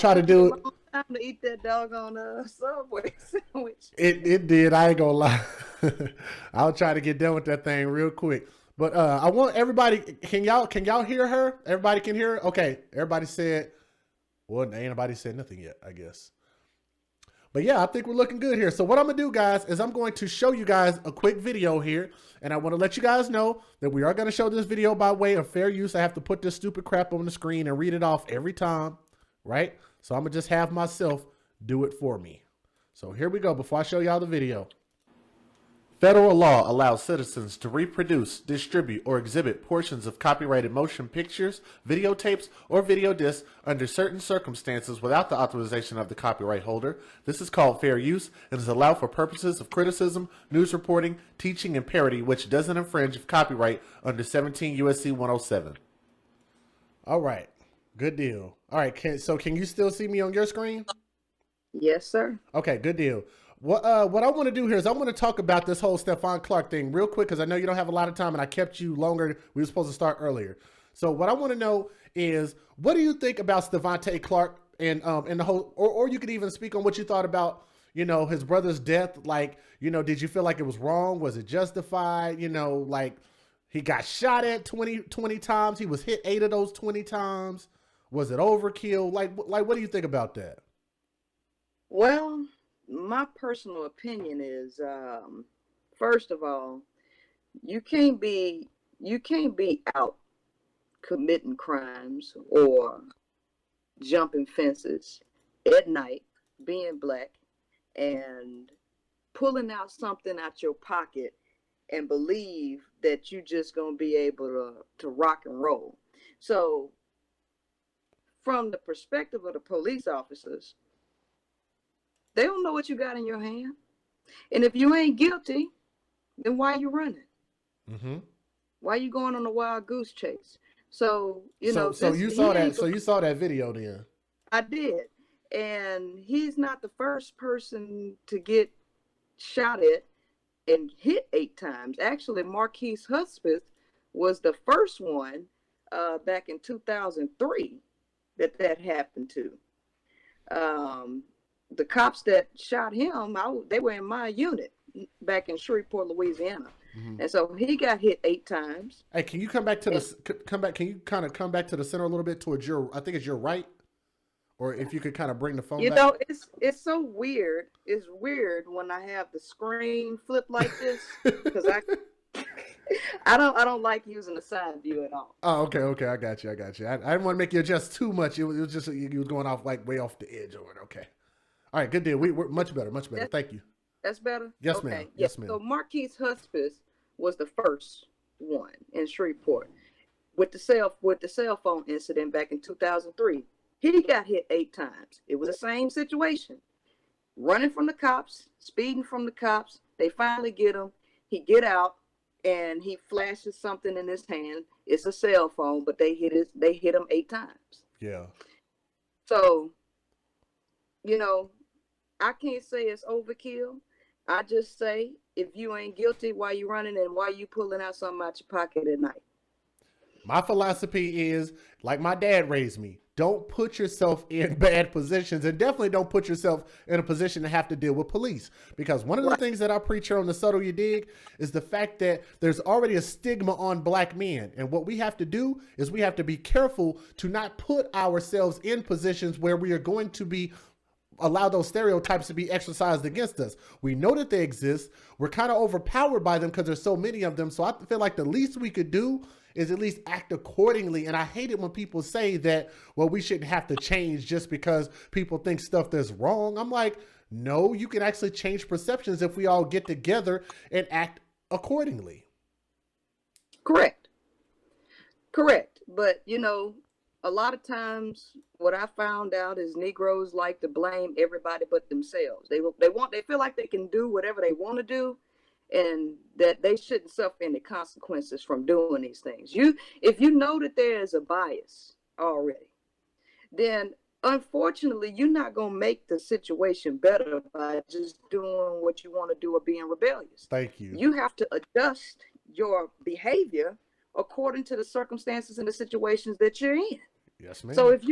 try to took you a do it. long time to eat that doggone Subway sandwich. It did. I ain't gonna lie. I'll try to get done with that thing real quick. But I want everybody. Can y'all hear her? Everybody can hear her. Okay. Everybody said. Well, ain't nobody said nothing yet. I guess. But yeah, I think we're looking good here. So what I'm gonna do, guys, is I'm going to show you guys a quick video here, and I want to let you guys know that we are gonna show this video by way of fair use. I have to put this stupid crap on the screen and read it off every time, right? So I'm gonna just have myself do it for me. So here we go. Before I show y'all the video. Federal law allows citizens to reproduce, distribute, or exhibit portions of copyrighted motion pictures, videotapes, or video discs under certain circumstances without the authorization of the copyright holder. This is called fair use and is allowed for purposes of criticism, news reporting, teaching, and parody, which doesn't infringe of copyright under 17 U.S.C. 107. All right. Good deal. All right. So can you still see me on your screen? Yes, sir. Okay, good deal. What I want to do here is I want to talk about this whole Stevante Clark thing real quick because I know you don't have a lot of time and I kept you longer. We were supposed to start earlier. So what I want to know is, what do you think about Stevante Clark and the whole, or you could even speak on what you thought about, his brother's death. Like, did you feel like it was wrong? Was it justified? Like he got shot at 20 times. He was hit 8 of those 20 times. Was it overkill? Like what do you think about that? Well, my personal opinion is, first of all, you can't be out committing crimes or jumping fences at night, being black, and pulling out something out your pocket and believe that you just gonna be able to rock and roll. So, from the perspective of the police officers, they don't know what you got in your hand. And if you ain't guilty, then why you running? Mm-hmm. Why you going on a wild goose chase? So, So you saw that. So you saw that video then. I did. And he's not the first person to get shot at and hit 8 times. Actually, Marquise Hudspeth was the first one back in 2003 that happened to. The cops that shot him, they were in my unit back in Shreveport, Louisiana. Mm-hmm. And so he got hit 8 times. Hey, can you come back to can you kind of come back to the center a little bit towards I think it's your right? Or if you could kind of bring the phone back. It's so weird. It's weird when I have the screen flip like this because I don't like using the side view at all. Oh, okay. I got you. I didn't want to make you adjust too much. It was just you was going off like way off the edge over it. Okay. All right, good deal. We're much better. Thank you. That's better? Yes, okay. ma'am. Yes, ma'am. So Marquise Hudspeth was the first one in Shreveport with the cell phone incident back in 2003. He got hit 8 times. It was the same situation. Running from the cops, speeding from the cops. They finally get him. He get out and he flashes something in his hand. It's a cell phone, but they hit him 8 times. Yeah. So, I can't say it's overkill. I just say, if you ain't guilty, why you running and why you pulling out something out your pocket at night? My philosophy is, like my dad raised me, don't put yourself in bad positions, and definitely don't put yourself in a position to have to deal with police. Because one of the things that I preach here on The Subtle You Dig is the fact that there's already a stigma on black men. And what we have to do is we have to be careful to not put ourselves in positions where we are going to allow those stereotypes to be exercised against us. We know that they exist. We're kind of overpowered by them because there's so many of them. So I feel like the least we could do is at least act accordingly. And I hate it when people say that, well, we shouldn't have to change just because people think stuff that's wrong. I'm like, no, you can actually change perceptions if we all get together and act accordingly. Correct. But, a lot of times what I found out is Negroes like to blame everybody but themselves. They feel like they can do whatever they want to do, and that they shouldn't suffer any consequences from doing these things. If you know that there is a bias already, then unfortunately you're not going to make the situation better by just doing what you want to do or being rebellious. Thank you. You have to adjust your behavior according to the circumstances and the situations that you're in. Yes, So ma'am. if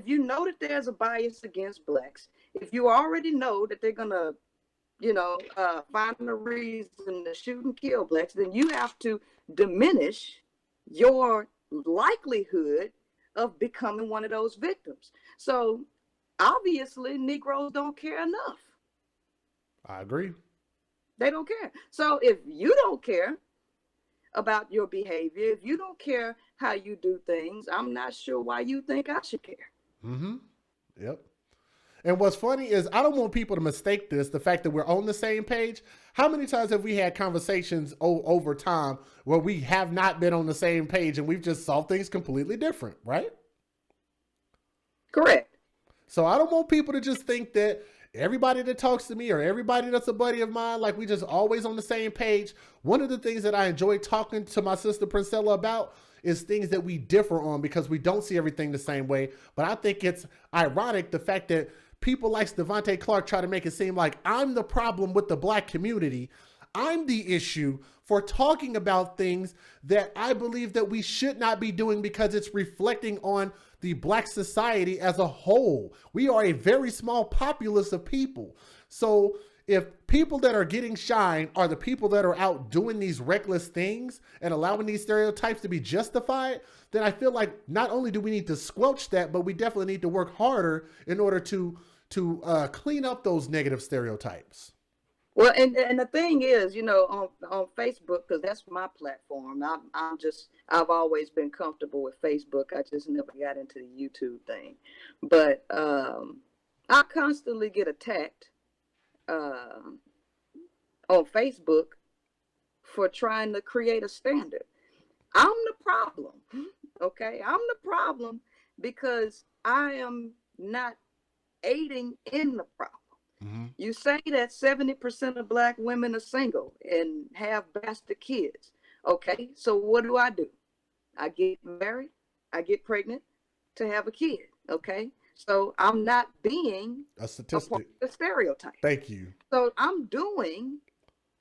you know that there's a bias against blacks, if you already know that they're gonna, find a reason to shoot and kill blacks, then you have to diminish your likelihood of becoming one of those victims. So obviously, Negroes don't care enough. I agree. They don't care. So if you don't care about your behavior, if you don't care how you do things, I'm not sure why you think I should care. Mm-hmm. Yep. And what's funny is I don't want people to mistake this, the fact that we're on the same page. How many times have we had conversations over time where we have not been on the same page and we've just saw things completely different, right? Correct. So I don't want people to just think that everybody that talks to me or everybody that's a buddy of mine, like we just always on the same page. One of the things that I enjoy talking to my sister Princella about is things that we differ on because we don't see everything the same way. But I think it's ironic the fact that people like Stevante Clark try to make it seem like I'm the problem with the black community. I'm the issue for talking about things that I believe that we should not be doing because it's reflecting on the black society as a whole. We are a very small populace of people. So if people that are getting shine are the people that are out doing these reckless things and allowing these stereotypes to be justified, then I feel like not only do we need to squelch that, but we definitely need to work harder in order to clean up those negative stereotypes. Well, and the thing is, on Facebook, because that's my platform. I've always been comfortable with Facebook. I just never got into the YouTube thing, but I constantly get attacked uh, on Facebook for trying to create a standard. I'm the problem. Okay, I'm the problem because I am not aiding in the problem. Mm-hmm. You say that 70% of black women are single and have bastard kids. Okay, so what do? I get married, I get pregnant to have a kid. Okay, so I'm not being A a part statistic. of the stereotype. Thank you. So I'm doing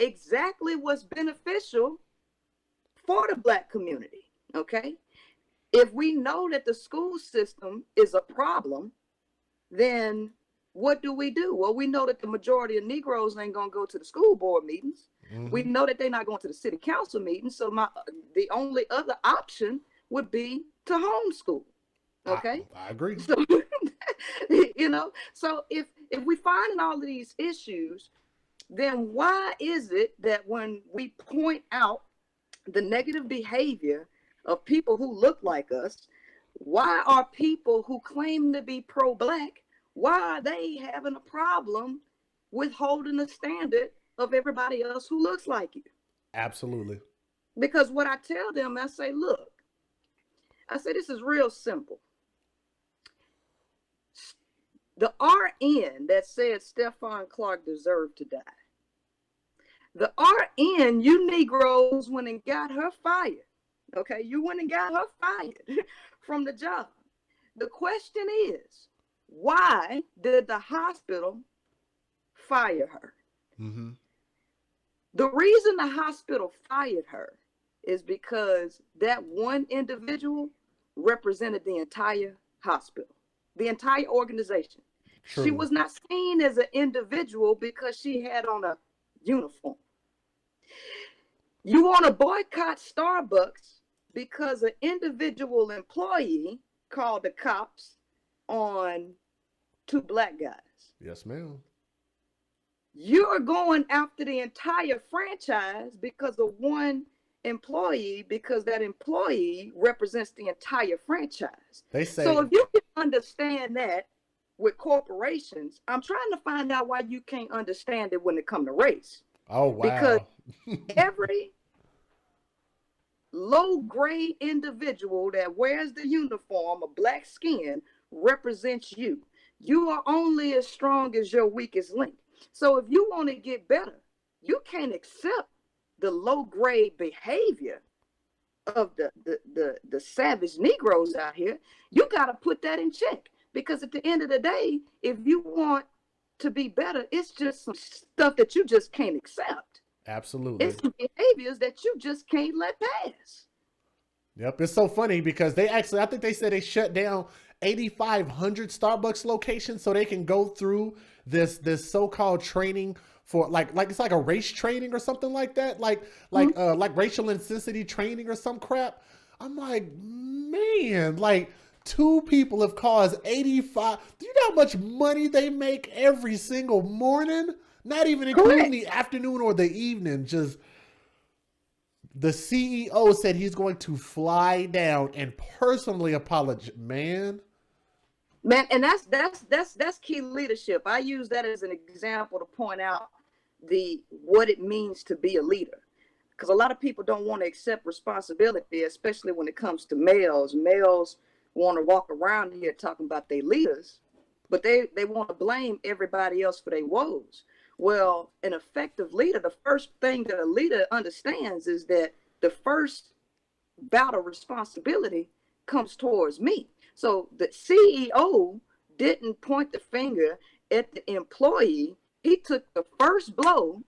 exactly what's beneficial for the black community. Okay, if we know that the school system is a problem, then what do? Well, we know that the majority of Negroes ain't gonna go to the school board meetings. We Mm-hmm. know that they're not going to the city council meetings. So the only other option would be to homeschool. I, Okay, I agree. so so if we find all of these issues, then why is it that when we point out the negative behavior of people who look like us, why are people who claim to be pro-black, why are they having a problem with holding the standard of everybody else who looks like you? Absolutely. Because what I tell them, I say, look, this is real simple. The RN that said Stevante Clark deserved to die. The RN, you Negroes went and got her fired. Okay, you went and got her fired from the job. The question is, why did the hospital fire her? Mm-hmm. The reason the hospital fired her is because that one individual represented the entire hospital, the entire organization. True. She was not seen as an individual because she had on a uniform. You want to boycott Starbucks because an individual employee called the cops on two black guys. Yes, ma'am. You are going after the entire franchise because of one employee, because that employee represents the entire franchise. They say. So if you can understand that with corporations, I'm trying to find out why you can't understand it when it comes to race. Oh, wow. Because every low-grade individual that wears the uniform of black skin represents you. You are only as strong as your weakest link. So if you want to get better, you can't accept the low-grade behavior of the savage Negroes out here. You got to put that in check, because at the end of the day, if you want to be better, it's just some stuff that you just can't accept. Absolutely. It's some behaviors that you just can't let pass. Yep. It's so funny because they actually, I think they said they shut down 8,500 Starbucks locations so they can go through this so-called training for like it's like a race training or something like that, like racial intensity training or some crap. I'm like, man, like two people have caused 85. Do you know how much money they make every single morning? Not even including Correct. the afternoon or the evening. Just the CEO said he's going to fly down and personally apologize. Man, and that's key leadership. I use that as an example to point out the what it means to be a leader. Because a lot of people don't want to accept responsibility, especially when it comes to males. Males want to walk around here talking about their leaders, but they want to blame everybody else for their woes. Well, an effective leader, the first thing that a leader understands is that the first bout of responsibility comes towards me. So the CEO didn't point the finger at the employee. He took the first blow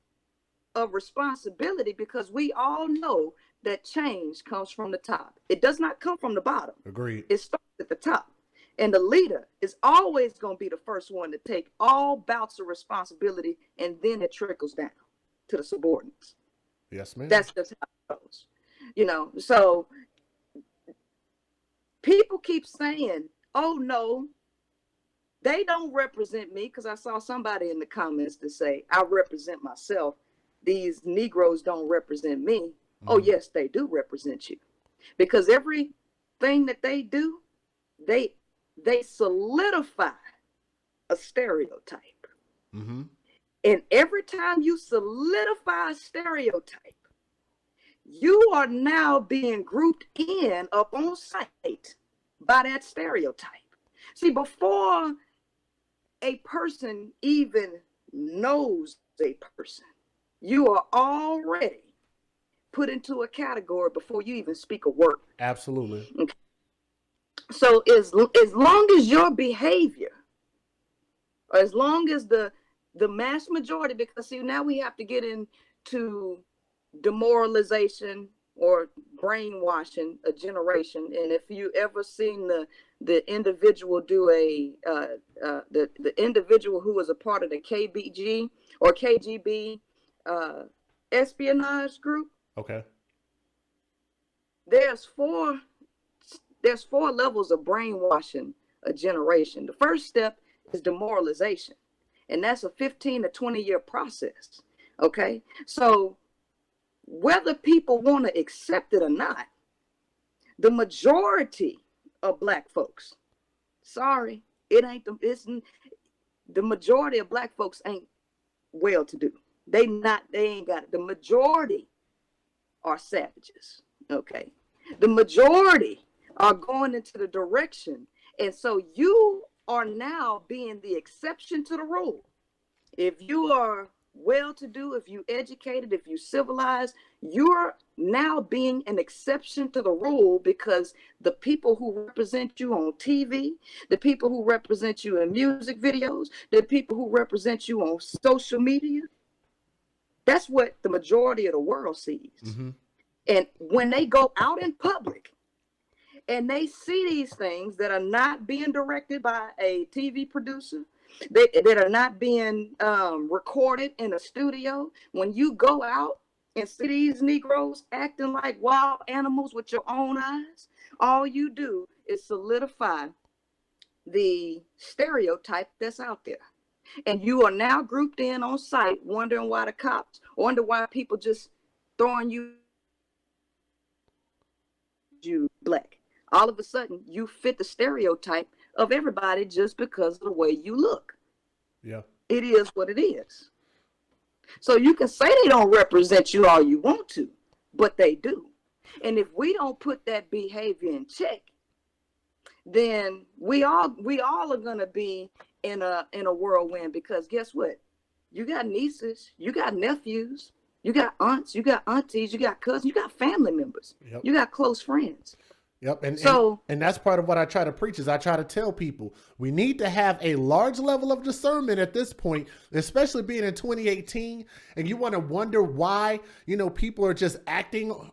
of responsibility because we all know that change comes from the top. It does not come from the bottom. Agreed. It starts at the top. And the leader is always going to be the first one to take all bouts of responsibility, and then it trickles down to the subordinates. Yes, ma'am. That's just how it goes. So people keep saying, oh, no, they don't represent me, because I saw somebody in the comments to say, I represent myself. These Negroes don't represent me. Mm-hmm. Oh, yes, they do represent you. Because everything that they do, they solidify a stereotype. Mm-hmm. And every time you solidify a stereotype, you are now being grouped in up on sight by that stereotype. See, before a person even knows a person, you are already put into a category before you even speak a word. Absolutely. Okay. So as long as your behavior, or as long as the mass majority, because see, now we have to get into demoralization or brainwashing a generation. And if you ever seen the individual do the individual who was a part of the KBG or KGB espionage group, okay, there's four levels of brainwashing a generation. The first step is demoralization, and that's a 15 to 20-year process. Okay, so whether people want to accept it or not, the majority of Black folks, sorry, the majority of Black folks ain't well-to-do. They ain't got it. The majority are savages. Okay, the majority are going into the direction, and so you are now being the exception to the rule. If you are well-to-do, if you educated, if you civilized, you're now being an exception to the rule, because the people who represent you on TV, the people who represent you in music videos, the people who represent you on social media, that's what the majority of the world sees. Mm-hmm. And when they go out in public and they see these things that are not being directed by a TV producer, that are not being recorded in a studio, when you go out and see these Negroes acting like wild animals with your own eyes, all you do is solidify the stereotype that's out there. And you are now grouped in on site, wondering why the cops, wonder why people just throwing you Black. All of a sudden, you fit the stereotype of everybody just because of the way you look. Yeah. It is what it is. So you can say they don't represent you all you want to, but they do. And if we don't put that behavior in check, then we all are gonna be in a whirlwind, because guess what? You got nieces, you got nephews, you got aunts, you got aunties, you got cousins, you got family members, yep. You got close friends. Yep, and that's part of what I try to preach. Is I try to tell people we need to have a large level of discernment at this point, especially being in 2018, and you want to wonder why, people are just acting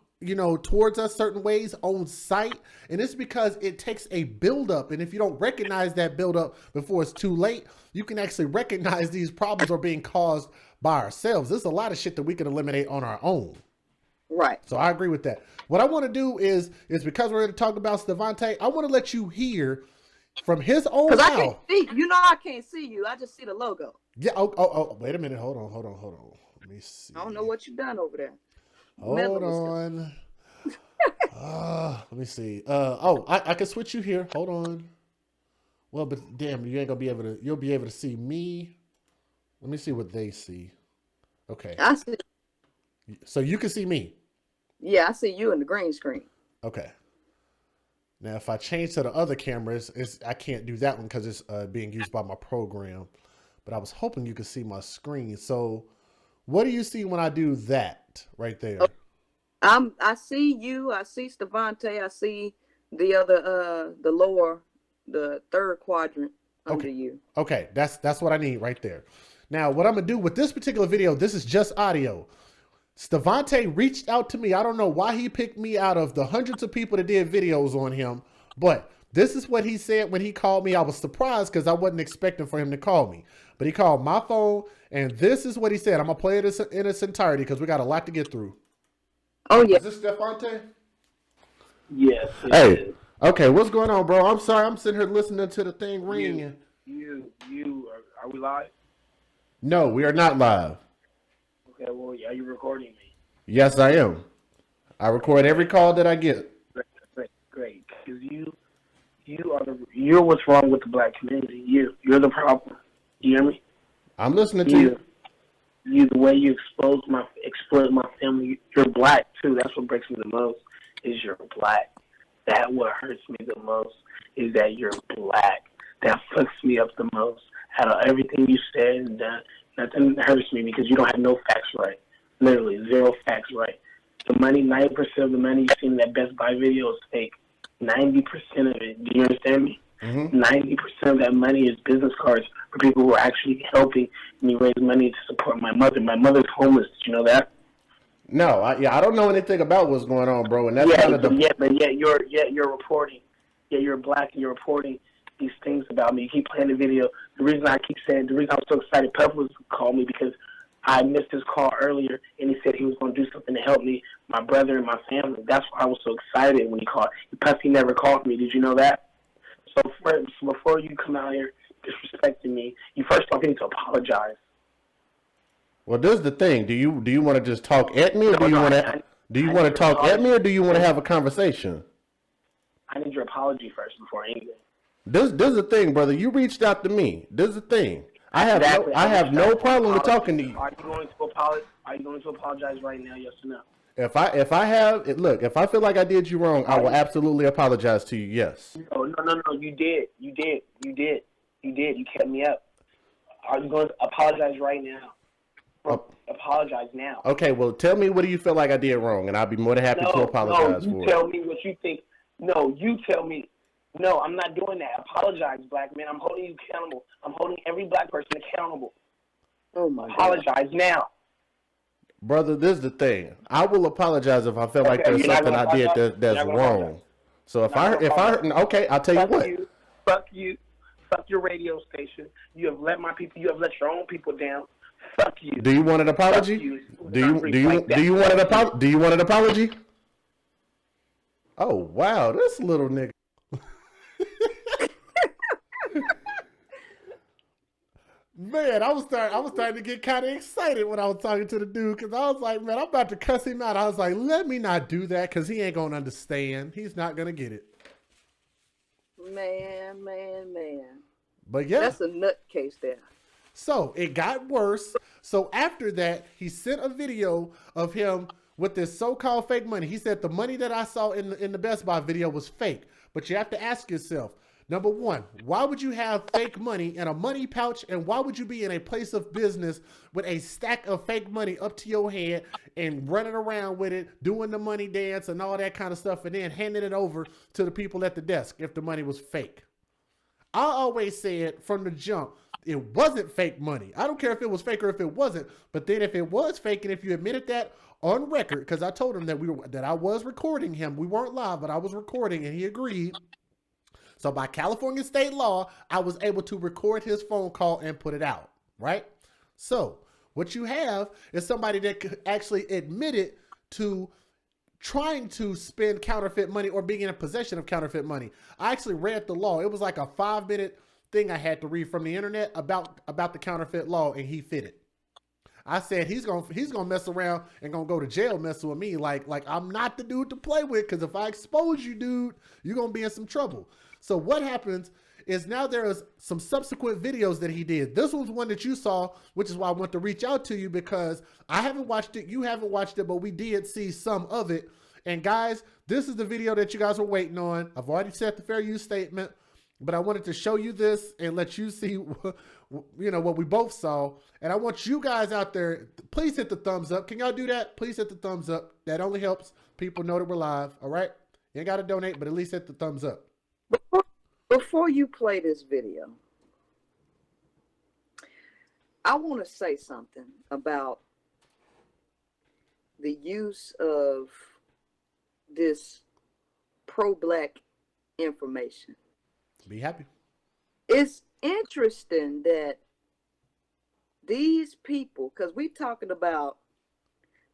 towards us certain ways on site. And it's because it takes a buildup. And if you don't recognize that buildup before it's too late, you can actually recognize these problems are being caused by ourselves. There's a lot of shit that we can eliminate on our own. Right. So I agree with that. What I want to do is because we're going to talk about Stevante, I want to let you hear from his own mouth. Because I can't see, I can't see you. I just see the logo. Yeah. Oh, wait a minute. Hold on. Let me see. I don't know what you've done over there. Hold on. Let me see. I can switch you here. Hold on. Well, but damn, you ain't gonna be able to. You'll be able to see me. Let me see what they see. Okay. I see. So you can see me. Yeah, I see you in the green screen. Okay. Now, if I change to the other cameras, I can't do that one because it's being used by my program. But I was hoping you could see my screen. So, what do you see when I do that right there? I see you. I see Stevante. I see the other, the third quadrant under you. Okay, that's what I need right there. Now, what I'm gonna do with this particular video, this is just audio. Stevante reached out to me. I don't know why he picked me out of the hundreds of people that did videos on him, but this is what he said when he called me. I was surprised because I wasn't expecting for him to call me, but he called my phone, and this is what he said. I'm gonna play it in its entirety because we got a lot to get through. Oh yeah. Is this Stevante? Yes. Hey. Okay, what's going on, bro? I'm sorry. I'm sitting here listening to the thing ringing. Are we live? No, we are not live. Okay, well, are you recording me? Yes, I am. I record every call that I get. Great. Because you're what's wrong with the black community. You're the problem. You hear me? I'm listening to you. You, the way you exploit my family. You're black too. That's what breaks me the most. Is you're black. That what hurts me the most is that you're black. That fucks me up the most. Out of everything you said and done, nothing hurts me because you don't have no facts right. Literally, zero facts right. The money, 90% of the money you see in that Best Buy video is fake. 90% of it. Do you understand me? 90% of that money is business cards for people who are actually helping me raise money to support my mother. My mother's homeless. Did you know that? No, I don't know anything about what's going on, bro. And that's kind of you're reporting. Yeah, you're black and you're reporting these things about me. You keep playing the video. The reason I'm so excited, Puff was called me because I missed his call earlier, and he said he was going to do something to help me, my brother, and my family. That's why I was so excited when he called. Puff, he never called me. Did you know that? So before you come out here disrespecting me, you first off need to apologize. Well, this is the thing. Do you want to just talk at me, or do you want to talk at me, or do you want to have a conversation? I need your apology first before anything. This is the thing, brother. You reached out to me. This is the thing. I have no problem with talking to you. Are you going to apologize? Are you going to apologize right now? Yes or no? If I feel like I did you wrong, I will absolutely apologize to you. Yes. No. You did. You kept me up. Are you going to apologize right now? Apologize now. Okay. Well, tell me, what do you feel like I did wrong, and I'll be more than happy to apologize for it. No, you tell me what you think. No, you tell me. No, I'm not doing that. Apologize, black man. I'm holding you accountable. I'm holding every black person accountable. Oh my God. Apologize now. Brother, this is the thing. I will apologize if I feel like there's something I did that's wrong. So if I okay, I'll tell you what. Fuck you. Fuck your radio station. You have let my people. You have let your own people down. Fuck you. Do you want an apology? Do you want an apology? Oh wow, this little nigga. Man, I was starting to get kind of excited when I was talking to the dude, because I was like, man, I'm about to cuss him out. I was like, let me not do that, because he ain't gonna understand. He's not gonna get it. Man. But yeah, that's a nutcase there. So it got worse. So after that, he sent a video of him with this so-called fake money. He said the money that I saw in the Best Buy video was fake. But you have to ask yourself, number one, why would you have fake money in a money pouch? And why would you be in a place of business with a stack of fake money up to your head and running around with it, doing the money dance and all that kind of stuff, and then handing it over to the people at the desk if the money was fake? I always said from the jump, it wasn't fake money. I don't care if it was fake or if it wasn't. But then if it was fake and if you admitted that on record, because I told him that I was recording him. We weren't live, but I was recording and he agreed. So by California state law, I was able to record his phone call and put it out, right? So what you have is somebody that actually admitted to trying to spend counterfeit money or being in possession of counterfeit money. I actually read the law. It was like a 5-minute thing I had to read from the internet about the counterfeit law, and he fit it. I said he's gonna mess around and gonna go to jail messing with me. Like I'm not the dude to play with, because if I expose you, dude, you're gonna be in some trouble. So what happens is now there is some subsequent videos that he did. This was one that you saw, which is why I want to reach out to you, because I haven't watched it, you haven't watched it, but we did see some of it. And guys, this is the video that you guys were waiting on. I've already said the fair use statement, but I wanted to show you this and let you see, what we both saw. And I want you guys out there, please hit the thumbs up. Can y'all do that? Please hit the thumbs up. That only helps people know that we're live, all right? You ain't got to donate, but at least hit the thumbs up. Before you play this video, I want to say something about the use of this pro-black information. Be happy. It's interesting that these people, because we're talking about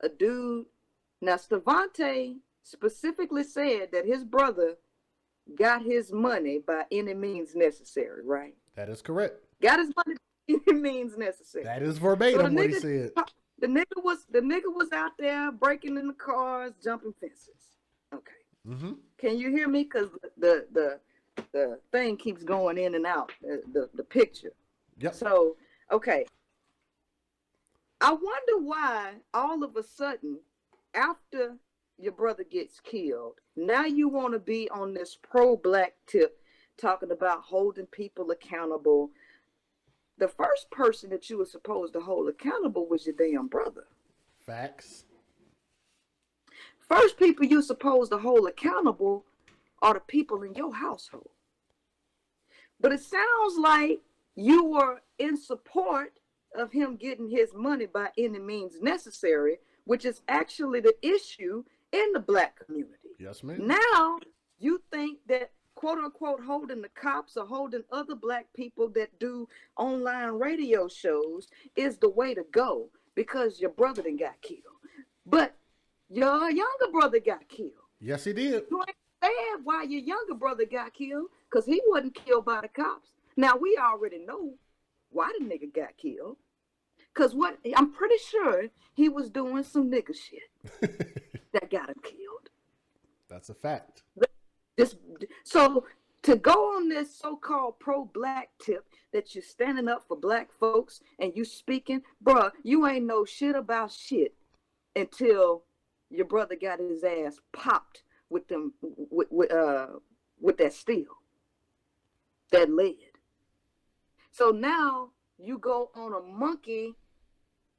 a dude. Now, Stevante specifically said that his brother got his money by any means necessary, right? That is correct. Got his money by any means necessary. That is verbatim what he said. The nigga was out there breaking in the cars, jumping fences. Okay. Mm-hmm. Can you hear me? Because the thing keeps going in and out, the picture. Yep. So, okay. I wonder why all of a sudden, after your brother gets killed, now you want to be on this pro-black tip, talking about holding people accountable. The first person that you were supposed to hold accountable was your damn brother. Facts. First people you're supposed to hold accountable are the people in your household. But it sounds like you were in support of him getting his money by any means necessary, which is actually the issue in the black community. Yes, ma'am. Now you think that quote unquote holding the cops or holding other black people that do online radio shows is the way to go because your brother done got killed. But your younger brother got killed. Yes, he did. You ain't said why your younger brother got killed, because he wasn't killed by the cops. Now we already know why the nigga got killed. Because I'm pretty sure he was doing some nigga shit that got him killed. That's a fact. So to go on this so-called pro-black tip that you're standing up for black folks and you speaking, bruh, you ain't know shit about shit until your brother got his ass popped with them with that steel, that lead. So now you go on a monkey,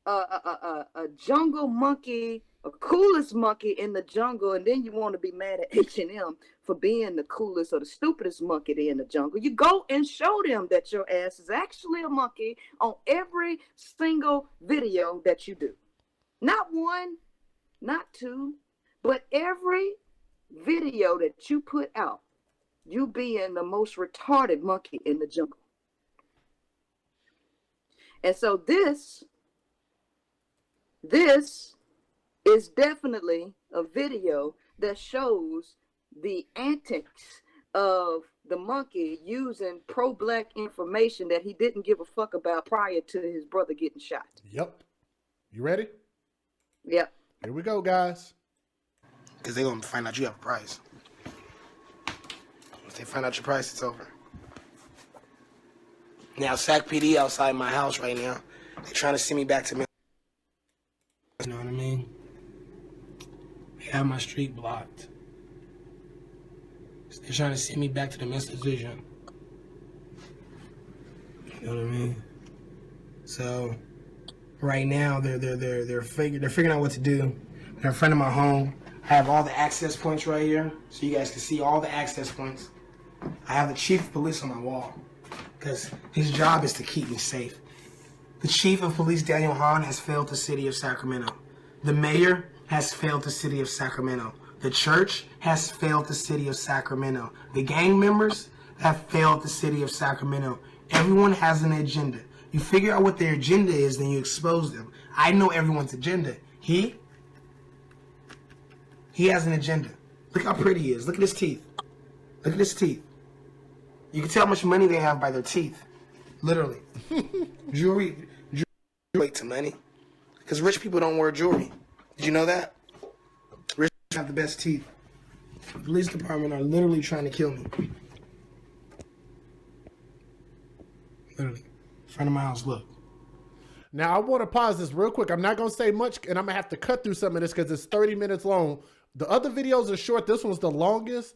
a jungle monkey, a coolest monkey in the jungle, and then you want to be mad at H&M for being the coolest or the stupidest monkey in the jungle. You go and show them that your ass is actually a monkey on every single video that you do. Not one, not two, but every video that you put out, you being the most retarded monkey in the jungle. And so this is definitely a video that shows the antics of the monkey using pro-black information that he didn't give a fuck about prior to his brother getting shot. Yep. You ready? Yep. Here we go, guys. Because they're going to find out you have a price. If they find out your price, it's over. Now, SAC PD outside my house right now. They're trying to send me back to me. You know what I mean? They have my street blocked. They're trying to send me back to the institution. You know what I mean? So, right now they're figuring out what to do. They're in front of my home. I have all the access points right here, so you guys can see all the access points. I have the chief of police on my wall. because his job is to keep me safe. The chief of police, Daniel Hahn, has failed the city of Sacramento. The mayor has failed the city of Sacramento. The church has failed the city of Sacramento. The gang members have failed the city of Sacramento. Everyone has an agenda. You figure out what their agenda is, then you expose them. I know everyone's agenda. He has an agenda. Look how pretty he is. Look at his teeth. Look at his teeth. You can tell how much money they have by their teeth. Literally. Jewelry relate to money. Because rich people don't wear jewelry. Did you know that? Rich people have the best teeth. The police department are literally trying to kill me. Literally. Friend of my house, look. Now, I want to pause this real quick. I'm not going to say much, and I'm going to have to cut through some of this because it's 30 minutes long. The other videos are short. This one's the longest.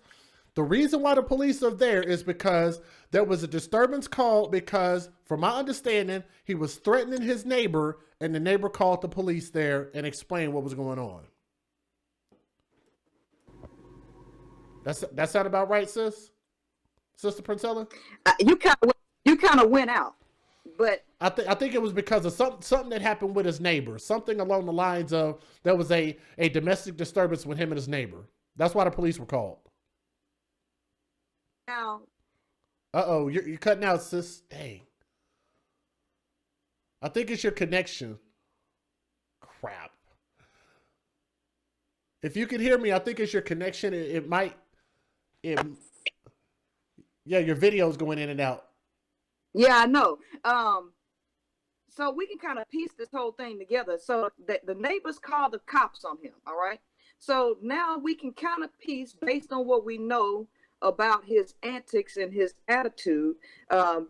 The reason why the police are there is because there was a disturbance called because, from my understanding, he was threatening his neighbor, and the neighbor called the police there and explained what was going on. That sound about right, sis? Sister Princella? You kind of went out, but I think it was because of something that happened with his neighbor. Something along the lines of there was a domestic disturbance with him and his neighbor. That's why the police were called. now Uh-oh, you're cutting out, sis. Dang. I think it's your connection. Crap. If you can hear me, I think it's your connection. Yeah, your video's going in and out. yeah, I know. So we can kind of piece this whole thing together. So the neighbors called the cops on him. All right. So now we can kind of piece based on what we know about his antics and his attitude,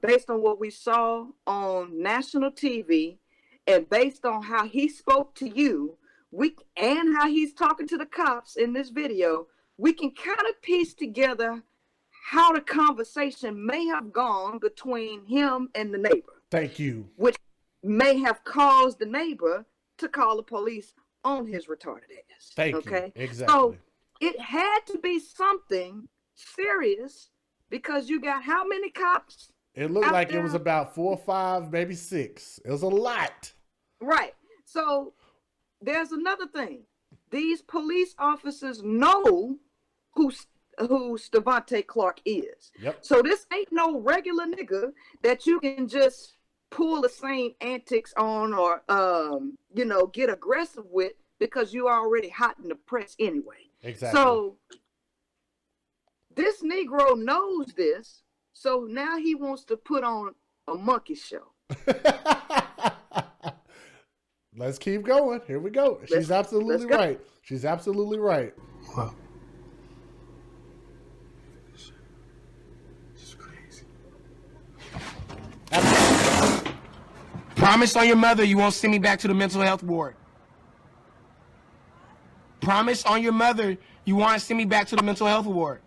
based on what we saw on national TV, and based on how he spoke to you, and how he's talking to the cops in this video, we can kind of piece together how the conversation may have gone between him and the neighbor. Thank you. Which may have caused the neighbor to call the police on his retarded ass. Thank okay? you. Exactly. So it had to be something serious because you got how many cops? It looked out like there? it was about 4 or 5, maybe 6. It was a lot. Right. So there's another thing. These police officers know who Stevante Clark is. Yep. So this ain't no regular nigga that you can just pull the same antics on or get aggressive with because you already hot in the press anyway. Exactly. So this Negro knows this, so now he wants to put on a monkey show. Let's keep going. Here we go. She's absolutely right. She's absolutely right. Wow. This is crazy. Promise on your mother you won't send me back to the mental health ward. Promise on your mother you won't send me back to the mental health ward.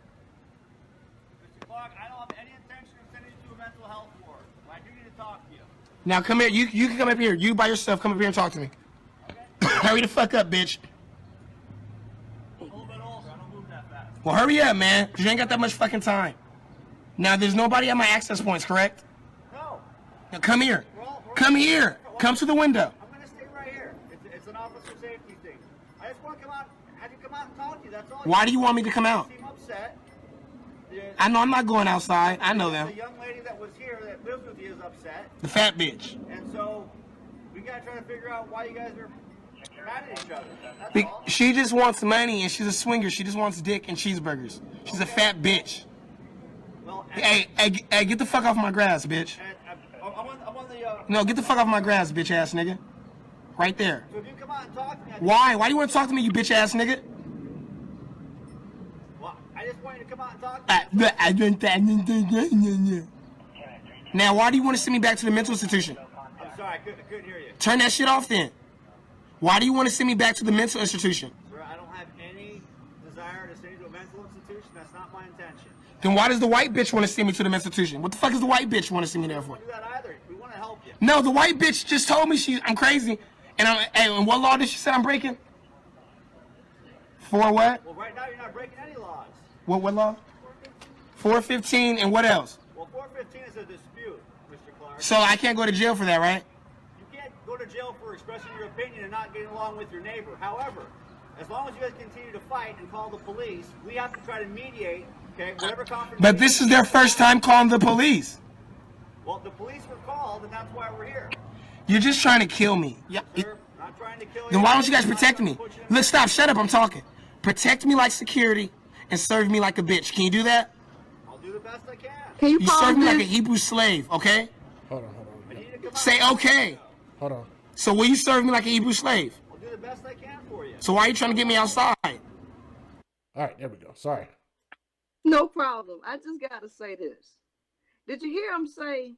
Mr. Clark, I don't have any intention of sending you to a mental health ward. But I do need to talk to you. Now come here. You can come up here. You by yourself. Come up here and talk to me. Okay. Hurry the fuck up, bitch. I'm a little bit older. I don't move that fast. Well, hurry up, man. 'Cause you ain't got that much fucking time. Now, there's nobody at my access points, correct? No. Now, come here. We're Come here. Come to the window. I'm going to stay right here. It's an officer safety thing. I just want to come out, have you come out and talk to you. That's all. Why do you want me to come out? You seem upset. I know I'm not going outside. I know them. The young lady that was here that lives with you is upset. The fat bitch. And so we got to try to figure out why you guys are mad at each other. That's all. She just wants money and she's a swinger. She just wants dick and cheeseburgers. She's a fat bitch. Well, Hey, get the fuck off my grass, bitch. I'm on the... No, get the fuck off my grass, bitch ass nigga. Right there. So if you come out and talk to me... Why? Why do you want to talk to me, you bitch ass nigga? Well, I just want you to come out and talk to me. Now, why do you want to send me back to the mental institution? I'm sorry, I couldn't hear you. Turn that shit off then. Why do you want to send me back to the mental institution? Sir, I don't have any desire to send you to a mental institution. That's not my intention. Then why does the white bitch want to send me to the mental institution? What the fuck does the white bitch want to send me there for? We don't do that either. We want to help you. No, the white bitch just told me I'm crazy. And what law did she say I'm breaking? For what? Well, right now you're not breaking any laws. What law? 415 and what else? Well, 415 is a dispute. So I can't go to jail for that, right? You can't go to jail for expressing your opinion and not getting along with your neighbor. However, as long as you guys continue to fight and call the police, we have to try to mediate, okay, whatever confrontation. But this is their first time calling the police. Well, the police were called, and that's why we're here. You're just trying to kill me. Yeah. Sir, I'm not trying to kill you. Then why don't you guys protect me? Look, stop, shut up, I'm talking. Protect me like security and serve me like a bitch. Can you do that? I'll do the best I can. Can you You pause serve me like a this? Hebrew slave, okay? Hold on. I need to come out. Say okay. Hold on. So will you serve me like a Hebrew slave? I'll do the best I can for you. So why are you trying to get me outside? All right, there we go. Sorry. No problem. I just gotta say this. Did you hear him say,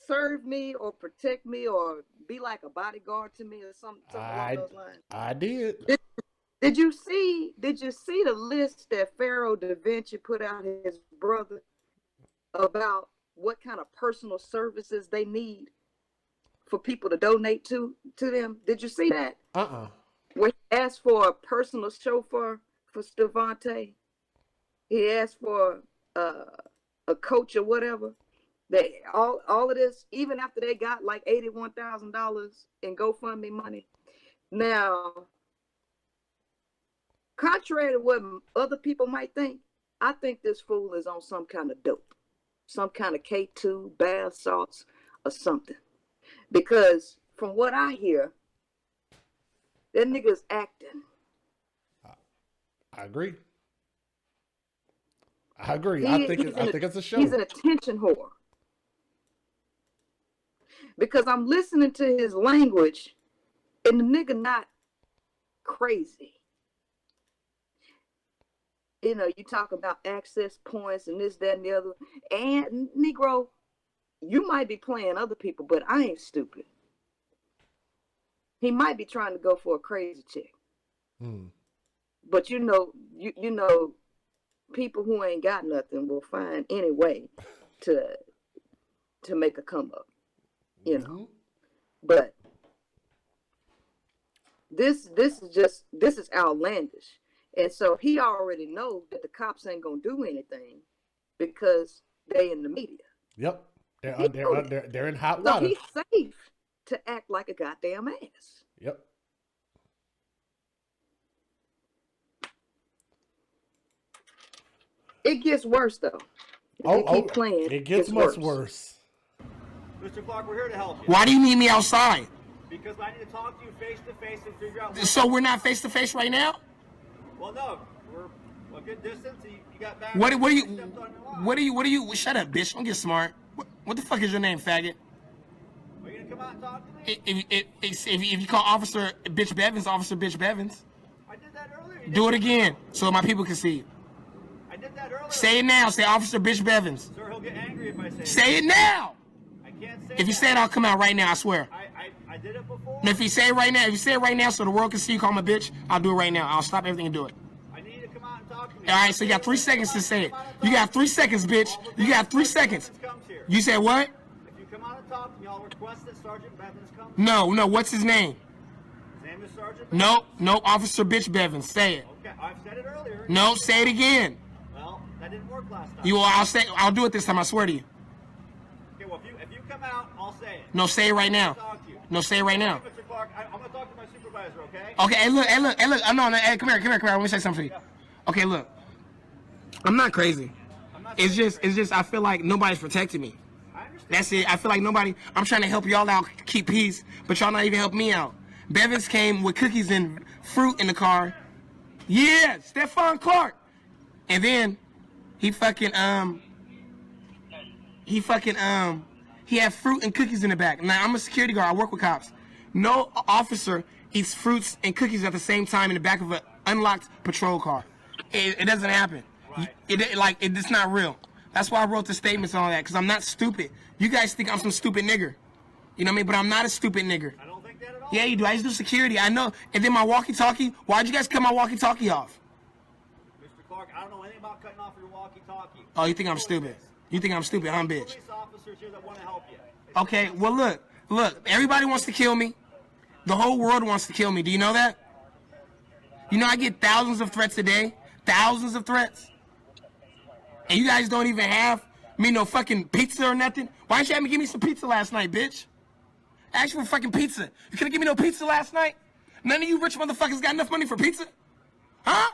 serve me or protect me or be like a bodyguard to me or something along those lines? I did. Did you see the list that Pharaoh da Vinci put out his brother about what kind of personal services they need for people to donate to them? Did you see that? When he asked for a personal chauffeur for Stevante, he asked for a coach or whatever. They all of this, even after they got like $81,000 in GoFundMe money. Now, contrary to what other people might think, I think this fool is on some kind of dope, some kind of K2, bath salts, or something. Because from what I hear, that nigga's acting. I agree. I think it's a show. He's an attention whore. Because I'm listening to his language, and the nigga not crazy. You know, you talk about access points and this, that, and the other. And Negro, you might be playing other people, but I ain't stupid. He might be trying to go for a crazy chick. But you know, people who ain't got nothing will find any way to make a come up. You know. But this is outlandish. And so he already knows that the cops ain't gonna do anything because they in the media. Yep. They're in hot water. So he's safe to act like a goddamn ass. Yep. It gets worse though. Keep playing. It gets much worse. Mr. Clark, we're here to help you. Why do you need me outside? Because I need to talk to you face to face and figure out. So we're not face to face right now? Well, no, we're a good distance. You got back. What are you? Shut up, bitch! Don't get smart. What the fuck is your name, faggot? Are you gonna come out and talk to me? If you call Officer Bitch Bevins, Officer Bitch Bevins, I did that earlier. do it again so my people can see you. I did that earlier. Say it now. Say Officer Bitch Bevins. Sir, he'll get angry if I say. Say it now. I can't say. If you say it, I'll come out right now. I swear. I did it before. And if you say it right now, so the world can see you call me a bitch, I'll do it right now. I'll stop everything and do it. I need you to come out and talk to me. All right, so you got 3 seconds to say it. You got 3 seconds, bitch. You got 3 seconds. You said what? If you come out and talk to me, I'll request that Sergeant Bevins come. No. What's his name? His name is Sergeant Bevins. No, Officer Bitch Bevins. Say it. Okay, I've said it earlier. No, say it again. Well, that didn't work last time. I'll do it this time. I swear to you. Okay, well, if you come out, I'll say it. No, say it right now. No, say it right now. Mr. Clark, I'm gonna talk to my supervisor, okay? Okay, hey, look. No, come here. Let me say something to you. Okay, look. I'm not crazy. It's just I feel like nobody's protecting me. I understand. That's it. I feel like nobody. I'm trying to help y'all out, keep peace, but y'all not even help me out. Bevins came with cookies and fruit in the car. Yeah, Stevante Clark. And then he had fruit and cookies in the back. Now I'm a security guard. I work with cops. No officer eats fruits and cookies at the same time in the back of an unlocked patrol car. It doesn't happen. Right. It's not real. That's why I wrote the statements and all that, because I'm not stupid. You guys think I'm some stupid nigger. You know what I mean? But I'm not a stupid nigger. I don't think that at all. Yeah, you do. I just do security. I know. And then my walkie-talkie, why'd you guys cut my walkie-talkie off? Mr. Clark, I don't know anything about cutting off your walkie-talkie. Oh, you think I'm stupid? You think I'm stupid, huh, bitch? Police officers here that want to help you. Okay, well, look. Everybody wants to kill me. The whole world wants to kill me. Do you know that? You know I get thousands of threats a day. Thousands of threats. And you guys don't even have Me no fucking pizza or nothing. Why didn't you have me give me some pizza last night, bitch? I asked you for fucking pizza. You couldn't give me no pizza last night? None of you rich motherfuckers got enough money for pizza? Huh?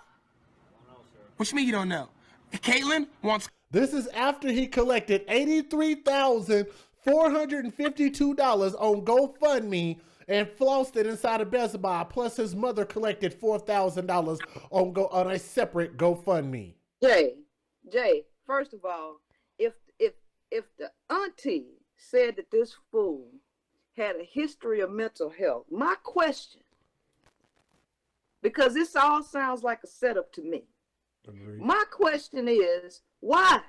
What you mean you don't know? Caitlin wants... This is after he collected $83,452 on GoFundMe and flossed it inside of Best Buy. Plus, his mother collected $4,000 on a separate GoFundMe. Jay, first of all, if the auntie said that this fool had a history of mental health, my question, because this all sounds like a setup to me. Agreed. My question is, why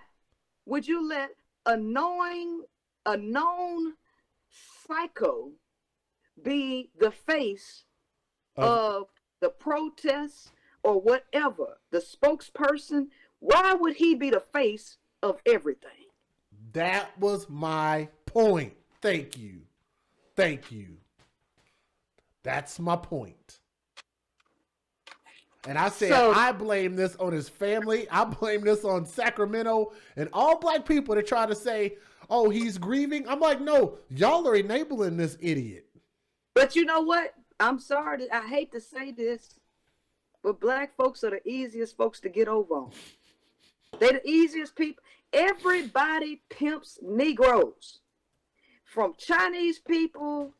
would you let a known psycho be the face of the protests or whatever, the spokesperson? Why would he be the face of everything? That was my point. Thank you. That's my point. And I said, I blame this on his family. I blame this on Sacramento and all black people that try to say, oh, he's grieving. I'm like, no, y'all are enabling this idiot. But you know what? I'm sorry. I hate to say this, but black folks are the easiest folks to get over on. They're the easiest people. Everybody pimps Negroes. From Chinese people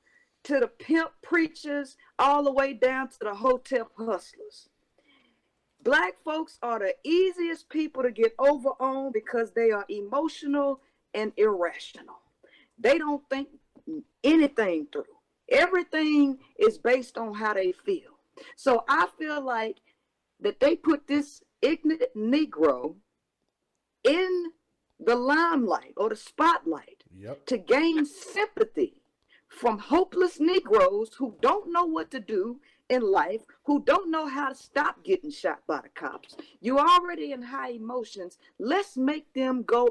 to the pimp preachers, all the way down to the hotel hustlers. Black folks are the easiest people to get over on because they are emotional and irrational. They don't think anything through. Everything is based on how they feel. So I feel like that they put this ignorant Negro in the limelight or the spotlight to gain sympathy from hopeless Negroes who don't know what to do in life, who don't know how to stop getting shot by the cops. You're already in high emotions. Let's make them go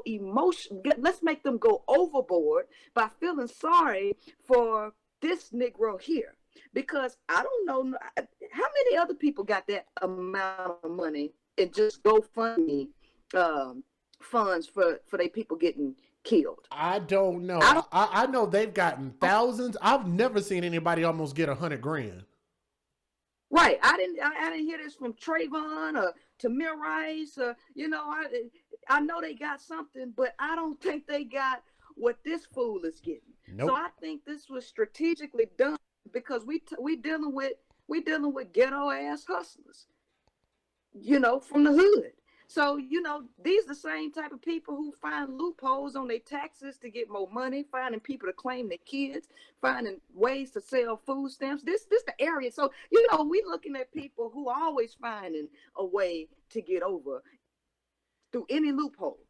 let's make them go overboard by feeling sorry for this Negro here. Because I don't know how many other people got that amount of money and just GoFundMe funds for their people getting killed. I don't know. I know they've gotten thousands. I've never seen anybody almost get $100,000. Right. I didn't hear this from Trayvon or Tamir Rice. I know they got something, but I don't think they got what this fool is getting. Nope. So I think this was strategically done because we dealing with ghetto ass hustlers, from the hood. So, these are the same type of people who find loopholes on their taxes to get more money, finding people to claim their kids, finding ways to sell food stamps. This the area. So, we looking at people who are always finding a way to get over through any loophole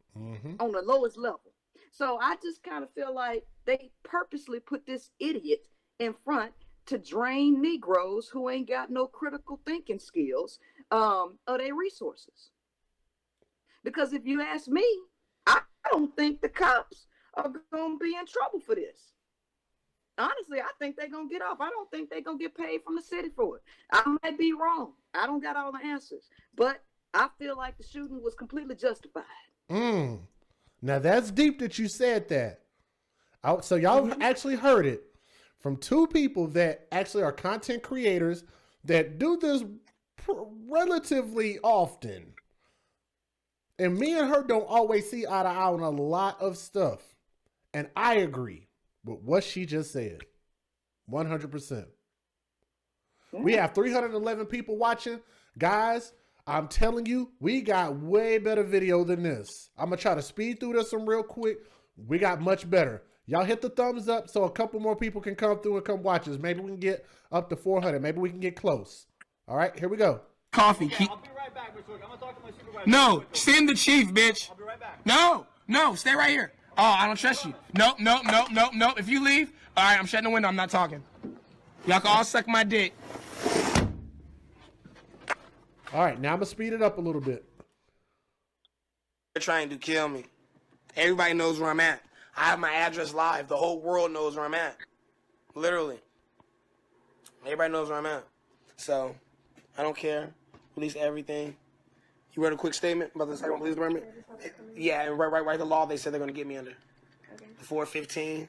on the lowest level. So I just kind of feel like they purposely put this idiot in front to drain Negroes who ain't got no critical thinking skills of their resources. Because if you ask me, I don't think the cops are going to be in trouble for this. Honestly, I think they're going to get off. I don't think they're going to get paid from the city for it. I might be wrong. I don't got all the answers. But I feel like the shooting was completely justified. Now, that's deep that you said that. So y'all actually heard it from two people that actually are content creators that do this relatively often. And me and her don't always see eye to eye on a lot of stuff. And I agree with what she just said. 100%. We have 311 people watching. Guys, I'm telling you, we got way better video than this. I'm going to try to speed through this one real quick. We got much better. Y'all hit the thumbs up so a couple more people can come through and come watch us. Maybe we can get up to 400. Maybe we can get close. All right, here we go. Coffee. Okay, I'll be right back, Mr. Wick. I'm going to talk to my supervisor. No, send the chief, bitch. I'll be right back. No, stay right here. Oh, I don't trust you. No. If you leave, all right, I'm shutting the window. I'm not talking. Y'all can all suck my dick. All right, now I'm going to speed it up a little bit. They're trying to kill me. Everybody knows where I'm at. I have my address live. The whole world knows where I'm at. Literally. Everybody knows where I'm at. So, I don't care. Release everything. You wrote a quick statement about the Sacramento Police Department? Yeah, and right the law they said they're going to get me under. Okay. 415.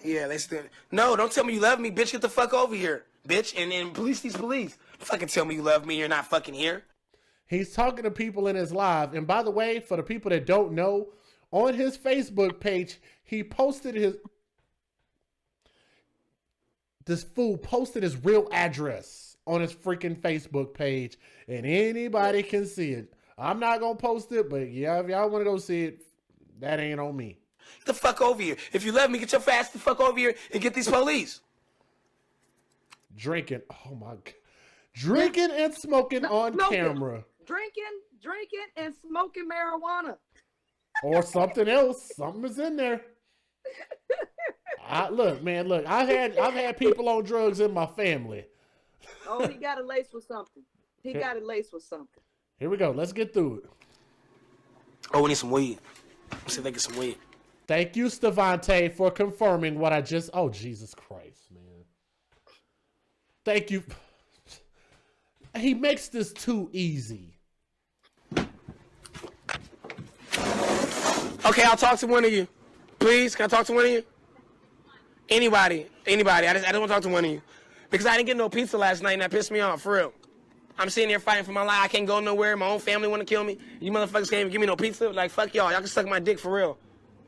Yeah, they still... No, don't tell me you love me, bitch. Get the fuck over here, bitch. And police these police. Fucking tell me you love me. You're not fucking here. He's talking to people in his live. And by the way, for the people that don't know, on his Facebook page, he posted his... This fool posted his real address on his freaking Facebook page. And anybody can see it. I'm not going to post it, but yeah, if y'all want to go see it, that ain't on me. Get the fuck over here. If you love me, get your fast the fuck over here and get these police. Drinking. Oh my God. Drinking and smoking on camera. Drinking and smoking marijuana. Or something else. Something is in there. Look. I've had people on drugs in my family. Oh, he got it laced with something. Here we go. Let's get through it. Oh, we need some weed. Let's see if they get some weed. Thank you, Stevante, for confirming what I just... Oh, Jesus Christ, man. Thank you. He makes this too easy. Okay, I'll talk to one of you. Please, can I talk to one of you? Anybody. I don't want to talk to one of you. Because I didn't get no pizza last night and that pissed me off, for real. I'm sitting here fighting for my life. I can't go nowhere. My own family want to kill me. You motherfuckers can't even give me no pizza. Like, fuck y'all. Y'all can suck my dick, for real.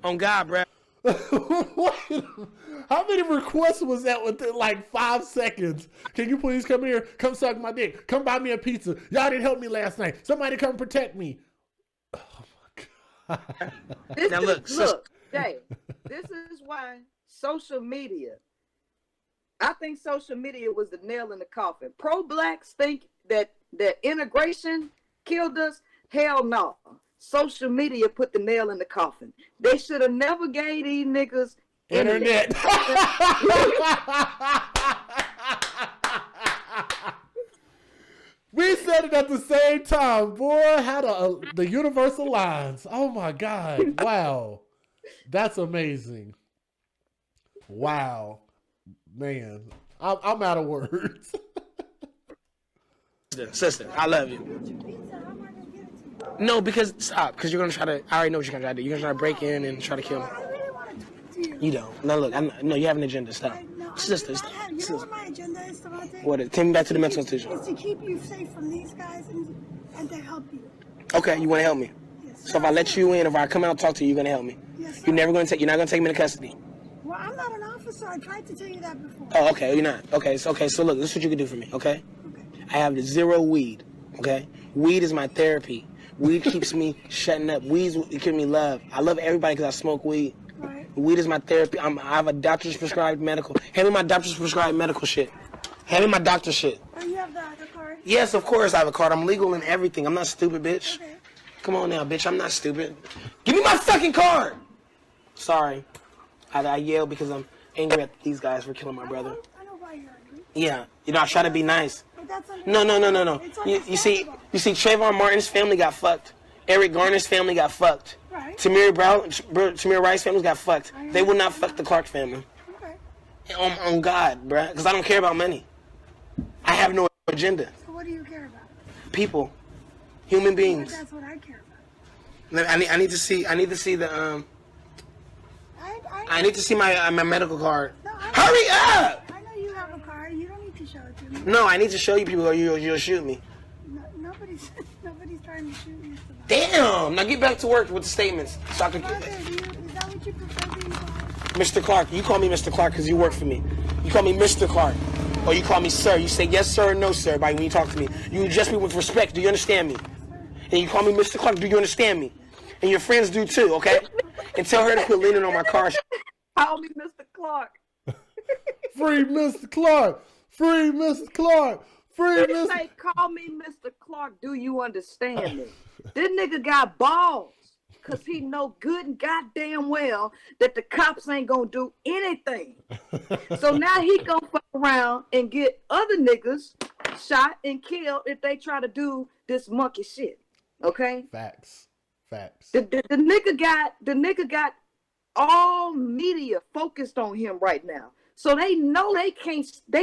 On God, bruh. How many requests was that within like 5 seconds? Can you please come here? Come suck my dick. Come buy me a pizza. Y'all didn't help me last night. Somebody come protect me. Oh my God. Now look, Jay, this is why social media, I think social media was the nail in the coffin. Pro-blacks think that integration killed us. Hell no. Social media put the nail in the coffin. They should have never gave these niggas internet. We said it at the same time, boy. How the universe aligns. Oh my God. Wow. That's amazing. Wow. Man, I'm out of words. Sister, I love you. No, because you're gonna try to. I already know what you're gonna try to do. You're gonna try to break in and try to kill me. I really want to talk to you. You don't. No, look. No, you have an agenda. Stop. Sister, stop. You know what my agenda is, Stevante? What? Take me back to the mental institution. It's to keep you safe from these guys and to help you. Okay, you want to help me? Yes. So if I let you in, if I come out and talk to you, you're gonna help me. Yes, sir. You're not gonna take me into custody. Well, I'm not an officer. I tried to tell you that before. Oh, okay. You're not. Okay. So look, this is what you can do for me. Okay. Okay. I have zero weed. Okay. Weed is my therapy. Weed keeps me shutting up. Weed keeps me love. I love everybody because I smoke weed. Right. Weed is my therapy. I have a doctor's prescribed medical. Hand me my doctor's prescribed medical shit. Hand me my doctor shit. Oh, you have the card? Yes, of course I have a card. I'm legal in everything. I'm not stupid, bitch. Okay. Come on now, bitch. I'm not stupid. Give me my fucking card. Sorry. I yell because I'm angry at these guys for killing my brother. I know why you're angry. Yeah. I try to be nice. But that's No. It's You see, Trayvon Martin's family got fucked. Eric Garner's family got fucked. Right. Tamir Rice's family got fucked. They will not fuck the Clark family. Okay. On God, bruh. Because I don't care about money. I have no agenda. So what do you care about? People. Human But beings. that's what I care about. I need to see the I need to see my medical card. No, Hurry up! I know you have a card. You don't need to show it to me. No, I need to show you people or you'll shoot me. No, nobody's trying to shoot you. Damn! Now get back to work with the statements. So I can, Is that what you prefer being called? Mr. Clark, you call me Mr. Clark because you work for me. You call me Mr. Clark. Or you call me sir. You say yes sir or no sir when you talk to me. You address me with respect. Do you understand me? And you call me Mr. Clark. Do you understand me? And your friends do too, okay? And tell her to quit leaning on my car. Call me Mr. Clark. Free Mr. Clark. Free Mr. Clark. Free They Mr. say, call me Mr. Clark. Do you understand me? This nigga got balls. Because he know good and goddamn well that the cops ain't going to do anything. So now he going to fuck around and get other niggas shot and killed if they try to do this monkey shit. Okay? Facts. The nigga got all media focused on him right now. So they know they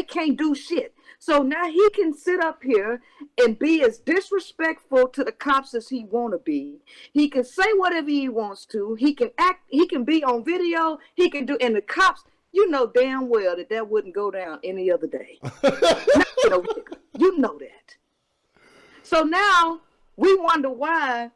can't do shit. So now he can sit up here and be as disrespectful to the cops as he want to be. He can say whatever he wants to. He can act. He can be on video. He can do. And the cops, you know damn well that wouldn't go down any other day. You know that. So now we wonder why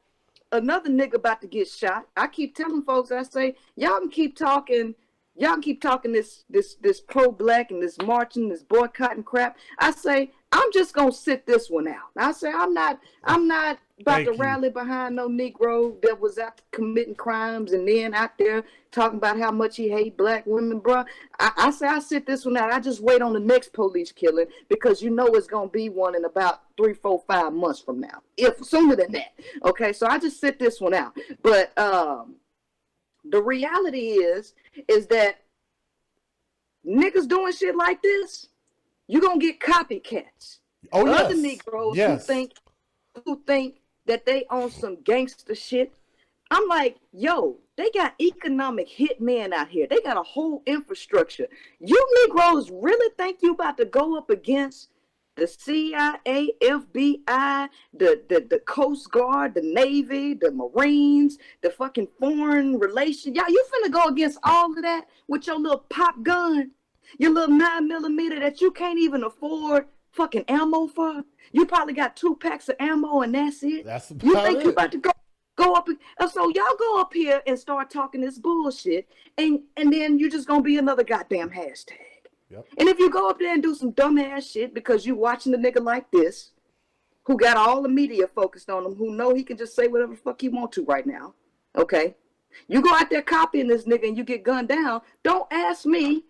another nigga about to get shot. I keep telling folks, I say, y'all can keep talking this pro-black and this marching, this boycotting crap. I say, I'm just gonna sit this one out. I say, I'm not about to rally behind no Negro that was out committing crimes and then out there talking about how much he hate black women, bro. I say, I sit this one out. I just wait on the next police killing because you know it's gonna be one in about 3, 4, 5 months from now, if sooner than that. Okay, so I just sit this one out. But the reality is that niggas doing shit like this, you gonna get copycats. Oh, yes. Other Negroes who think that they own some gangster shit. I'm like, yo, they got economic hitmen out here. They got a whole infrastructure. You Negroes really think you about to go up against the CIA, FBI, the Coast Guard, the Navy, the Marines, the fucking foreign relations? Y'all, you finna go against all of that with your little pop gun, your little 9mm that you can't even afford fucking ammo for? You probably got 2 packs of ammo and that's it. That's about you think it. you about to go up? So y'all go up here and start talking this bullshit, and then you just gonna be another goddamn hashtag. Yep. And if you go up there and do some dumbass shit because you watching a nigga like this, who got all the media focused on him, who know he can just say whatever the fuck he want to right now, okay? You go out there copying this nigga and you get gunned down, don't ask me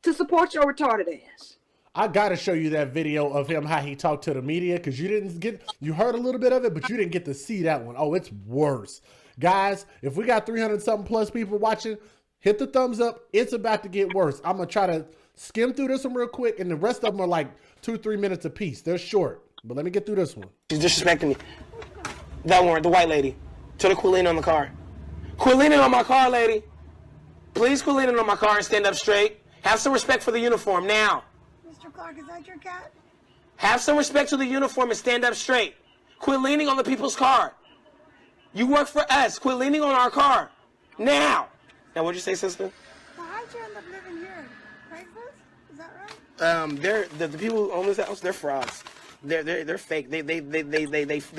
to support your retarded ass. I gotta show you that video of him, how he talked to the media, because you heard a little bit of it, but you didn't get to see that one. Oh, it's worse. Guys, if we got 300 something plus people watching, hit the thumbs up. It's about to get worse. I'm gonna try to skim through this one real quick, and the rest of them are like 2-3 minutes apiece. They're short, but let me get through this one. She's disrespecting me. That one, the white lady. Tell her quit leaning on the car. Quit leaning on my car, lady. Please quit leaning on my car and stand up straight. Have some respect for the uniform now. Mr. Clark, is that your cat? Have some respect to the uniform and stand up straight. Quit leaning on the people's car. You work for us. Quit leaning on our car. Now. Now, what'd you say, sister? So how'd you end up living here? Craigslist? Is that right? The people who own this house, they're frauds. They're fake. They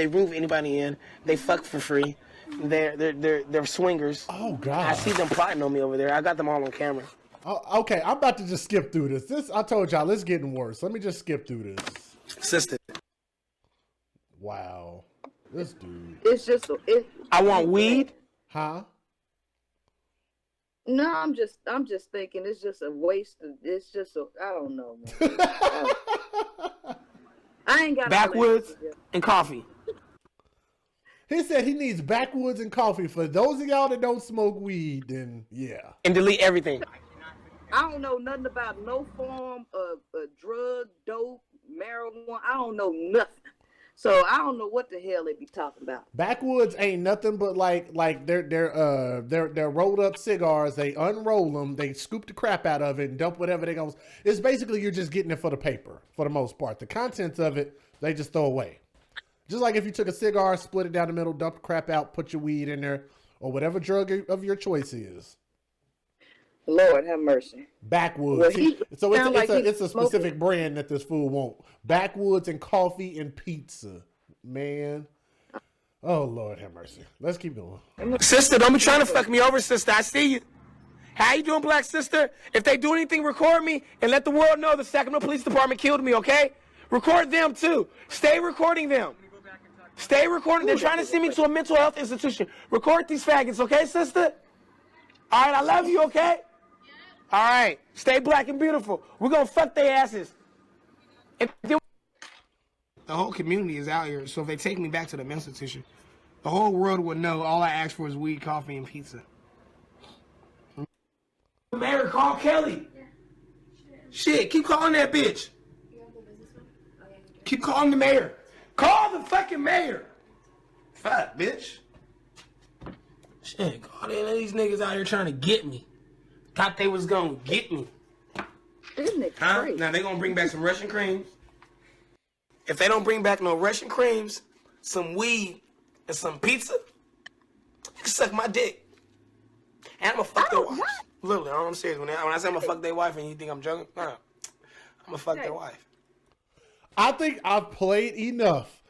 move anybody in. They fuck for free. They're swingers. Oh God! I see them plotting on me over there. I got them all on camera. Oh, okay, I'm about to just skip through this. I told y'all, it's getting worse. Let me just skip through this. Sister. Wow, this dude. It's just I want weed. Huh? No, I'm just thinking it's just a waste of. It's just I don't know, man. I ain't got backwoods and coffee. He said he needs backwoods and coffee. For those of y'all that don't smoke weed, then yeah. And delete everything. I don't know nothing about no form of drug, dope, marijuana. I don't know nothing. So I don't know what the hell they be talking about. Backwoods ain't nothing but like they're rolled up cigars. They unroll them, they scoop the crap out of it and dump whatever they gonna. It's basically you're just getting it for the paper for the most part. The contents of it they just throw away. Just like if you took a cigar, split it down the middle, dump the crap out, put your weed in there, or whatever drug of your choice is. Lord have mercy. Backwoods. Well, it's a specific brand that this fool won't. Backwoods and coffee and pizza. Man. Oh, Lord have mercy. Let's keep going. Sister, don't be trying to fuck me over, sister. I see you. How you doing, black sister? If they do anything, record me and let the world know the Sacramento Police Department killed me, okay? Record them, too. Stay recording them. Stay recording. They're trying to send me to a mental health institution. Record these faggots, okay, sister? All right, I love you, okay? All right, stay black and beautiful. We're going to fuck their asses. The whole community is out here, so if they take me back to the mental institution, the whole world would know all I asked for is weed, coffee, and pizza. Mayor, call Kelly. Shit, keep calling that bitch. Keep calling the mayor. Call the fucking mayor. Fuck, bitch. Shit, God, these niggas out here trying to get me. Thought they was gonna get me. Isn't it Huh? crazy? Now they gonna bring back some Russian creams. If they don't bring back no Russian creams, some weed, and some pizza, you can suck my dick. And I'm gonna fuck their wife. Literally, I'm serious. When I say I'm gonna fuck their wife and you think I'm joking, no. I'm gonna fuck their wife. I think I've played enough.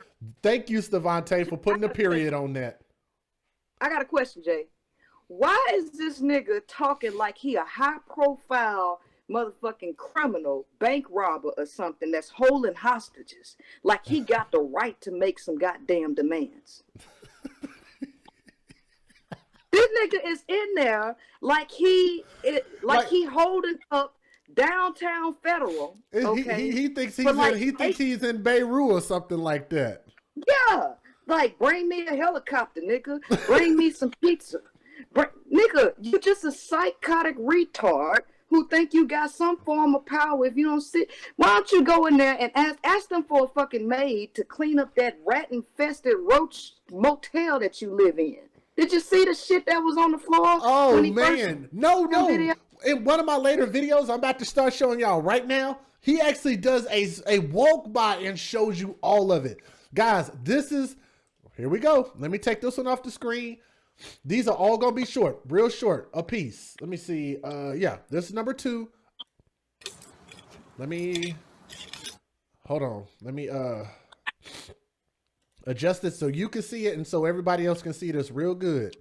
Thank you, Stevante, for putting a period on that. I got a question, Jay. Why is this nigga talking like he a high-profile motherfucking criminal, bank robber or something that's holding hostages? Like he got the right to make some goddamn demands. This nigga is in there like he holding up downtown Federal. Okay, He thinks he's in Beirut or something like that. Yeah, like bring me a helicopter, nigga. Bring me some pizza. Nigga, you just a psychotic retard who think you got some form of power if you don't sit. Why don't you go in there and ask them for a fucking maid to clean up that rat-infested roach motel that you live in? Did you see the shit that was on the floor? Oh, man. No. In one of my later videos, I'm about to start showing y'all right now, he actually does a walk by and shows you all of it. Guys, here we go. Let me take this one off the screen. These are all going to be short, real short, a piece. Let me see. Yeah, this is number 2. Hold on. Let me adjust it so you can see it and so everybody else can see this real good.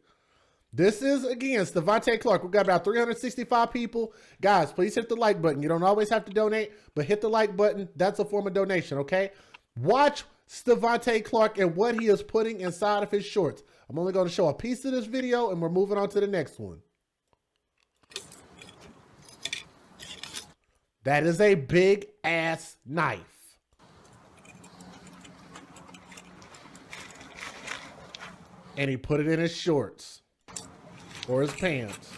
This is, again, Stevante Clark. We've got about 365 people. Guys, please hit the like button. You don't always have to donate, but hit the like button. That's a form of donation, okay? Watch Stevante Clark and what he is putting inside of his shorts. I'm only going to show a piece of this video, and we're moving on to the next one. That is a big-ass knife. And he put it in his shorts or his pants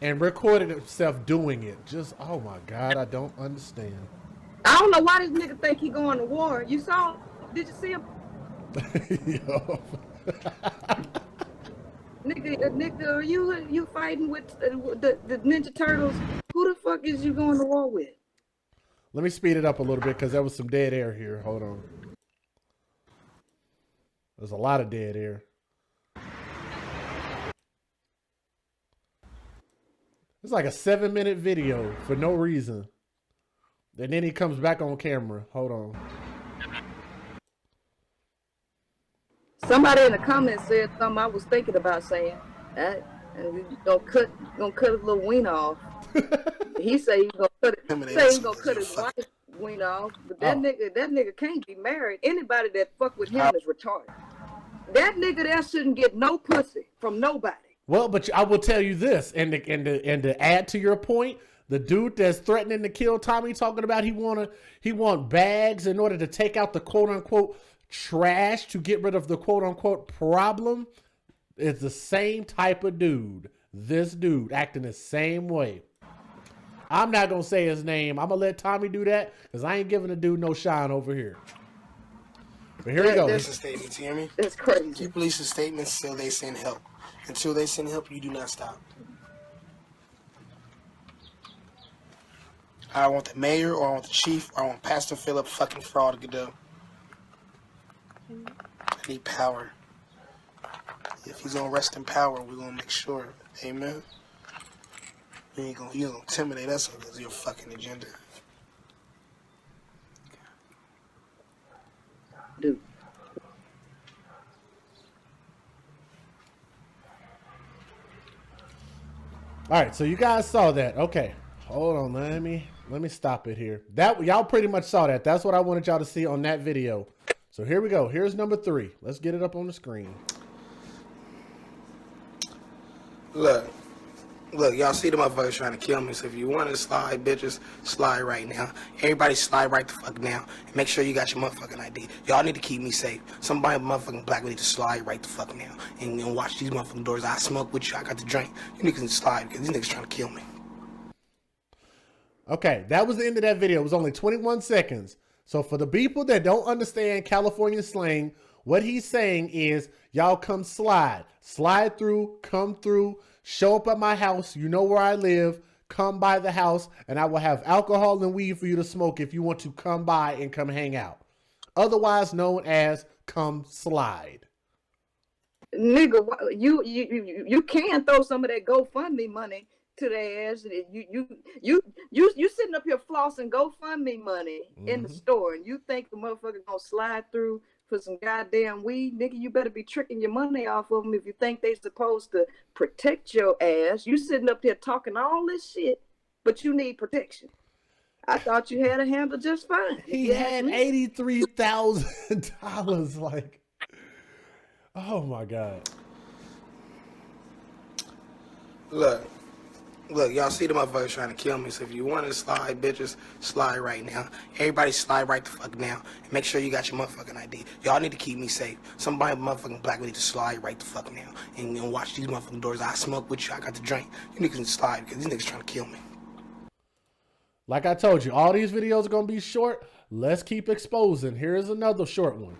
and recorded himself doing it. Just, oh my God, I don't understand. I don't know why this nigga think he going to war. You saw? Did you see him? Yo. Nigga, are you fighting with the Ninja Turtles? Who the fuck is you going to war with? Let me speed it up a little bit because there was some dead air here. Hold on. There's a lot of dead air. It's like a 7-minute video for no reason. And then he comes back on camera. Hold on. Somebody in the comments said something I was thinking about saying. And you gonna cut his little wiener off. He say he's gonna cut it. Say he's gonna cut his wife's wiener off. But that nigga can't be married. Anybody that fuck with him is retarded. That nigga there shouldn't get no pussy from nobody. Well, but I will tell you this, and to add to your point, the dude that's threatening to kill Tommy, talking about he want bags in order to take out the quote unquote trash to get rid of the quote unquote problem, is the same type of dude. This dude acting the same way. I'm not gonna say his name. I'm gonna let Tommy do that because I ain't giving the dude no shine over here. But here we go. That's a statement, you hear me? That's crazy. Keep releasing statements until they send help. Until they send help, you do not stop. I want the mayor, or I want the chief, or I want Pastor Philip fucking Fraud Godot. I need power. If he's gonna rest in power, we're gonna make sure. Amen. You ain't gonna intimidate us because of your fucking agenda. Dude. All right, so you guys saw that. Okay, hold on. Let me stop it here. That y'all pretty much saw that. That's what I wanted y'all to see on that video. So here we go. Here's number 3. Let's get it up on the screen. Look, y'all see the motherfuckers trying to kill me. So if you want to slide, bitches, slide right now. Everybody slide right the fuck now. And make sure you got your motherfucking ID. Y'all need to keep me safe. Somebody motherfucking black need to slide right the fuck now. And watch these motherfucking doors. I smoke with you. I got the drink. You niggas can slide because these niggas trying to kill me. Okay, that was the end of that video. It was only 21 seconds. So for the people that don't understand California slang, what he's saying is, y'all come slide. Slide through, come through, show up at my house. You know where I live. come by the house, and I will have alcohol and weed for you to smoke if you want to come by and come hang out. Otherwise known as come slide. Nigga, you can throw some of that GoFundMe money to their ass. You sitting up here flossing GoFundMe money in the store, and you think the motherfucker gonna slide through for some goddamn weed? Nigga, you better be tricking your money off of them if you think they supposed to protect your ass. You sitting up here talking all this shit, but you need protection. I thought you had a handle just fine. He had $83,000. Like, oh my God. Look, y'all see the motherfuckers trying to kill me. So if you want to slide, bitches, slide right now. Everybody slide right the fuck now. And make sure you got your motherfucking ID. Y'all need to keep me safe. Somebody motherfucking black need to slide right the fuck now. And watch these motherfucking doors. I smoke with you. I got the drink. You niggas can slide because these niggas trying to kill me. Like I told you, all these videos are going to be short. Let's keep exposing. Here's another short one.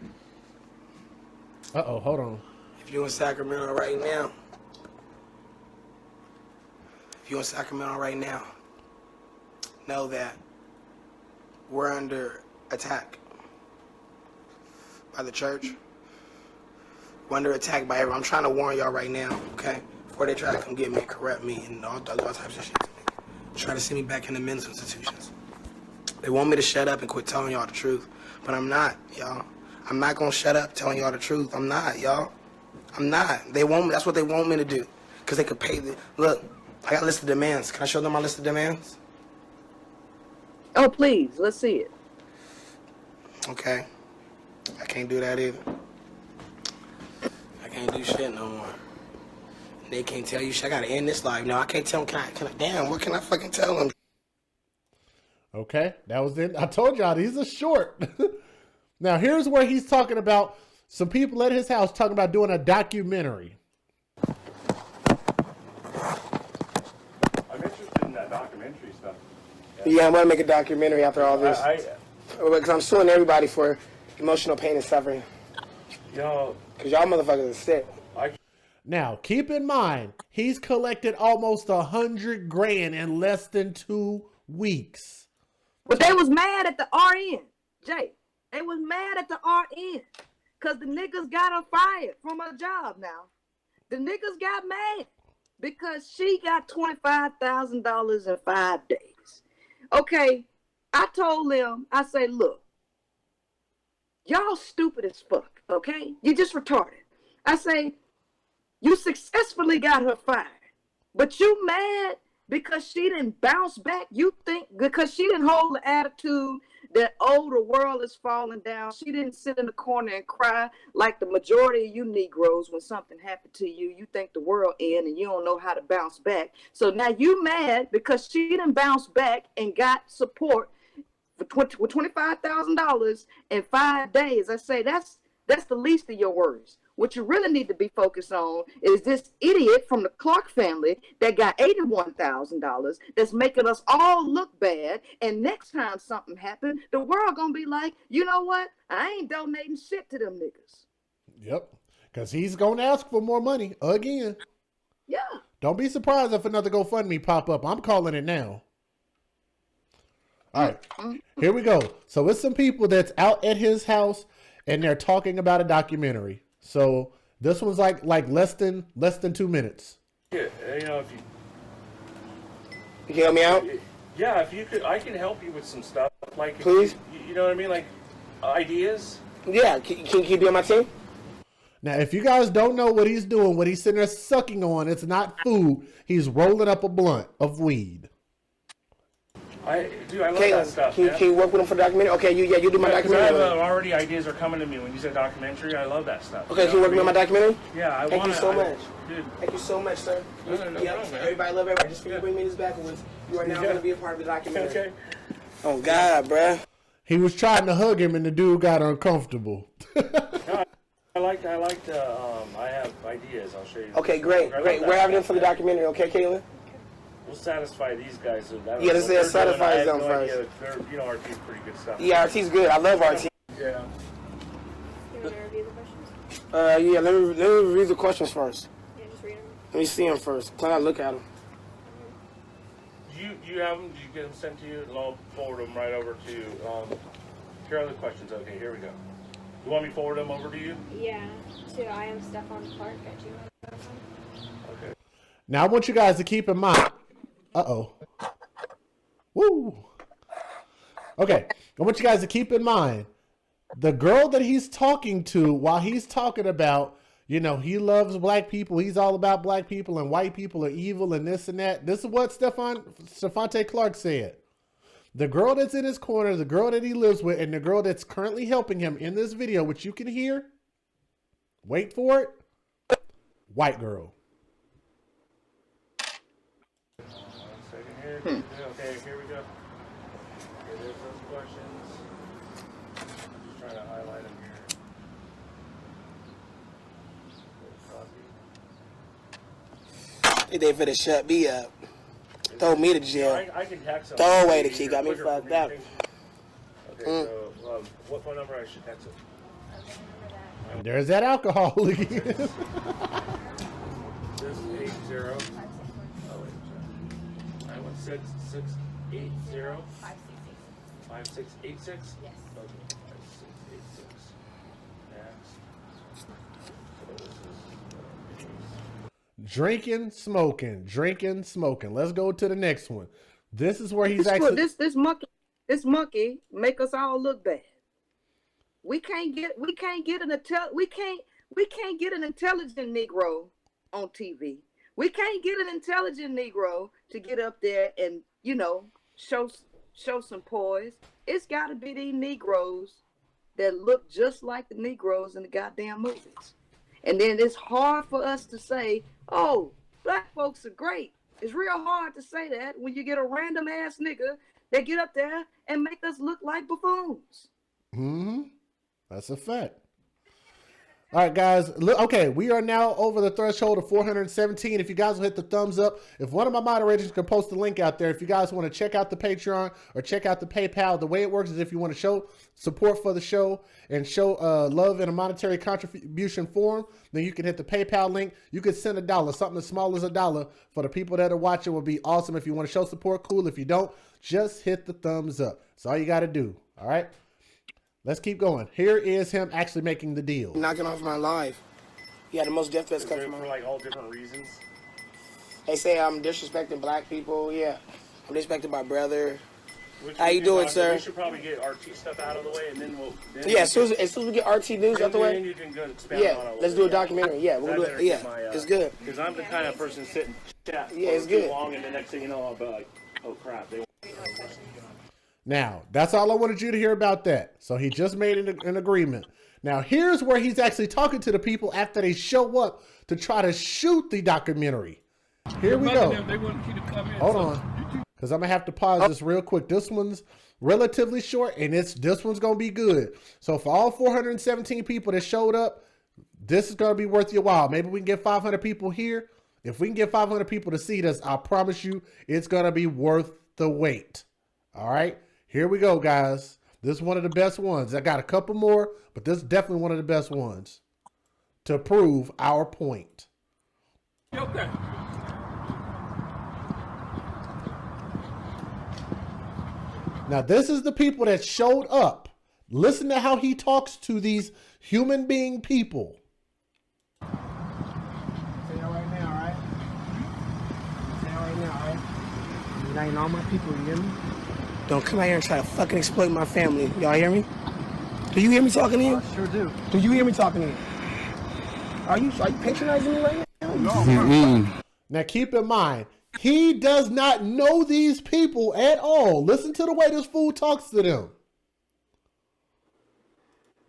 Uh-oh, hold on. If you're in Sacramento right now, know that we're under attack by the church. We're under attack by everyone. I'm trying to warn y'all right now, okay? Before they try to come get me and corrupt me and all types of shit. Try to send me back into mental institutions. They want me to shut up and quit telling y'all the truth, but I'm not, y'all. I'm not gonna shut up telling y'all the truth. I'm not, y'all. I'm not. That's what they want me to do, because they could pay the. Look, I got a list of demands. Can I show them my list of demands? Oh, please, let's see it. Okay. I can't do that either. I can't do shit no more. They can't tell you shit. I gotta end this live. No, I can't tell them. Can I? Damn, what can I fucking tell them? Okay, that was it. I told y'all, these are short. Now, here's where he's talking about some people at his house talking about doing a documentary. I'm interested in that documentary stuff. Yeah, I'm gonna make a documentary after all this. Because I'm suing everybody for emotional pain and suffering. Yo, because y'all motherfuckers are sick. Now, keep in mind, he's collected almost $100 grand in less than 2 weeks. But they was mad at the RN, Jay. They was mad at the RN because the niggas got her fired from her job now. The niggas got mad because she got $25,000 in 5 days. Okay, I told them, I say, look, y'all stupid as fuck, okay? You just retarded. I say, you successfully got her fired, but you mad because she didn't bounce back? You think because she didn't hold the attitude that, oh, the world is falling down. She didn't sit in the corner and cry like the majority of you Negroes when something happened to you. You think the world end and you don't know how to bounce back. So now you mad because she didn't bounce back and got support for $25,000 in 5 days. I say that's the least of your worries. What you really need to be focused on is this idiot from the Clark family that got $81,000 that's making us all look bad. And next time something happens, the world gonna be like, you know what? I ain't donating shit to them niggas. Yep, because he's gonna ask for more money again. Yeah. Don't be surprised if another GoFundMe pop up. I'm calling it now. All right, here we go. So it's some people that's out at his house and they're talking about a documentary. So this one's like less than 2 minutes. Yeah, you know, if you can help me out. Yeah, if you could, I can help you with some stuff. Like, please. You know what I mean? Like ideas. Yeah, can you be on my team? Now, if you guys don't know what he's doing, what he's sitting there sucking on, it's not food. He's rolling up a blunt of weed. I love that stuff. Can you work with him for the documentary? Okay, you do my documentary. Already ideas are coming to me when you said documentary. I love that stuff. Okay, can you work with me on my documentary? Yeah, Thank you so much. Dude. Thank you so much, sir. No, everybody love everybody. Just bring me this backwoods. You are now going to be a part of the documentary. Okay. Oh, God, bruh. He was trying to hug him and the dude got uncomfortable. I have ideas. I'll show you. Okay, great. We're having them for the documentary, okay, Caitlin? We'll satisfy these guys. Yeah, let's satisfy them first. You know, RT's pretty good stuff. Yeah, RT's good. I love RT. Yeah. You want to review the questions? Yeah, let me read the questions first. Yeah, just read them. Let me see them first. I gotta look at them. you have them? Did you get them sent to you? And I'll forward them right over to you. Here are the questions. Okay, here we go. You want me to forward them over to you? Yeah, to I am Stevante Clark at gmail.com. Okay. Now I want you guys to keep in mind. Woo. Okay, I want you guys to keep in mind the girl that he's talking to while he's talking about, you know, he loves black people. He's all about black people and white people are evil and this and that. This is what Stevante Clark said. The girl that's in his corner, the girl that he lives with, and the girl that's currently helping him in this video, which you can hear, wait for it, white girl. 1 second here. Okay, here we go. Okay, there's those questions. I'm just trying to highlight them here. They finna shut me up. Throw me to jail. I can text them. Throw away the key. Got me fucked up. Okay, so what phone number I should text it? And there's that alcohol again. This 80. Oh wait, 916-680 5686. Yes. Okay, 5686. Next. So this is Drinking, smoking. Let's go to the next one. This is where he's this actually. This monkey make us all look bad. We can't get an intelligent Negro on TV. We can't get an intelligent Negro to get up there and, you know, show some poise. It's got to be these Negroes that look just like the Negroes in the goddamn movies. And then it's hard for us to say, oh, black folks are great. It's real hard to say that when you get a random ass nigga that get up there and make us look like buffoons. Mm-hmm. That's a fact. All right, guys. Look, okay, we are now over the threshold of 417. If you guys will hit the thumbs up, if one of my moderators can post the link out there, if you guys want to check out the Patreon or check out the PayPal, the way it works is if you want to show support for the show and show love in a monetary contribution form, then you can hit the PayPal link. You can send $1, something as small as $1 for the people that are watching would be awesome. If you want to show support, cool. If you don't, just hit the thumbs up. That's all you got to do. All right. Let's keep going. Here is him actually making the deal. Knocking off my life. He had the most death threats come from for like all different reasons. They say I'm disrespecting black people. Yeah, I'm disrespecting my brother. How you doing, sir? We should probably get RT stuff out of the way, and then we'll. Yeah, as soon as we get RT news out the way. Then you can go expand on it. Let's do a documentary. Yeah, we'll do it. Yeah, it's good. Because I'm the kind of person sitting chat. Yeah, it's good. Long, and the next thing you know, I'll be like, oh crap. Now, that's all I wanted you to hear about that. So he just made an agreement. Now, here's where he's actually talking to the people after they show up to try to shoot the documentary. Here we go. Hold on, because I'm going to have to pause this real quick. This one's relatively short, and this one's going to be good. So for all 417 people that showed up, this is going to be worth your while. Maybe we can get 500 people here. If we can get 500 people to see this, I promise you it's going to be worth the wait. All right? Here we go, guys. This is one of the best ones. I got a couple more, but this is definitely one of the best ones to prove our point. Okay. Now, this is the people that showed up. Listen to how he talks to these human being people. Say that right now, all right? Say that right now, all right? Uniting all my people, you hear me? Don't come out here and try to fucking exploit my family. Y'all hear me? Do you hear me talking to you? I sure do. Do you hear me talking to you? Are you patronizing me right now? No. Now, keep in mind, he does not know these people at all. Listen to the way this fool talks to them.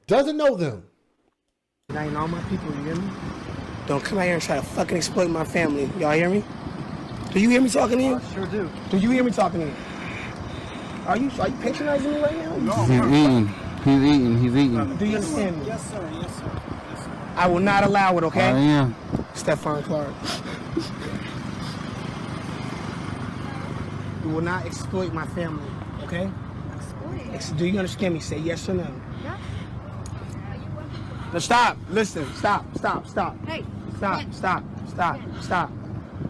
Doesn't know them. Uniting all my people, you hear me? Don't come out here and try to fucking exploit my family. Y'all hear me? Do you hear me talking to you? I sure do. Do you hear me talking to you? Are you patronizing me right now? No. He's eating. Do you understand me? Yes, sir. I will not allow it, okay? I am. Stevante Clark. You will not exploit my family, okay? Exploit? Do you understand me? Say yes or no. Yeah. No, stop. Listen. Stop. Hey. Stop.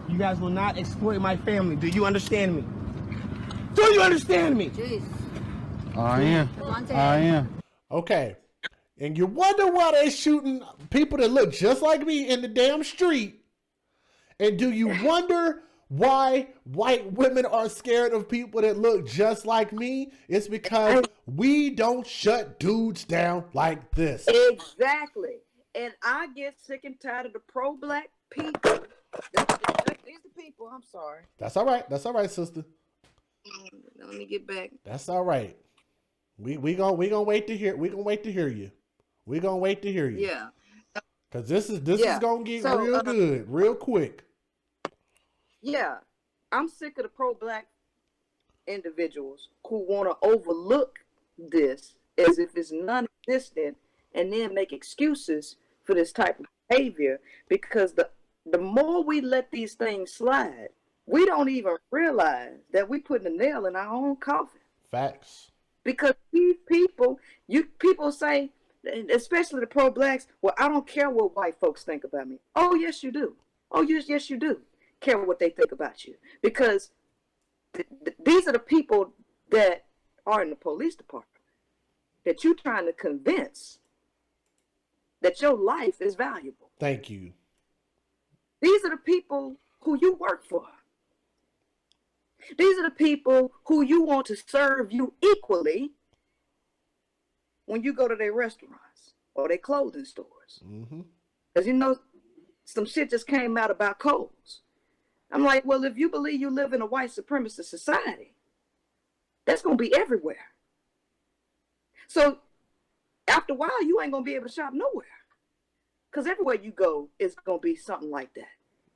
You guys will not exploit my family. Do you understand me? Do you understand me? Jeez. I am. Stevante. I am. Okay. And you wonder why they shooting people that look just like me in the damn street. And do you wonder why white women are scared of people that look just like me? It's because we don't shut dudes down like this. Exactly. And I get sick and tired of the pro-black people. These the people, I'm sorry. That's all right. That's all right, sister. Let me get back. That's all right. We gonna wait to hear. We gonna wait to hear you. We gonna wait to hear you. Yeah. Cause this is gonna get real good, real quick. Yeah, I'm sick of the pro-black individuals who want to overlook this as if it's non-existent and then make excuses for this type of behavior, because the more we let these things slide, we don't even realize that we putting a nail in our own coffin. Facts. Because these people, people say, especially the pro-blacks, well, I don't care what white folks think about me. Oh, yes, you do. Oh, yes, you do care what they think about you. Because these are the people that are in the police department that you're trying to convince that your life is valuable. Thank you. These are the people who you work for. These are the people who you want to serve you equally when you go to their restaurants or their clothing stores. Because, you know, some shit just came out about Kohl's. I'm like, well, if you believe you live in a white supremacist society, that's going to be everywhere. So after a while, you ain't going to be able to shop nowhere. Because everywhere you go, it's going to be something like that.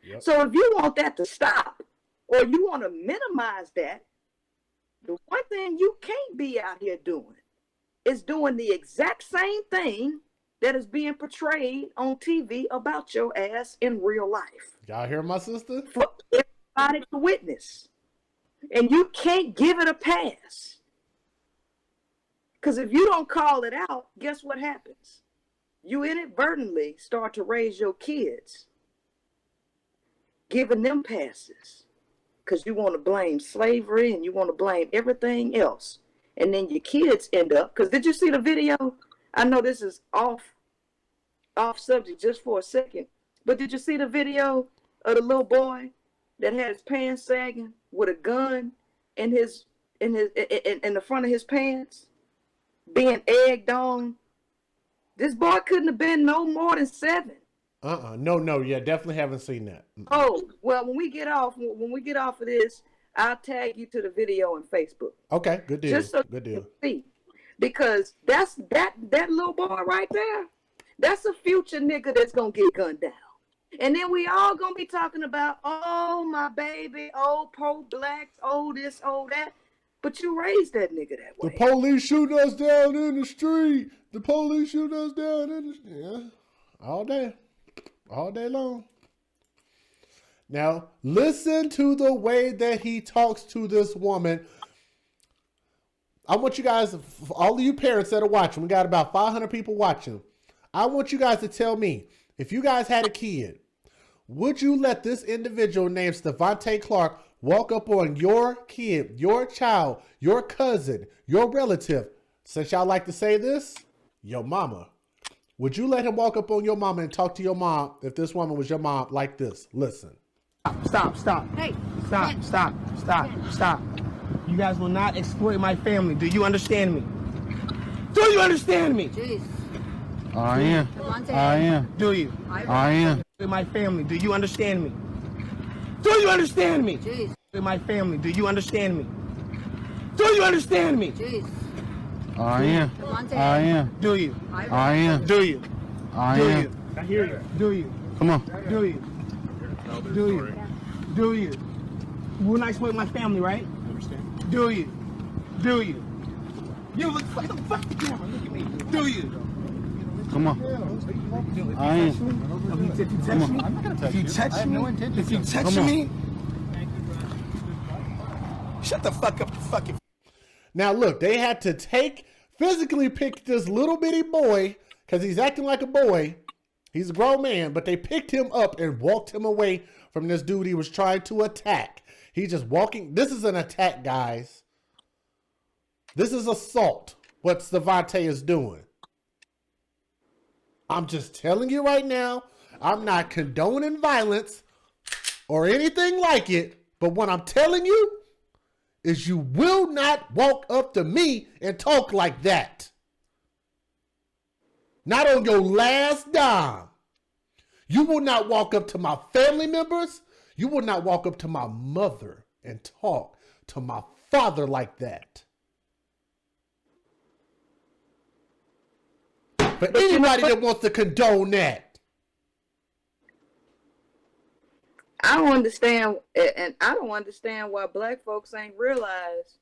Yep. So if you want that to stop, or you want to minimize that, the one thing you can't be out here doing is doing the exact same thing that is being portrayed on TV about your ass in real life. Y'all hear my sister? For everybody to witness. And you can't give it a pass. Because if you don't call it out, guess what happens? You inadvertently start to raise your kids, giving them passes. Because you want to blame slavery and you want to blame everything else. And then your kids end up, because did you see the video? I know this is off subject just for a second, but did you see the video of the little boy that had his pants sagging with a gun in the front of his pants, being egged on? This boy couldn't have been no more than 7. No, yeah, definitely haven't seen that. Oh, well, when we get off of this, I'll tag you to the video on Facebook. Okay, good deal. Just so good deal. You can see. Because that's that little boy right there. That's a future nigga that's gonna get gunned down. And then we all gonna be talking about, oh my baby, oh pro-blacks, oh this, oh that. But you raised that nigga that way. The police shooting us down in the street. The police shooting us down in the street. Yeah, all day long. Now, listen to the way that he talks to this woman. I want you guys, all of you parents that are watching, we got about 500 people watching. I want you guys to tell me, if you guys had a kid, would you let this individual named Stevante Clark walk up on your kid, your child, your cousin, your relative, since y'all like to say this, your mama? Would you let him walk up on your mama and talk to your mom if this woman was your mom like this? Listen. Stop. Hey. Stop. You guys will not exploit my family. Do you understand me? Do you understand me? Jeez. I am. Stevante. I am. Do you? I am. My family. Do you understand me? Do you understand me? Jeez. My family. Do you understand me? Do you understand me? Jeez. I am. Stevante. I am. Do you? I am. Do you? I Do am. you? I hear you. Do you? Come on. Do you? Do you? Do you? You will not exploit my family, right? Understand? Do you? Do you? You look fuck the camera. Look at me. Do you? Come on. I am. If you touch me, I'm not gonna touch you. If you touch me, if you touch me, shut the fuck up, fucking. Now look, they had to physically pick this little bitty boy because he's acting like a boy. He's a grown man, but they picked him up and walked him away from this dude he was trying to attack. He's just walking. This is an attack, guys. This is assault, what Stevante is doing. I'm just telling you right now, I'm not condoning violence or anything like it, but what I'm telling you is you will not walk up to me and talk like that. Not on your last dime. You will not walk up to my family members. You will not walk up to my mother and talk to my father like that. But anybody that wants to condone that. I don't understand, and I don't understand why black folks ain't realized,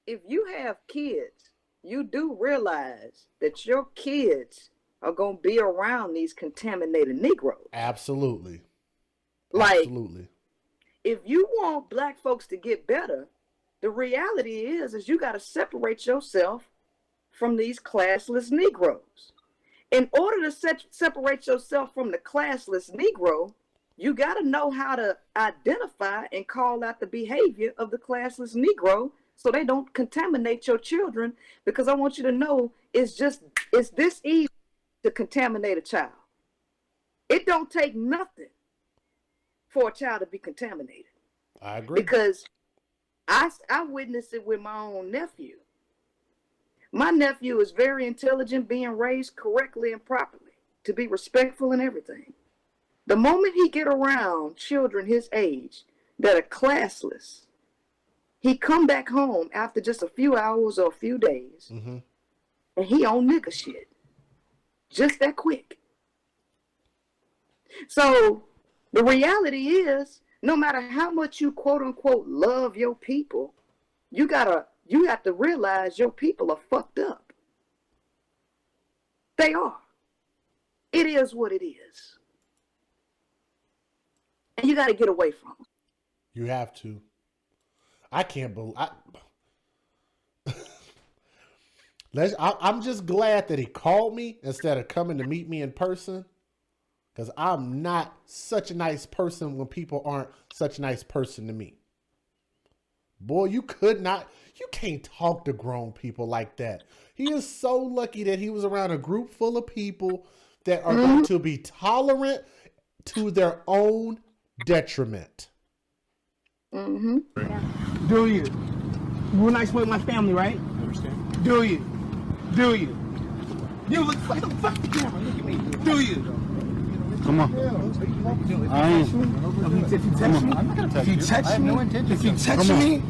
if you have kids, you do realize that your kids are going to be around these contaminated Negroes. Absolutely. Like, absolutely. If you want black folks to get better, the reality is you got to separate yourself from these classless Negroes. In order to separate yourself from the classless Negro, you got to know how to identify and call out the behavior of the classless Negro so they don't contaminate your children, because I want you to know it's this easy to contaminate a child. It don't take nothing for a child to be contaminated. I agree. Because I witnessed it with my own nephew. My nephew is very intelligent, being raised correctly and properly, to be respectful and everything. The moment he get around children his age that are classless, he come back home after just a few hours or a few days, and he on nigga shit. Just that quick. So the reality is, no matter how much you quote unquote love your people, you have to realize your people are fucked up. They are. It is what it is. And you got to get away from them. You have to. I can't believe. I'm just glad that he called me instead of coming to meet me in person, because I'm not such a nice person when people aren't such a nice person to me. Boy, you can't talk to grown people like that. He is so lucky that he was around a group full of people that are going to be tolerant to their own detriment. Do you? When I split my family, right? Understand? Do you? You look the fuck the camera. Look at me. Do you? Come on. I am. If you touch me, I'm not gonna touch you. If you touch me,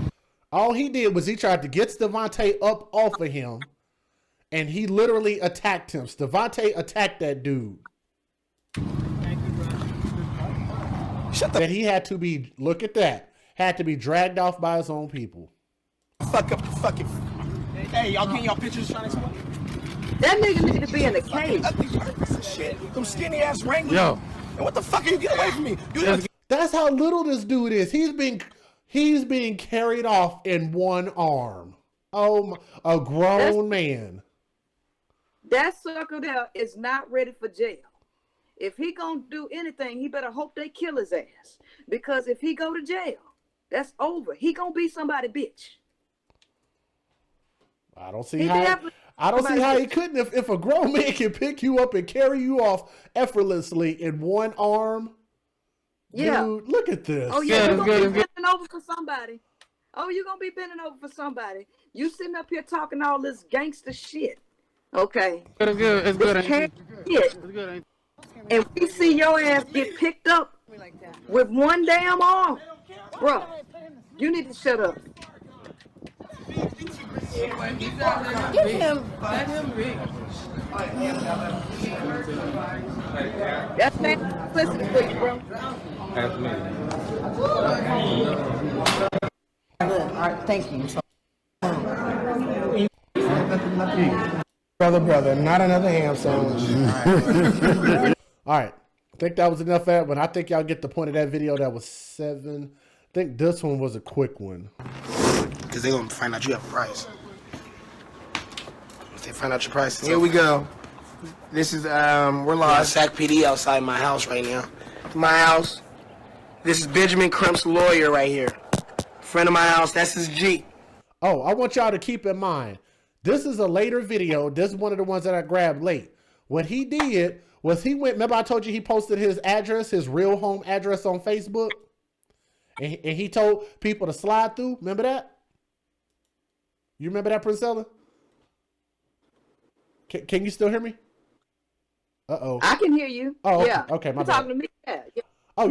all he did was he tried to get Stevante up off of him, and he literally attacked him. Stevante attacked that dude. That he had to be, look at that, had to be dragged off by his own people. Fuck up the fucking. Hey, y'all getting y'all pictures trying to explain? That nigga need to be in the cage. Shit, them skinny ass Wranglers. Yo, and what the fuck are you getting away from me? That's how little this dude is. He's being carried off in one arm. Oh, a grown man. That sucker there is not ready for jail. If he gonna do anything, he better hope they kill his ass. Because if he go to jail, that's over. He gonna be somebody bitch. I don't see how he couldn't. If a grown man can pick you up and carry you off effortlessly in one arm. Yeah. Dude, look at this. Oh, yeah, you're going to be bending over for somebody. You're going to be bending over for somebody. You sitting up here talking all this gangster shit. Okay. It's good. It's good. It's good. And we see your ass get picked up with one damn arm. Bro, you need to shut up. Get him. Let him read. That's that pussy for you, bro. Alright, thank you. Brother, not another ham sandwich. All right. I think that was enough of that, but I think y'all get the point of that video. That was 7. I think this one was a quick one. Because they're going to find out you have a price. If they find out your price, here we go. This is, we're live. SAC PD outside my house right now. My house. This is Benjamin Crump's lawyer right here. Friend of my house. That's his G. Oh, I want y'all to keep in mind, this is a later video. This is one of the ones that I grabbed late. What he did was he went, remember I told you he posted his address, his real home address on Facebook? And he told people to slide through. Remember that? You remember that, Princella? Can you still hear me? Uh-oh. I can hear you. Oh, yeah. Okay, my You're bad. talking to me? Yeah. Oh,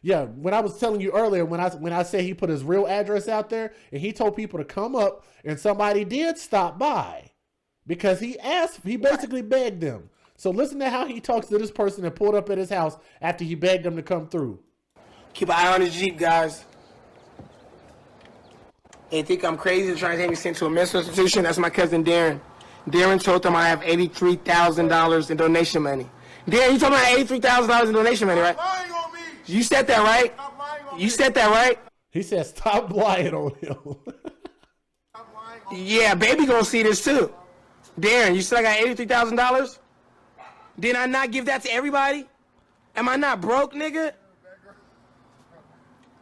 yeah. When I was telling you earlier, when I said he put his real address out there, and he told people to come up, and somebody did stop by. Because he basically begged them. So listen to how he talks to this person that pulled up at his house after he begged them to come through. Keep an eye on the Jeep, guys. They think I'm crazy trying to take me sent to a mental institution. That's my cousin Darren. Darren told them I have $83,000 in donation money. Darren, you told me I have $83,000 in donation money, right? Lying on me. You said that, right? Stop lying on You me. said that, right? He said, stop lying on him. Stop lying on me. Yeah, baby gonna see this too. Darren, you said I got $83,000? Did I not give that to everybody? Am I not broke, nigga?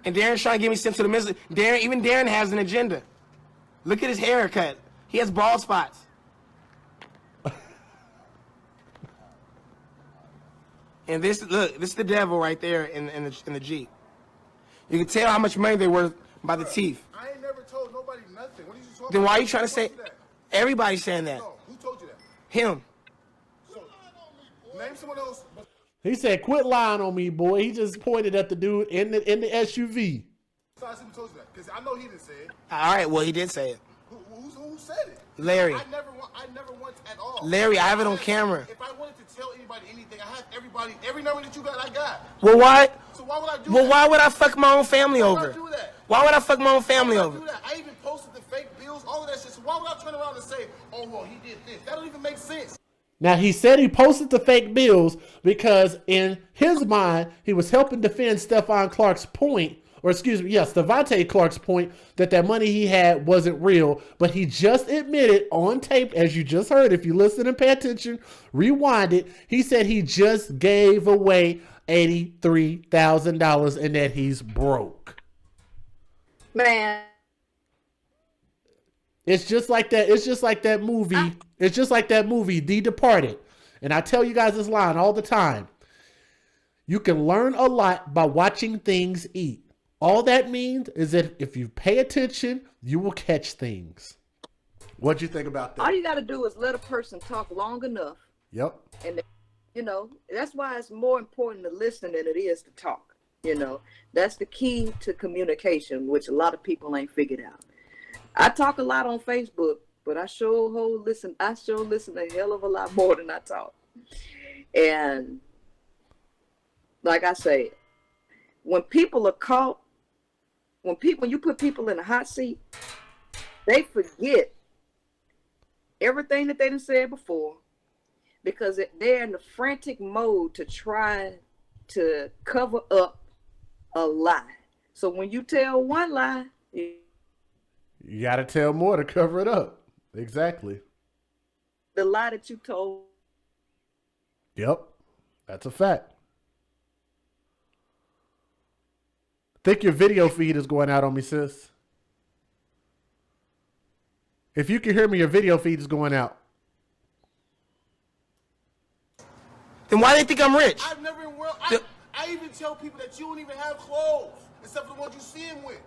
And Darren's trying to get me sent to the mental. Even Darren has an agenda. Look at his haircut. He has bald spots. And this is the devil right there in the Jeep. You can tell how much money they're worth by the teeth. I ain't never told nobody nothing. What are you talking Then about? why are you trying to Who say? told you that? Everybody's saying that. No, who told you that? Him. So, name someone else. He said, quit lying on me, boy. He just pointed at the dude in the SUV. Besides who told you that? Because I know he didn't say it. All right, well, he did say it. Who said it? Larry. I never once at all. Larry, I have it on camera. If I wanted to tell anybody anything, I have every number that you got, I got. Well, why? So why would I do that? Well, why would I fuck my own family Why over? would I do that? Why would I fuck my own family Why would I over? do that? I even posted the fake bills, all of that shit. So why would I turn around and say, oh, well, he did this? That don't even make sense. Now, he said he posted the fake bills because in his mind, he was helping defend Stevante Clark's point, or excuse me, yes, Stevante Clark's point that money he had wasn't real, but he just admitted on tape, as you just heard, if you listen and pay attention, rewind it, he said he just gave away $83,000 and that he's broke. Man. It's just like that. It's just like that movie. It's just like that movie, The Departed. And I tell you guys this line all the time. You can learn a lot by watching things eat. All that means is that if you pay attention, you will catch things. What'd you think about that? All you got to do is let a person talk long enough. Yep. And, that's why it's more important to listen than it is to talk. That's the key to communication, which a lot of people ain't figured out. I talk a lot on Facebook, but I sure listen a hell of a lot more than I talk. And like I say, when people are caught, when you put people in a hot seat, they forget everything that they done said before because they're in the frantic mode to try to cover up a lie. So when you tell one lie, you got to tell more to cover it up. Exactly. The lie that you told. Yep. That's a fact. Think your video feed is going out on me, sis. If you can hear me, your video feed is going out. Then why do they think I'm rich? I've never I even tell people that you don't even have clothes except for the ones you see him with.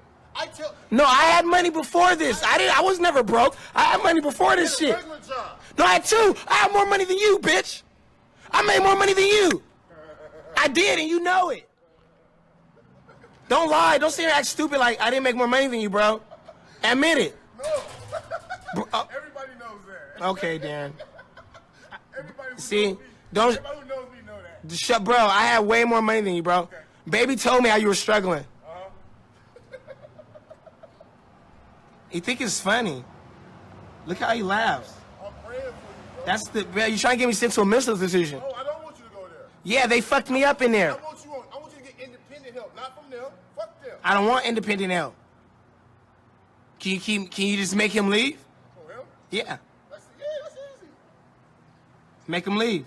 No, I had money before this. I was never broke. I had money before this shit. No, I had two. I had more money than you, bitch. I made more money than you. I did, and you know it. Don't lie. Don't sit here and act stupid like I didn't make more money than you, bro. Admit it. No. Everybody knows that. Okay, Darren. Everybody See, don't. Everybody who knows me know that. Shut, bro. I had way more money than you, bro. Okay. Baby told me how you were struggling. You think it's funny? Look how he laughs. I'm praying for you, bro. That's you trying to get me sent to a mental institution. No, I don't want you to go there. Yeah, they fucked me up in there. I want you to get independent help, not from them. Fuck them. I don't want independent help. Can you just make him leave? For him? Yeah. That's easy. Make him leave.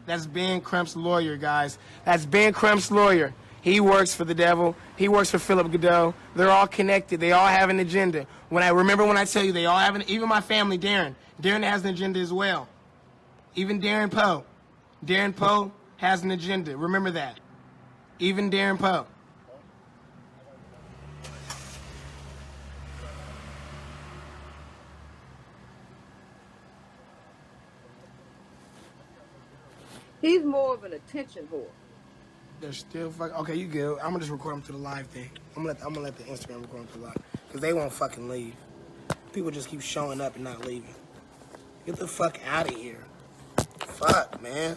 That's Ben Crump's lawyer, guys. That's Ben Crump's lawyer. He works for the devil. He works for Philip Godot. They're all connected. They all have an agenda. When I tell you, they all have even my family, Darren. Darren has an agenda as well. Even Darren Poe. Darren Poe has an agenda. Remember that. Even Darren Poe. He's more of an attention whore. They're still fucking. Okay, you good. I'm gonna just record them to the live thing. I'm gonna let the Instagram record them to the live. Because they won't fucking leave. People just keep showing up and not leaving. Get the fuck out of here. Fuck, man.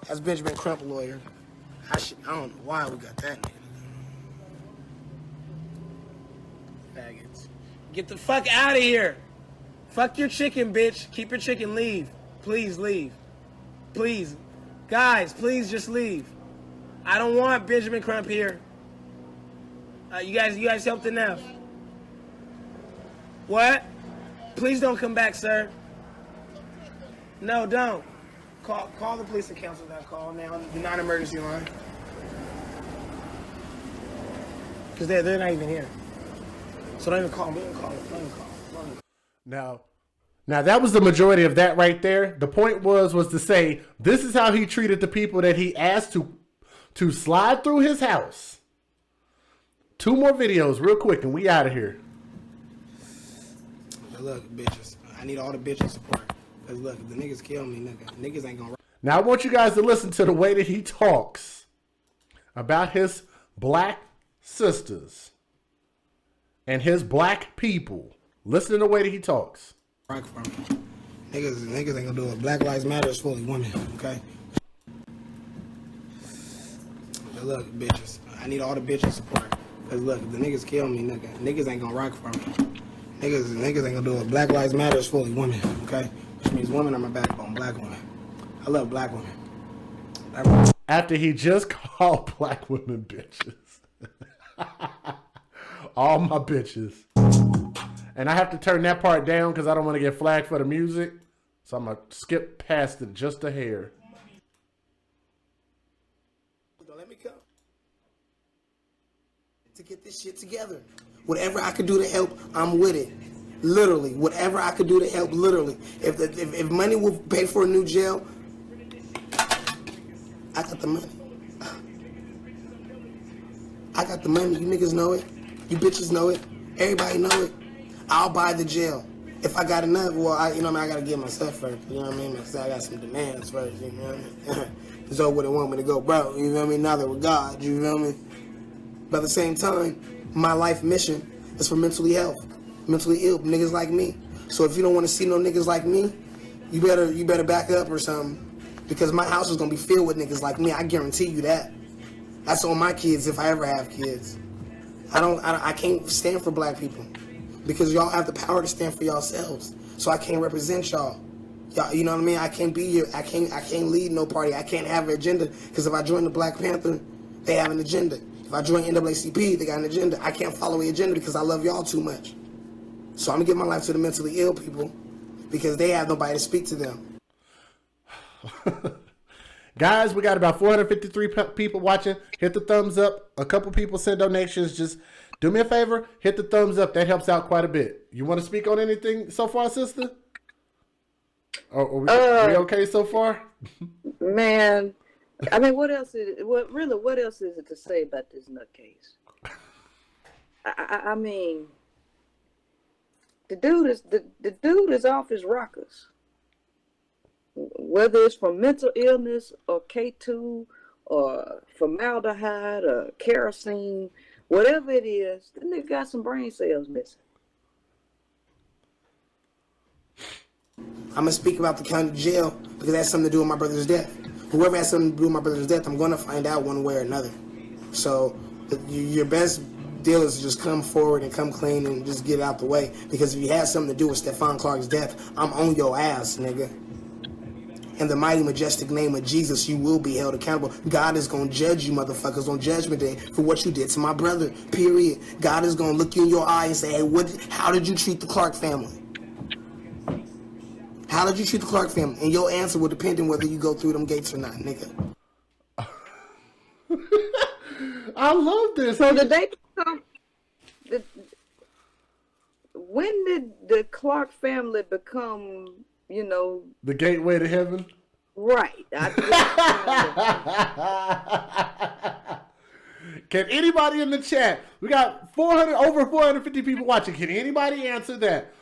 That's Benjamin Crump lawyer. I don't know why we got that nigga. Faggots. Get the fuck out of here. Fuck your chicken, bitch. Keep your chicken. Leave. Please leave. Please. Guys, please just leave. I don't want Benjamin Crump here. You guys helped enough. What? Please don't come back, sir. No, don't. Call the police and cancel that call now. The non-emergency line. Because they're not even here. So don't even call me. Don't call them. Now that was the majority of that right there. The point was to say this is how he treated the people that he asked to slide through his house. 2 more videos real quick and we out of here. Look, bitches. I need all the bitches support. Because look, if the niggas kill me, niggas ain't gonna... Now I want you guys to listen to the way that he talks about his black sisters and his black people. Listen to the way that he talks. Rock from me. Niggas ain't gonna do it. Black Lives Matter is fully women, okay? But look, bitches. I need all the bitches support. Because look, if the niggas kill me, niggas ain't gonna rock for me. Niggas ain't gonna do it. Black Lives Matter is fully women, okay? Which means women are my backbone, black women. I love black women. After he just called black women bitches. All my bitches. And I have to turn that part down because I don't want to get flagged for the music. So I'm going to skip past it just a hair. Don't let me go. To get this shit together. Whatever I could do to help, I'm with it. Literally. Whatever I could do to help, literally. If money will pay for a new jail, I got the money. I got the money. You niggas know it. You bitches know it. Everybody know it. I'll buy the jail. If I got enough, well, I got to get myself first. You know what I mean? I got some demands first. You know what I mean? So would it want me to go, bro? You know what I mean? Now that we're God, you know what I mean? But at the same time, my life mission is for mentally ill niggas like me. So if you don't want to see no niggas like me, you better back up or something. Because my house is gonna be filled with niggas like me. I guarantee you that. That's on my kids if I ever have kids. I can't stand for black people. Because y'all have the power to stand for yourselves. So I can't represent y'all. Y'all, you know what I mean? I can't be here. I can't lead no party. I can't have an agenda. Because if I join the Black Panther, they have an agenda. If I join NAACP, they got an agenda. I can't follow the agenda because I love y'all too much. So I'm going to give my life to the mentally ill people because they have nobody to speak to them. Guys, we got about 453 people watching. Hit the thumbs up. A couple people send donations. Just do me a favor. Hit the thumbs up. That helps out quite a bit. You want to speak on anything so far, sister? Are we okay so far? Man, I mean, what else is it to say about this nutcase? I mean, the dude is off his rockers. Whether it's from mental illness or K2 or formaldehyde or kerosene, whatever it is, the nigga got some brain cells missing. I'm going to speak about the county jail because that has something to do with my brother's death. Whoever has something to do with my brother's death, I'm going to find out one way or another. So your best deal is to just come forward and come clean and just get it out the way. Because if you had something to do with Stevante Clark's death, I'm on your ass, nigga. In the mighty, majestic name of Jesus, you will be held accountable. God is going to judge you motherfuckers on Judgment Day for what you did to my brother, period. God is going to look you in your eye and say, hey, how did you treat the Clark family? How did you treat the Clark family? And your answer will depend on whether you go through them gates or not, nigga. I love this. So did they become? When did the Clark family become? You know, the gateway to heaven. Right. Can anybody in the chat? We got over 450 people watching. Can anybody answer that?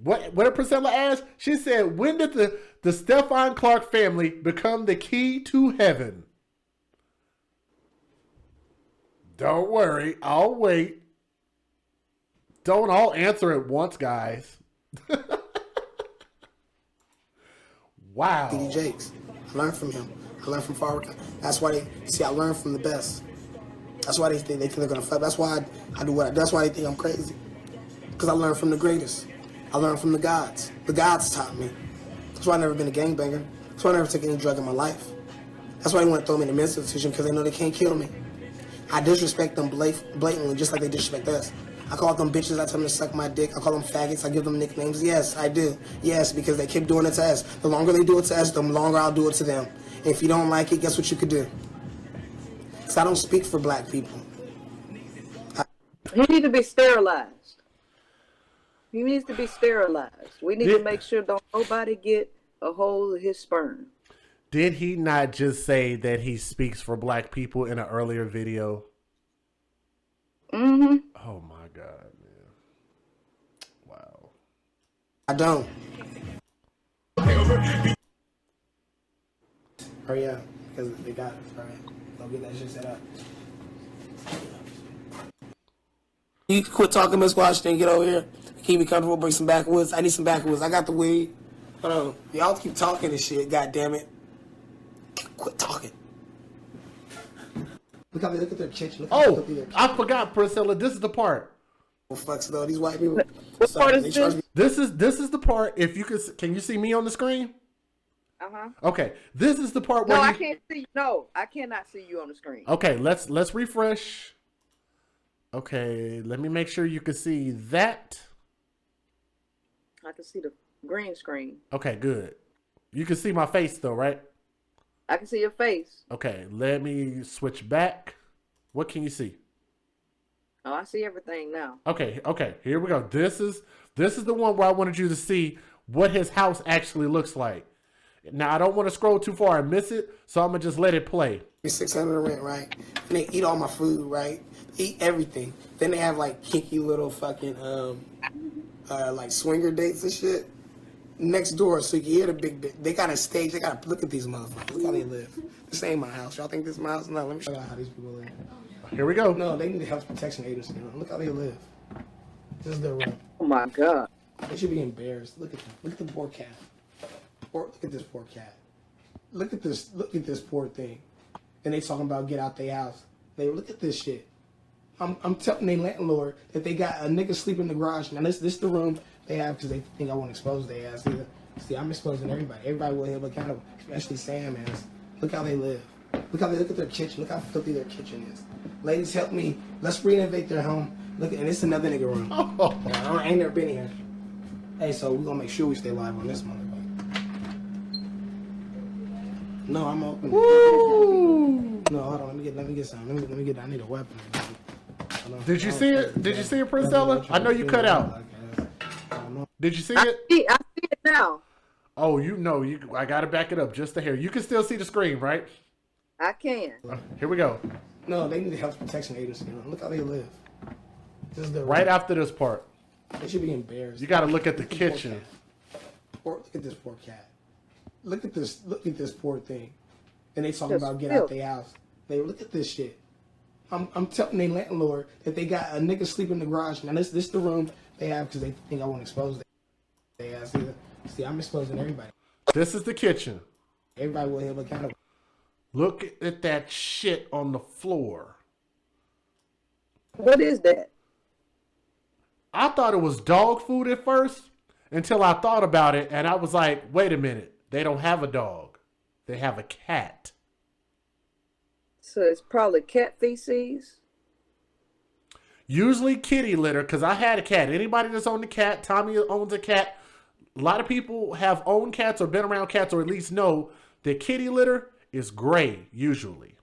What did Princella ask? She said, when did the Stevante Clark family become the key to heaven? Don't worry, I'll wait. Don't all answer at once, guys. Wow. D.D. Jakes. I learned from him. I learned from Farrakhan. That's why I learned from the best. That's why they think they're gonna fight. That's why I do what. That's why they think I'm crazy. Because I learned from the greatest. I learned from the gods. The gods taught me. That's why I never been a gangbanger. That's why I never took any drug in my life. That's why they want to throw me in the mental institution, because they know they can't kill me. I disrespect them blatantly, just like they disrespect us. I call them bitches. I tell them to suck my dick. I call them faggots. I give them nicknames. Yes, I do. Yes, because they keep doing it to us. The longer they do it to us, the longer I'll do it to them. And if you don't like it, guess what you could do? Because I don't speak for black people. He needs to be sterilized. He needs to be sterilized. We need to make sure don't nobody get a hold of his sperm. Did he not just say that he speaks for black people in an earlier video? Mm-hmm. Oh my God, man. Wow. I don't. Hurry up, because they got it. Hurry up. Go get that shit set up. You quit talking, Miss Washington. Get over here. Keep me comfortable. Bring some backwoods. I need some backwoods. I got the weed. Hold on. Y'all keep talking and shit. God damn it. Quit talking. Look at their kitchen. Oh, I forgot, Priscilla. This is the part. Fucks though. These white people. What part is this? This is the part. If you can you see me on the screen? Uh-huh. Okay. This is the part where No, I can't see you. No, I cannot see you on the screen. Okay, let's refresh. Okay, let me make sure you can see that. I can see the green screen. Okay, good. You can see my face though, right? I can see your face. Okay, let me switch back. What can you see? Oh, I see everything now. Okay, here we go. This is the one where I wanted you to see what his house actually looks like. Now, I don't want to scroll too far and miss it, so I'm going to just let it play. $600 rent, right? And they eat all my food, right? They eat everything. Then they have like kinky little fucking like swinger dates and shit next door, so you can hear the big bit. They got a stage. They got to look at these motherfuckers. Look how they live. This ain't my house. Y'all think this is my house? No, let me show you how these people live. Here we go. No, they need a health protection agency. Look how they live. This is their room. Oh my God. They should be embarrassed. Look at them. Look at the poor cat. Look at this poor cat. Look at this poor thing. And they talking about get out their house. They look at this shit. I'm telling their landlord that they got a nigga sleeping in the garage. Now this the room they have because they think I won't expose their ass either. See, I'm exposing everybody. Everybody will hold accountable, especially Sam ass. Look how they live. Look at their kitchen. Look how filthy their kitchen is. Ladies, help me. Let's renovate their home. Look, and it's another nigga room. I ain't never been here. Hey, so we're gonna make sure we stay live on this motherfucker. No, I'm open. Woo! No, hold on. Let me get some. Let me get. I need a weapon. Did you see it? Did you see it, Princella? I know you cut out. Did you see it? I see it now. Oh, I gotta back it up just to hear. You can still see the screen, right? I can. Here we go. No, they need a health protection agency. Look how they live. This is their right room. after this part. They should be embarrassed. You got to look at the kitchen. Look at this poor cat. Look at this poor thing. And they talking about get out their house. They look at this shit. I'm telling their landlord that they got a nigga sleeping in the garage. Now this the room they have because they think I won't expose their ass either. See, I'm exposing everybody. This is the kitchen. Everybody will hold accountable. Look at that shit on the floor. What is that? I thought it was dog food at first until I thought about it and I was like, wait a minute. They don't have a dog. They have a cat. So it's probably cat feces? Usually kitty litter, because I had a cat. Anybody that's owned a cat, Tommy owns a cat. A lot of people have owned cats or been around cats or at least know that kitty litter is gray, usually.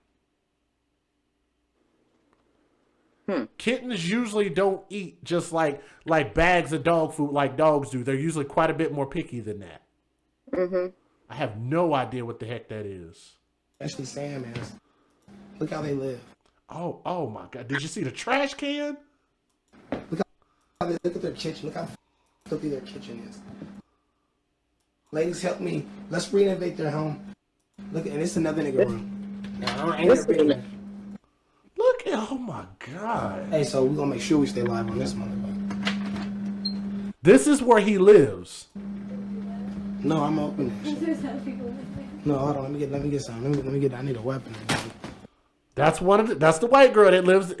Kittens usually don't eat just like bags of dog food like dogs do. They're usually quite a bit more picky than that. Mm-hmm. I have no idea what the heck that is. Especially Sam is. Look how they live. Oh my God! Did you see the trash can? Look at their kitchen. Look how filthy their kitchen is. Ladies, help me. Let's renovate their home. Look, and it's another nigga room. Now, I ain't never been there. Look at, oh my God. Hey, so we're gonna make sure we stay live on this motherfucker. This is where he lives. No, I'm open that shit. No, hold on. Let me get something. Let me get. I need a weapon. That's that's the white girl that lives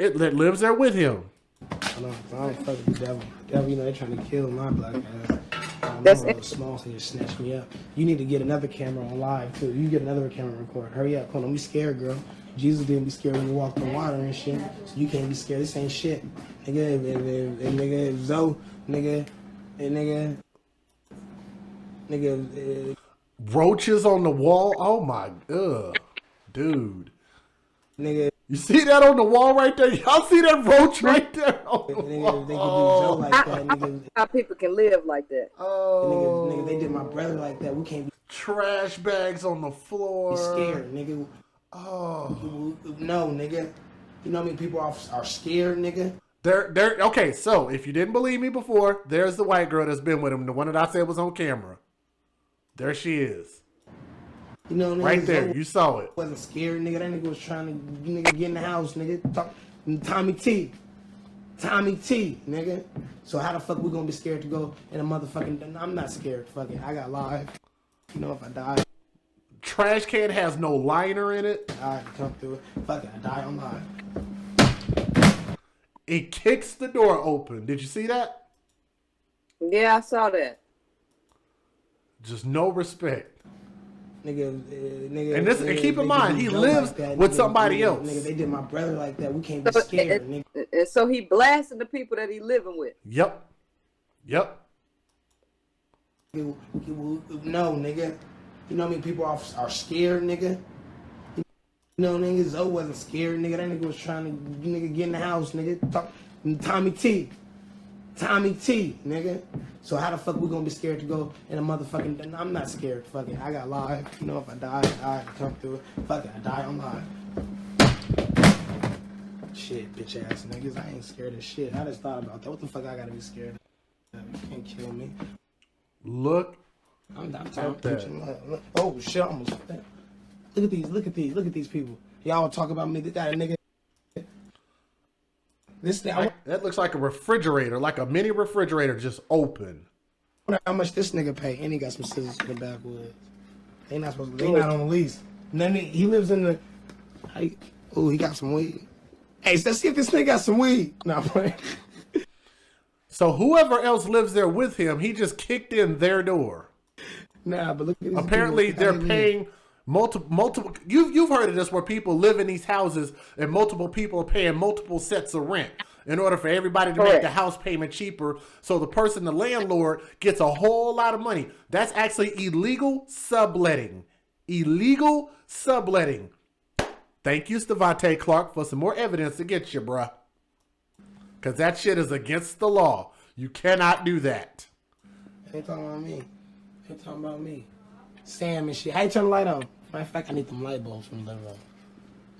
there with him. Hold on, I don't fuck with the devil. Devil, you know, they're trying to kill my black ass. That's it. Small thing just snatch me up. You need to get another camera on live too. You get another camera record. Hurry up. Hold on, don't be scared, girl. Jesus didn't be scared when he walked on water and shit. So you can't be scared. This ain't shit. Nigga, nigga, Zoe, nigga, Roaches on the wall. Oh my God, dude. Nigga. You see that on the wall right there? Y'all see that roach right there on the wall? They can do Zoe like that, nigga. How people can live like that? Oh, nigga, they did my brother like that. We can't be trash bags on the floor. scared, nigga. Oh no, nigga. You know how many people are scared, nigga? They're okay. So if you didn't believe me before, there's the white girl that's been with him. The one that I said was on camera. There she is. You know, right there. You saw it. Wasn't scared, nigga. That nigga was trying to get in the house, nigga. Tommy T, nigga. So how the fuck we gonna be scared to go in a motherfucking? I'm not scared. Fuck it. I got live. You know, if I die. Trash can has no liner in it. I come through it. Fuck it. I die on live. It kicks the door open. Did you see that? Yeah, I saw that. Just no respect. Nigga, and keep in mind, he lives with somebody else. Nigga, they did my brother like that. We can't be scared, nigga. And so he blasting the people that he living with. Yep. No, nigga. You know how many people are scared, nigga? You know, nigga, Zoe wasn't scared, nigga. That nigga was trying to get in the house, nigga. Tommy T, nigga. So how the fuck we gonna be scared to go in a motherfucking? I'm not scared. Fuck it. I got live. You know, if I die, I come through it. Fuck it. I die on live. Shit, bitch ass niggas. I ain't scared of shit. I just thought about that. What the fuck I gotta be scared of? You can't kill me. Look. I'm talking. Oh shit! I almost. Look at these people. Y'all talk about me. They got a nigga. That looks like a refrigerator, like a mini refrigerator just open. I wonder how much this nigga pay, and he got some scissors in the backwoods. They not supposed to. They not on the lease. And then he lives in the. Oh, he got some weed. Hey, let's see if this nigga got some weed. Nah, playing. So whoever else lives there with him, he just kicked in their door. Nah, but look at these apparently people. They're paying multiple. You've heard of this where people live in these houses and multiple people are paying multiple sets of rent in order for everybody to make the house payment cheaper. So the landlord, gets a whole lot of money. That's actually illegal subletting. Illegal subletting. Thank you, Stevante Clark, for some more evidence to get you, bruh. Because that shit is against the law. You cannot do that. Ain't talking about me. Ain't talking about me. Sam and shit. How you turn the light on? Matter of fact, I need them light bulbs from the living room.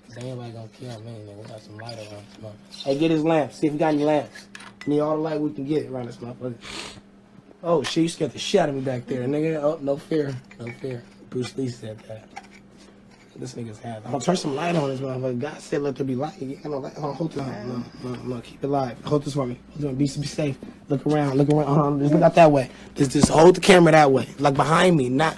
Cause ain't nobody gonna kill me. We got some light around this motherfucker. Hey, get his lamps. See if we got any lamps. Need all the light we can get around this motherfucker. Oh shit, you scared the shit out of me back there, nigga. Oh, no fear. No fear. Bruce Lee said that. This nigga's hat. I'll turn some light on this motherfucker. God said let there be light. You got no light. Hold this. No. Keep it live. Hold this for me. Be safe. Look around. Just look out that way. Just hold the camera that way. Like behind me, not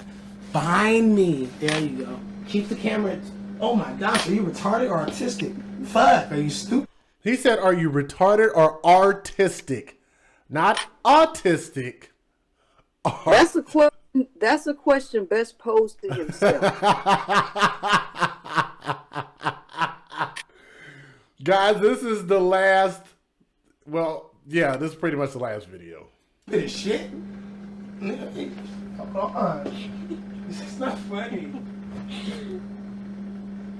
behind me. There you go. Keep the camera. Oh my gosh, are you retarded or artistic? Fuck, are you stupid? He said, are you retarded or artistic? Not autistic. That's a question best posed to himself. Guys, this is the last. Well, yeah, this is pretty much the last video. Bit of shit. This is not funny.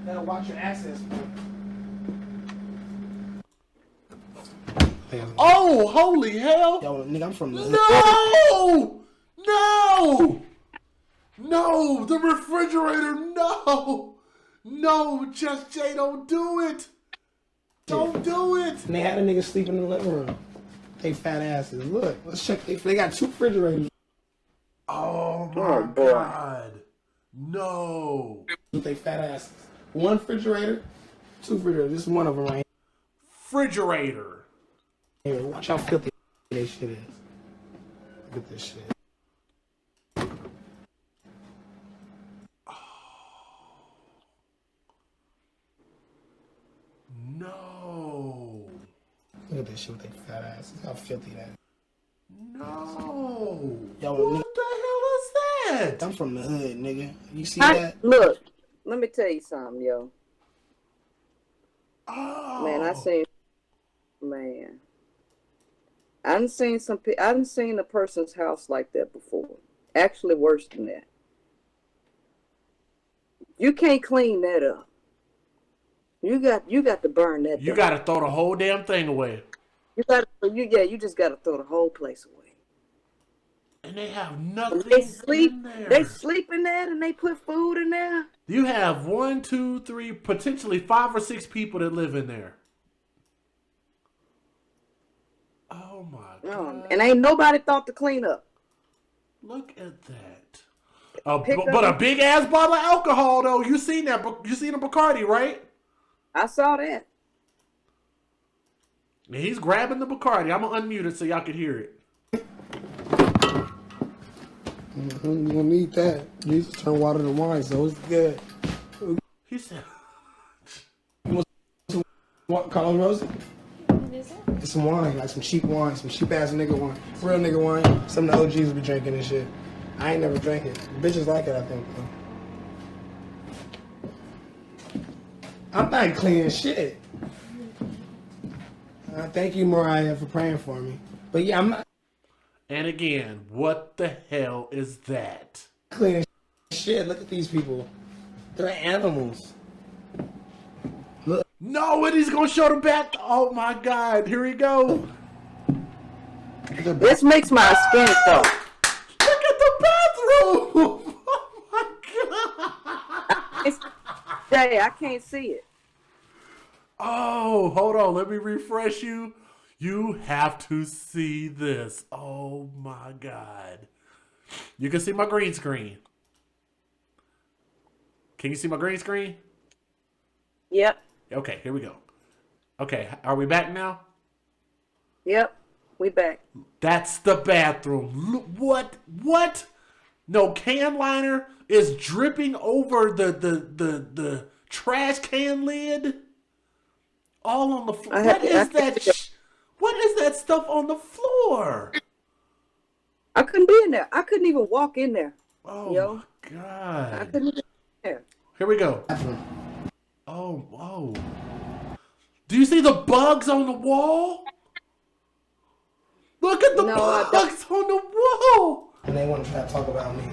Gotta watch your access. Oh, holy hell! Yo, nigga, I'm from the No, the refrigerator. No, Just Jay, don't do it. Don't do it. And they had a nigga sleeping in the living room. They fat asses. Look, let's check. They got 2 refrigerators. Oh my God. No. With they fat asses. 1 refrigerator, 2 refrigerators. This is one of them right here. Refrigerator. Here, watch how filthy this shit is. Look at this shit. No. Look at this shit with their fat asses. How filthy that is. No. Yo, what the hell is that? I'm from the hood, nigga. You see that? Look, let me tell you something, yo. Oh. Man, I done seen a person's house like that before. Actually, worse than that. You can't clean that up. You got to burn that. You got to throw the whole damn thing away. You just got to throw the whole place away. And they have nothing in there. They sleep in there and they put food in there. You have 1, 2, 3, potentially 5 or 6 people that live in there. Oh my God. And ain't nobody thought to clean up. Look at that. But a big ass bottle of alcohol though. You seen that? You seen a Bacardi, right? I saw that. And he's grabbing the Bacardi. I'm gonna unmute it so y'all can hear it. You gonna need that. You need to turn water to wine, so it's good. He said, "You want Carlos Rosa? What is it? It's some wine, like some cheap wine, some cheap ass nigga wine, real nigga wine. Some of the OGs be drinking this shit. I ain't never drank it. Bitches like it, I think. I'm not cleaning shit. Thank you, Mariah, for praying for me. But yeah, I'm not. And again, what the hell is that? Cleaning shit. Look at these people. They're animals. Look. No, and he's gonna show the back. Oh my God! Here we go. This makes my skin crawl. Look at the bathroom. Oh my God! Jay, I can't see it. Oh, hold on. Let me refresh you. You have to see this. Oh my God. You can see my green screen. Can you see my green screen? Yep. Okay, here we go. Okay, are we back now? Yep, we back. That's the bathroom. Look, what? No, can liner is dripping over the trash can lid. All on the floor. What is that stuff on the floor? I couldn't be in there. I couldn't even walk in there. Oh my God. I couldn't even in there. Here we go. Oh. Do you see the bugs on the wall? Look at the bugs on the wall. And they want to try to talk about me.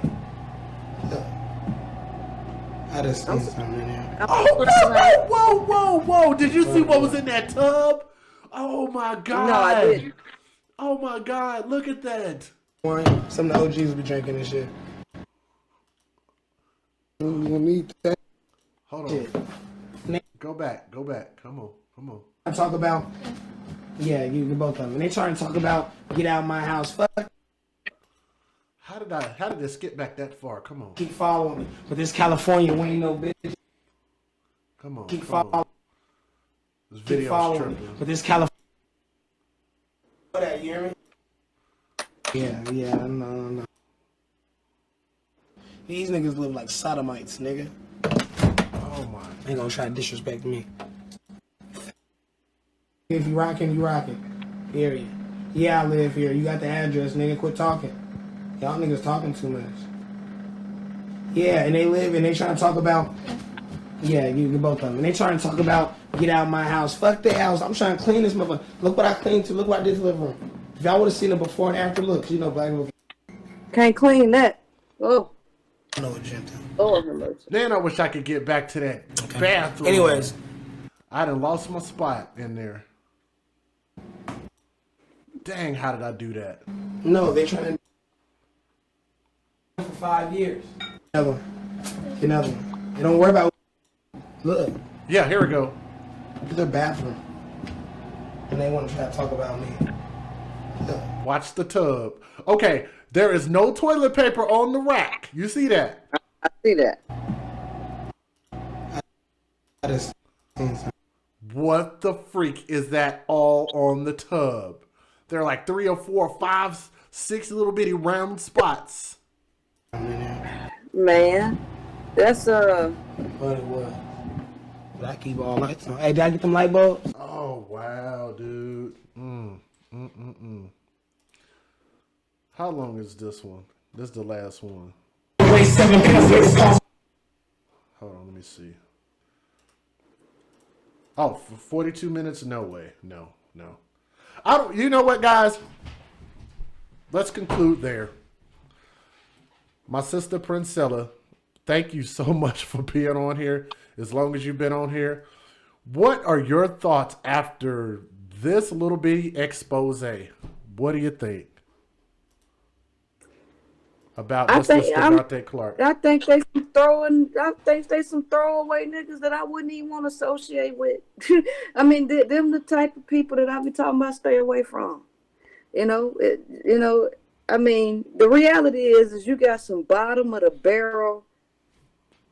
I just see something in there. Oh, whoa. Did you see what was in that tub? Oh my God. No, I didn't. Oh my God, look at that. Some of the OGs be drinking this shit. You gonna need that. Hold on. Go back. Come on. I talk about, you both of them. And they trying to talk about get out of my house. Fuck. How did this skip back that far? Come on. Keep following me. But this California, we ain't no bitch. Come on. Keep following. This video is tripping. But this California. That, you hear me? Yeah, no. These niggas live like sodomites, nigga. Oh my. Ain't gonna try to disrespect me. If you rockin', you rockin'. Period. Yeah, I live here. You got the address, nigga. Quit talking. Y'all niggas talking too much. Yeah, and they live and they trying to talk about. Yeah, you both of them. And they trying to talk about get out of my house. Fuck the house. I'm trying to clean this motherfucker. Look what I cleaned to. Look what I did to the living room. If y'all would have seen it before and after, look, you know black people. Can't clean that. Oh. I know what Jim did. Oh, then I wish I could get back to that bathroom. Anyways. I done lost my spot in there. Dang, how did I do that? No, they're trying to for 5 years. Another one. Another one. They don't worry about. Look. Yeah, here we go. To their bathroom. And they want to try to talk about me. Look. Watch the tub. Okay, there is no toilet paper on the rack. You see that? I see that. That is insane. What the freak is that all on the tub? There are like 3 or 4 or 5, 6 little bitty round spots. Man, that's But it was. But I keep all lights on. Hey, did I get them light bulbs? Oh wow, dude. How long is this one? This is the last one. Hold on, let me see. Oh, for 42 minutes? No way. No. I don't. You know what, guys? Let's conclude there. My sister Princella, thank you so much for being on here. As long as you've been on here, what are your thoughts after this little bitty expose? What do you think about Mr. Stevante Clark? I think they some throwaway niggas that I wouldn't even want to associate with. I mean, them the type of people that I be talking about stay away from. I mean, the reality is you got some bottom of the barrel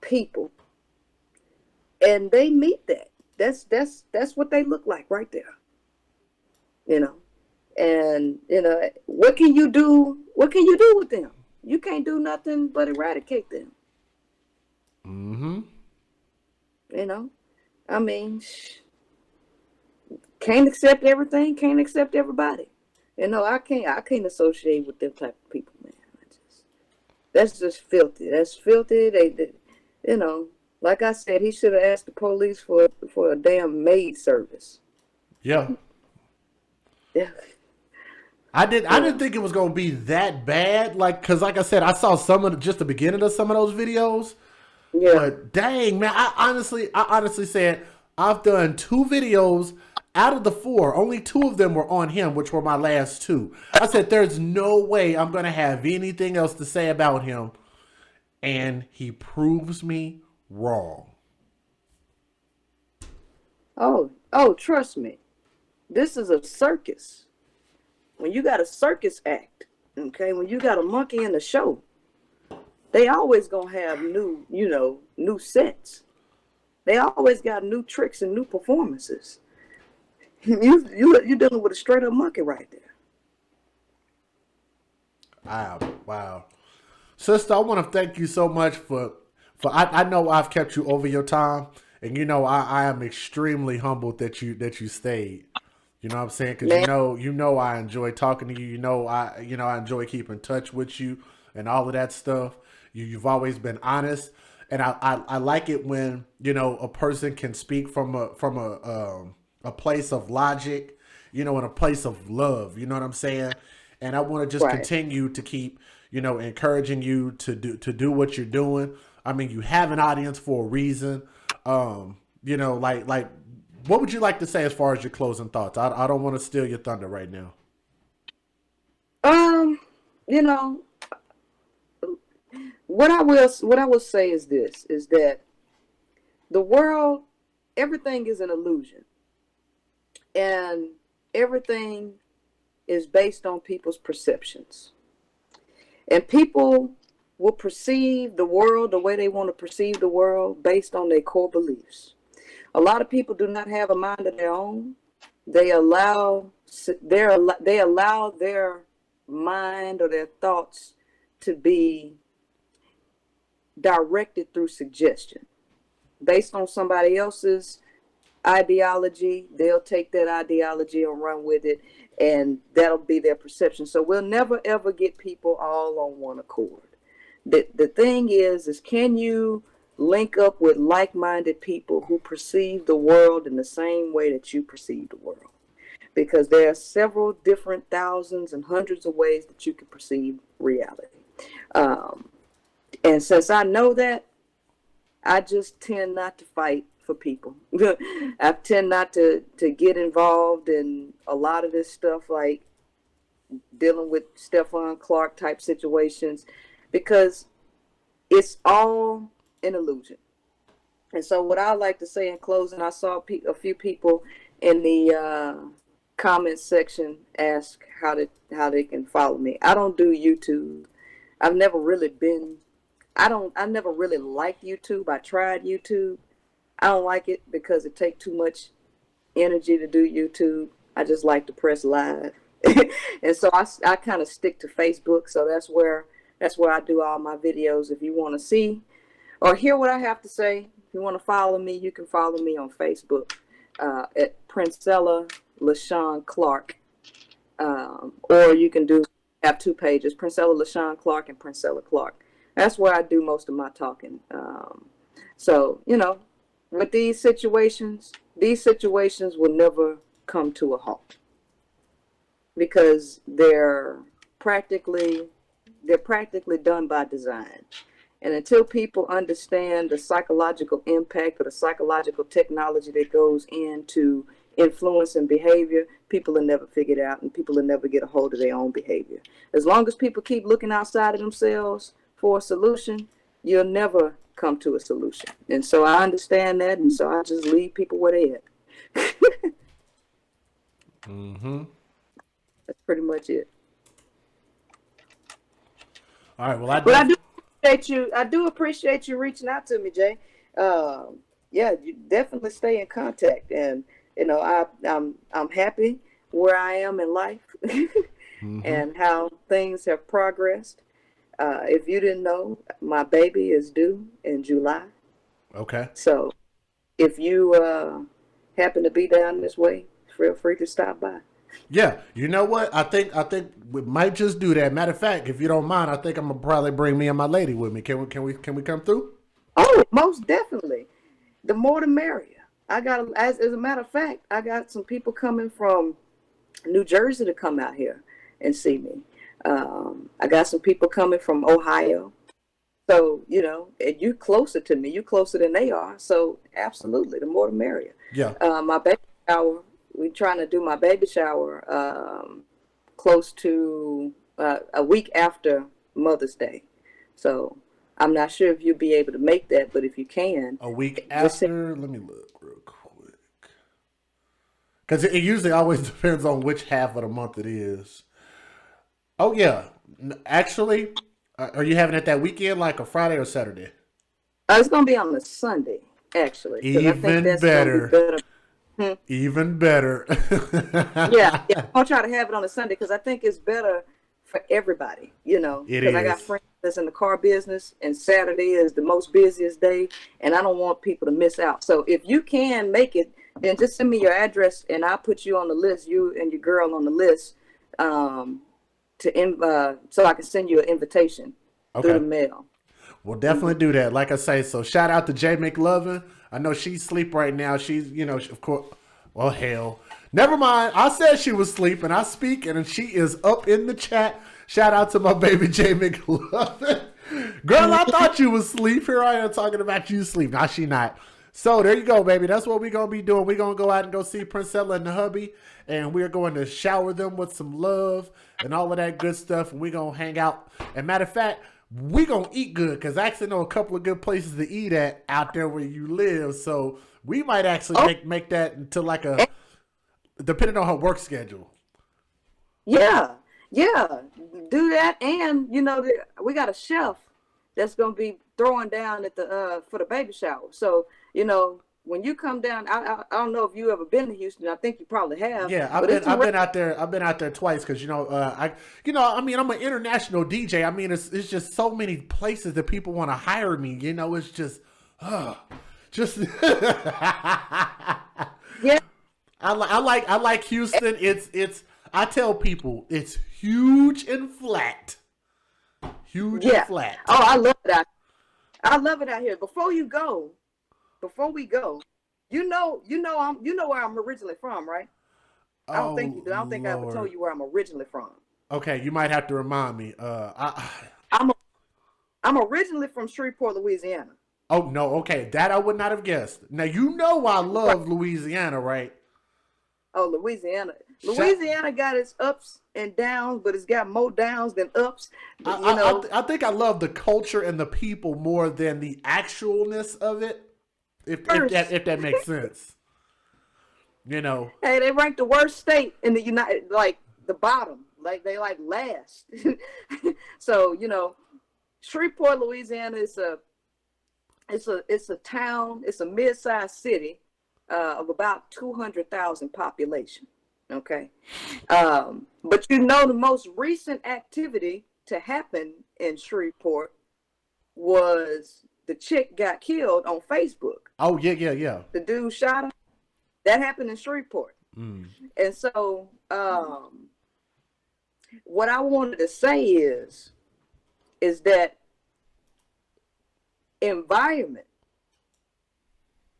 people, and they meet that. That's what they look like right there. And what can you do? What can you do with them? You can't do nothing but eradicate them. I mean, can't accept everything, can't accept everybody. I can't associate with them type of people, man. That's just filthy. That's filthy. They like I said, he should have asked the police for a damn maid service. Yeah. Yeah. I didn't think it was gonna be that bad. Cause like I said, I saw just the beginning of some of those videos. Yeah. But dang, man, I honestly said I've done 2 videos out of the 4. Only 2 of them were on him, which were my last 2. I said, there's no way I'm gonna have anything else to say about him, and he proves me wrong. Oh, trust me. This is a circus. When you got a circus act, okay, when you got a monkey in the show, they always gonna have new sets. They always got new tricks and new performances. You dealing with a straight up monkey right there. Wow. Sister, I want to thank you so much for I know I've kept you over your time, and I am extremely humbled that you stayed. You know what I'm saying? Because you know I enjoy talking to you. I enjoy keeping in touch with you and all of that stuff. You've always been honest, and I like it when a person can speak from a place of logic, in a place of love. You know what I'm saying? And I want to just continue to keep encouraging you to do what you're doing. I mean, you have an audience for a reason. Like. What would you like to say as far as your closing thoughts? I don't want to steal your thunder right now. What I will say is this, is that the world, everything is an illusion. And everything is based on people's perceptions. And people will perceive the world the way they want to perceive the world based on their core beliefs. A lot of people do not have a mind of their own. They allow their mind or their thoughts to be directed through suggestion. Based on somebody else's ideology, they'll take that ideology and run with it, and that'll be their perception. So we'll never ever get people all on one accord. The thing is can you link up with like-minded people who perceive the world in the same way that you perceive the world? Because there are several different thousands and hundreds of ways that you can perceive reality. And since I know that, I just tend not to fight for people. I tend not to get involved in a lot of this stuff. Like, dealing with Stevante Clark type situations, because it's all an illusion. And so what I like to say in closing, I saw a few people in the comments section ask how they can follow me. I don't do YouTube. I've never really been, I never really liked YouTube. I tried YouTube. I don't like it because it takes too much energy to do YouTube. I just like to press live. And so I kind of stick to Facebook. So that's where I do all my videos. If you want to see or hear what I have to say, if you want to follow me, you can follow me on Facebook at Princella Clark. Or you can have two pages, Princella Clark and Princella Clark. That's where I do most of my talking. So, with these situations will never come to a halt because they're practically done by design. And until people understand the psychological impact or the psychological technology that goes into influencing behavior, people will never figure it out, and people will never get a hold of their own behavior. As long as people keep looking outside of themselves for a solution, you'll never come to a solution. And so I understand that, and so I just leave people where they at. That's pretty much it. All right. Well, I do appreciate you reaching out to me, Jay. Yeah, you definitely stay in contact, and I'm happy where I am in life and how things have progressed. If you didn't know, my baby is due in July. Okay. So if you happen to be down this way, feel free to stop by. Yeah, you know what? I think we might just do that. Matter of fact, if you don't mind, I think I'm gonna probably bring me and my lady with me. Can we come through? Oh, most definitely. The more the merrier. As a matter of fact, I got some people coming from New Jersey to come out here and see me. I got some people coming from Ohio. So, and you closer to me, you closer than they are. So absolutely, the more the merrier. Yeah. My baby shower, we're trying to do my baby shower close to a week after Mother's Day. So I'm not sure if you'll be able to make that, but if you can. A week after, let me look real quick. Because it usually always depends on which half of the month it is. Oh, yeah. Actually, are you having it that weekend, like a Friday or Saturday? It's going to be on a Sunday, actually. Even better. Even better. Yeah, I'll try to have it on a Sunday because I think it's better for everybody, because I got friends that's in the car business, and Saturday is the most busiest day, and I don't want people to miss out. So if you can make it, then just send me your address, and I'll put you on the list, you and your girl on the list, so I can send you an invitation through the mail. We'll definitely do that. Like I say, so shout out to Jay McLovin. I know she's asleep right now. She's, of course, well, hell. Never mind. I said she was sleeping. I speak, and she is up in the chat. Shout out to my baby Jay McLovin. Girl, I thought you was asleep. Here I am talking about you sleep. Nah, she not. So there you go, baby. That's what we're going to be doing. We're going to go out and go see Princella and the hubby, and we're going to shower them with some love and all of that good stuff, and we're going to hang out. And matter of fact, we gonna eat good because I actually know a couple of good places to eat at out there where you live. So we might actually make that into like a, depending on her work schedule. Yeah, do that. And we got a chef that's gonna be throwing down at the for the baby shower. So when you come down, I don't know if you ever been to Houston. I think you probably have. Yeah, I've been out there. I've been out there twice because I'm an international DJ. I mean, it's just so many places that people want to hire me. It's just yeah. I like Houston. It's I tell people it's huge and flat. Huge and flat. Oh, I love it. I love it out here. Before we go, you know where I'm originally from, right? I don't think I ever told you where I'm originally from. Okay, you might have to remind me. I'm originally from Shreveport, Louisiana. Oh no, okay, that I would not have guessed. Now I love Louisiana, right? Oh, Louisiana. Louisiana got its ups and downs, but it's got more downs than ups. I think I love the culture and the people more than the actualness of it. If that makes sense. You know. Hey, they ranked the worst state in the United, like the bottom, like they like last. So Shreveport, Louisiana is it's a town, it's a mid-sized city of about 200,000 population. Okay, but the most recent activity to happen in Shreveport was the chick got killed on Facebook. Oh yeah. The dude shot her. That happened in Shreveport. And so what I wanted to say is that environment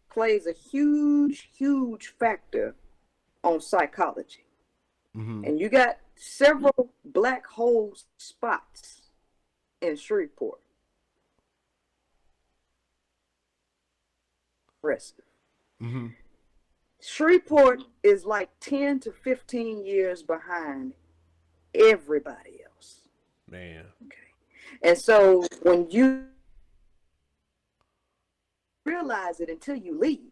plays a huge factor on psychology. And you got several black hole spots in Shreveport. Shreveport is like 10 to 15 years behind everybody else. Man. Okay. And so when you realize it until you leave,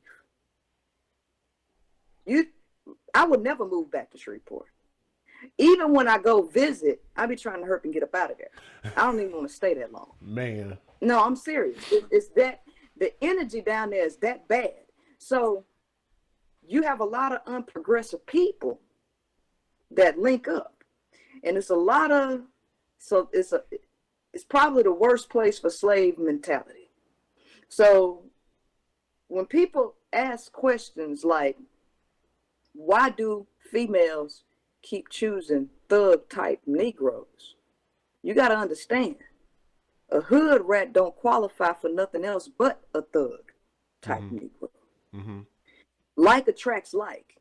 I would never move back to Shreveport. Even when I go visit, I be trying to hurry and get up out of there. I don't even want to stay that long. Man. No, I'm serious. It's that the energy down there is that bad. So you have a lot of unprogressive people that link up, and it's probably the worst place for slave mentality. So when people ask questions like, why do females keep choosing thug type Negroes? You got to understand, a hood rat don't qualify for nothing else but a thug type Negro. Like attracts like.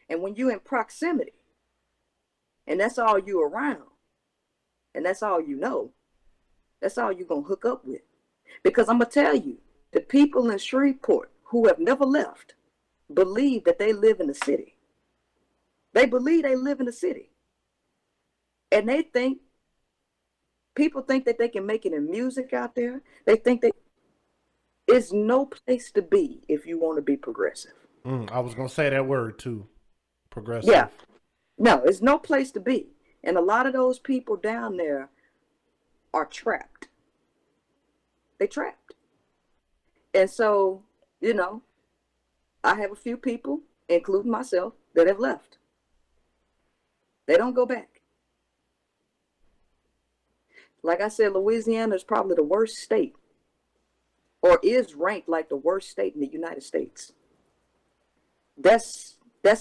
And when you're in proximity, and that's all you around, and that's all you know, that's all you're going to hook up with. Because I'm going to tell you, the people in Shreveport who have never left believe that they live in the city. They believe they live in the city. And people think that they can make it in music out there. They think that it's no place to be if you want to be progressive. I was going to say that word too. Progressive. Yeah. No, it's no place to be. And a lot of those people down there are trapped. They trapped. And so, I have a few people, including myself, that have left. They don't go back. Like I said, Louisiana is probably the worst state, or is ranked like the worst state in the United States. That's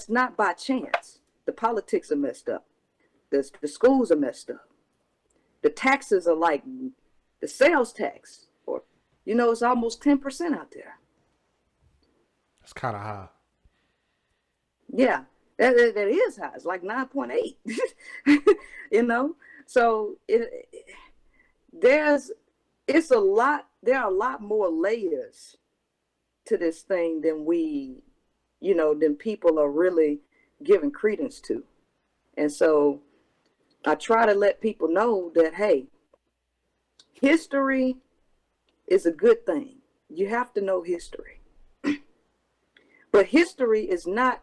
not by chance. The politics are messed up. The schools are messed up. The taxes are like the sales tax, or it's almost 10% out there. It's kind of high. Yeah, that is high. It's like 9.8. So there are a lot more layers to this thing than than people are really giving credence to. And so I try to let people know that, hey, history is a good thing. You have to know history. But history is not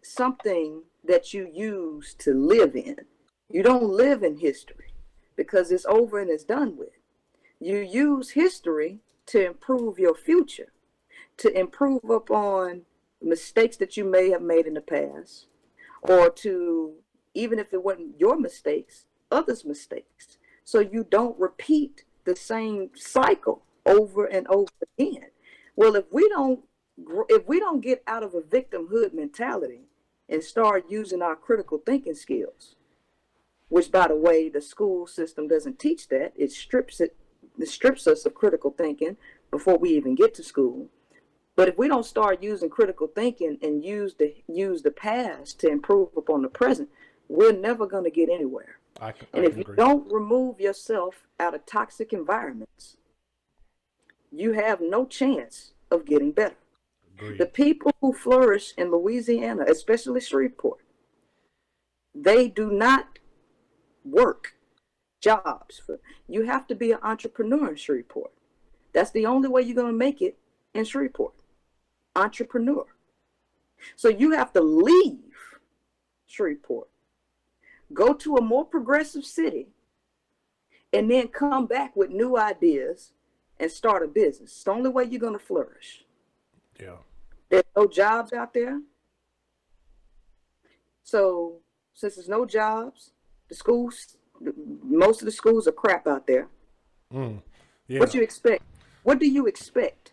something that you use to live in. You don't live in history because it's over and it's done with. You use history to improve your future, to improve upon mistakes that you may have made in the past, or to, even if it wasn't your mistakes, others' mistakes. So you don't repeat the same cycle over and over again. Well, if we don't get out of a victimhood mentality and start using our critical thinking skills, which, by the way, the school system doesn't teach that. It strips us of critical thinking before we even get to school. But if we don't start using critical thinking and use the past to improve upon the present, we're never going to get anywhere. And if you don't remove yourself out of toxic environments, you have no chance of getting better. Agreed. The people who flourish in Louisiana, especially Shreveport, They do not work jobs. You have to be an entrepreneur in Shreveport. That's the only way you're going to make it in Shreveport. Entrepreneur. So you have to leave Shreveport, go to a more progressive city, and then come back with new ideas and start a business. It's the only way you're going to flourish. Yeah. There's no jobs out there. So since there's no jobs, the schools, most of the schools are crap out there. Yeah. What you expect? What do you expect?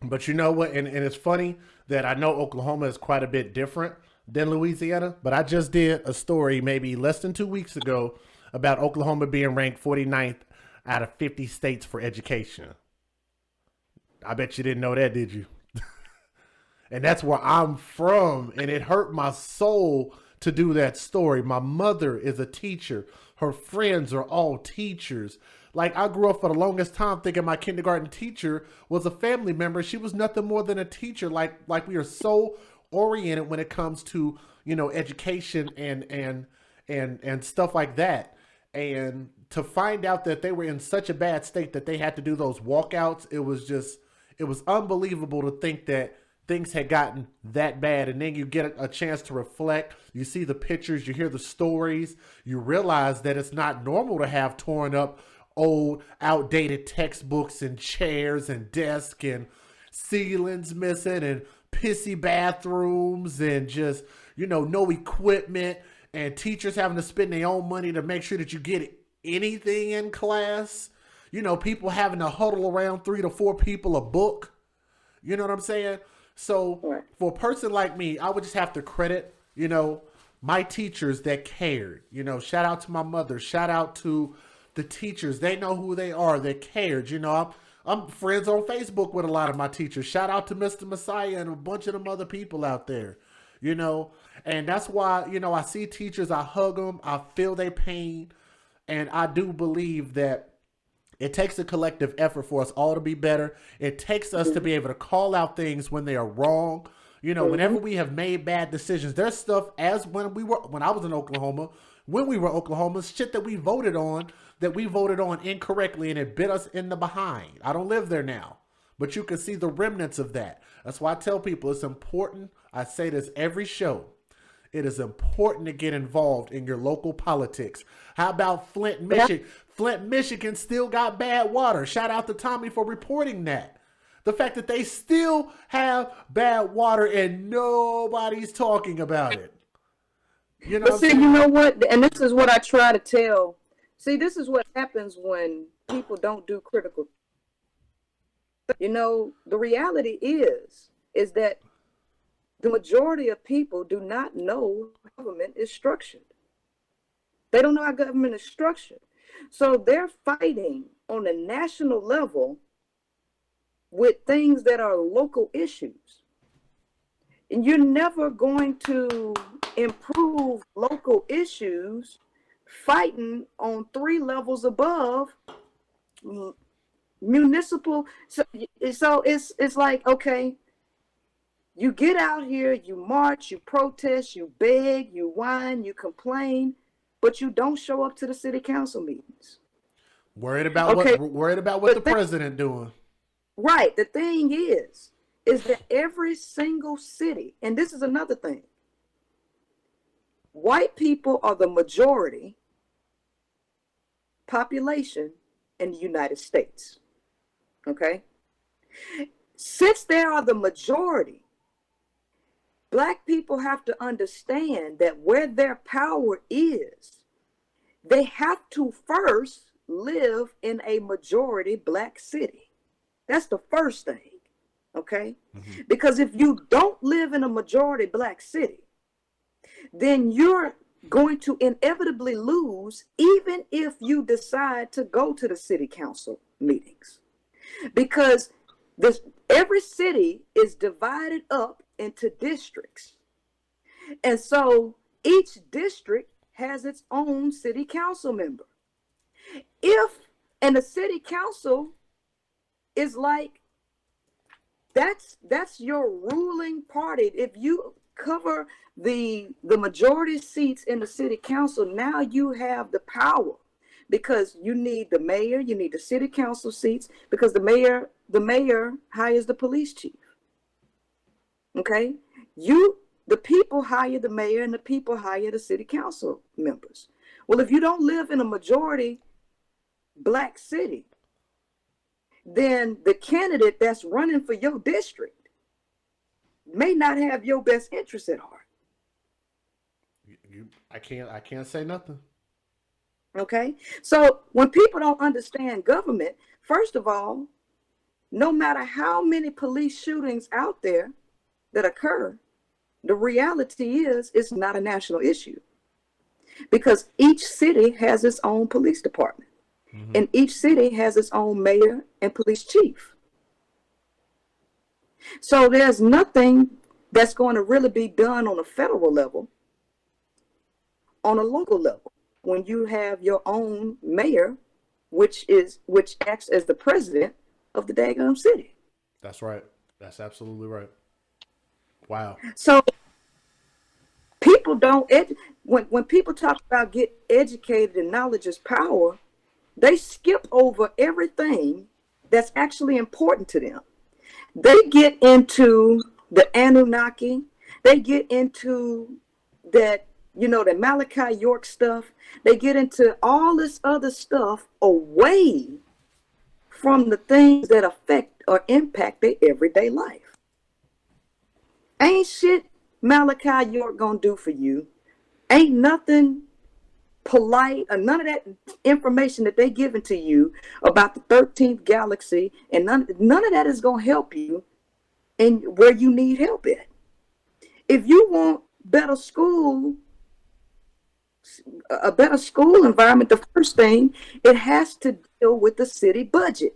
But you know what? And it's funny that I know Oklahoma is quite a bit different than Louisiana, but I just did a story maybe less than 2 weeks ago about Oklahoma being ranked 49th out of 50 states for education. I bet you didn't know that, did you? And that's where I'm from, and it hurt my soul to do that story. My mother is a teacher. Her friends are all teachers. Like, I grew up for the longest time thinking my kindergarten teacher was a family member. She was nothing more than a teacher. Like we are so oriented when it comes to, education and stuff like that. And to find out that they were in such a bad state that they had to do those walkouts, it was unbelievable to think that things had gotten that bad. And then you get a chance to reflect. You see the pictures, you hear the stories, you realize that it's not normal to have torn up old, outdated textbooks and chairs and desks and ceilings missing and pissy bathrooms and just, no equipment, and teachers having to spend their own money to make sure that you get anything in class. People having to huddle around 3 to 4 people a book. You know what I'm saying? So for a person like me, I would just have to credit, my teachers that cared. Shout out to my mother. Shout out to the teachers. They know who they are. They cared. I'm friends on Facebook with a lot of my teachers. Shout out to Mr. Messiah and a bunch of them other people out there, and that's why, I see teachers, I hug them, I feel their pain. And I do believe that it takes a collective effort for us all to be better. It takes us to be able to call out things when they are wrong. Whenever we have made bad decisions, there's stuff when I was in Oklahoma, when we were Oklahoma, shit that we voted on incorrectly, and it bit us in the behind. I don't live there now, but you can see the remnants of that. That's why I tell people it's important. I say this every show. It is important to get involved in your local politics. How about Flint, Michigan? Flint, Michigan still got bad water. Shout out to Tommy for reporting that. The fact that they still have bad water and nobody's talking about it. But see, you know what? And this is what I try to tell. See, this is what happens when people don't do critical. The reality is that the majority of people do not know how government is structured. They don't know how government is structured. So they're fighting on a national level with things that are local issues. And you're never going to improve local issues fighting on 3 levels above municipal. So it's like, okay, you get out here, you march, you protest, you beg, you whine, you complain, but you don't show up to the city council meetings. Worried about what the president doing. Right. The thing is that every single city, and this is another thing, white people are the majority population in the United States. Okay? Since they are the majority, Black people have to understand that where their power is, they have to first live in a majority Black city. That's the first thing, okay? Mm-hmm. Because if you don't live in a majority Black city, then you're going to inevitably lose, even if you decide to go to the city council meetings. Because every city is divided up into districts. And so each district has its own city council member. And the city council is like, that's your ruling party. If you cover the majority seats in the city council, now you have the power, because you need the mayor, you need the city council seats, because the mayor hires the police chief. Okay, the people hire the mayor, and the people hire the city council members. Well, if you don't live in a majority black city, then the candidate that's running for your district may not have your best interest at heart. I can't say nothing. Okay, so when people don't understand government, first of all, no matter how many police shootings out there that occur, the reality is it's not a national issue, because each city has its own police department, and each city has its own mayor and police chief. So there's nothing that's going to really be done on a federal level, on a local level, when you have your own mayor, which acts as the president of the daggone city. That's right. That's absolutely right. Wow. So people don't when people talk about get educated and knowledge is power, they skip over everything that's actually important to them. They get into the Anunnaki, they get into that, the Malachi York stuff. They get into all this other stuff away from the things that affect or impact their everyday life. Ain't shit Malachi York gonna do for you. Ain't nothing polite or none of that information that they giving to you about the 13th galaxy, and none of that is gonna help you in where you need help at. If you want a better school environment, the first thing, it has to deal with the city budget.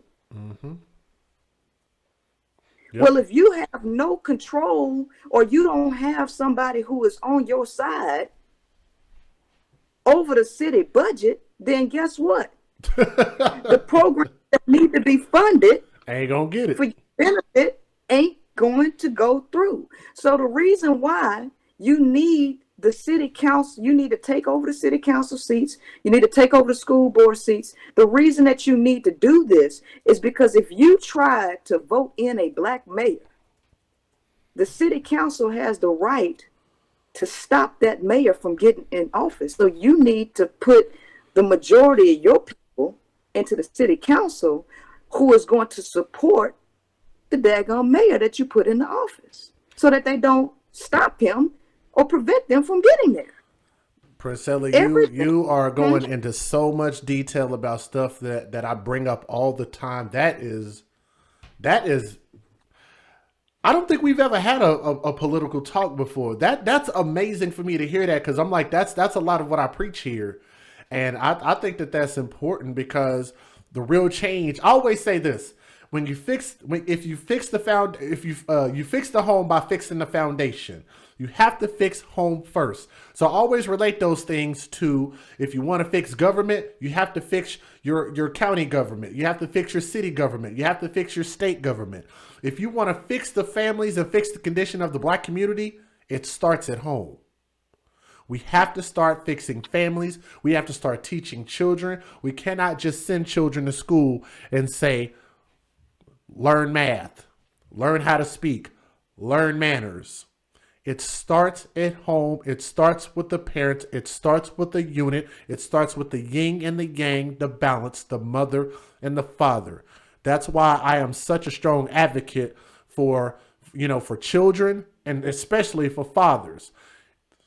Yep. Well, if you have no control, or you don't have somebody who is on your side over the city budget, then guess what? The programs that need to be funded ain't gonna get it for your benefit ain't going to go through. So the reason why you need the city council, you need to take over the city council seats, you need to take over the school board seats. The reason that you need to do this is because if you try to vote in a black mayor, the city council has the right to stop that mayor from getting in office. So you need to put the majority of your people into the city council who is going to support the daggone mayor that you put in the office, so that they don't stop him or prevent them from getting there. Priscilla, you are going into so much detail about stuff that I bring up all the time. That is, I don't think we've ever had a political talk before. That's amazing for me to hear that, because I'm like, that's a lot of what I preach here. And I think that's important, because the real change, I always say this, you fix the home by fixing the foundation. You have to fix home first. So I always relate those things to, if you want to fix government, you have to fix your county government. You have to fix your city government. You have to fix your state government. If you want to fix the families and fix the condition of the black community, it starts at home. We have to start fixing families. We have to start teaching children. We cannot just send children to school and say, learn math, learn how to speak, learn manners. It starts at home. It starts with the parents. It starts with the unit. It starts with the yin and the yang, the balance, the mother and the father. That's why I am such a strong advocate for children, and especially for fathers.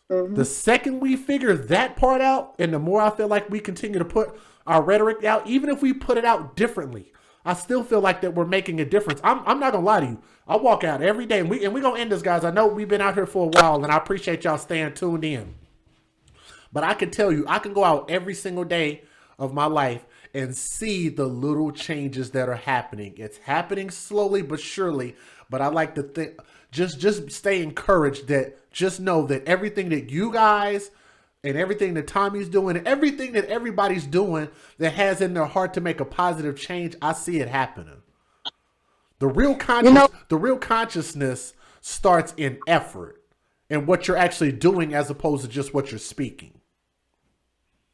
The second we figure that part out, and the more I feel like we continue to put our rhetoric out, even if we put it out differently, I still feel like that we're making a difference. I'm not gonna lie to you. I walk out every day, and we gonna end this, guys. I know we've been out here for a while, and I appreciate y'all staying tuned in. But I can tell you, I can go out every single day of my life and see the little changes that are happening. It's happening slowly but surely. But I like to think, just stay encouraged, that just know that everything that you guys and everything that Tommy's doing, and everything that everybody's doing that has in their heart to make a positive change, I see it happening. The real consciousness starts in effort. and what you're actually doing as opposed to just what you're speaking?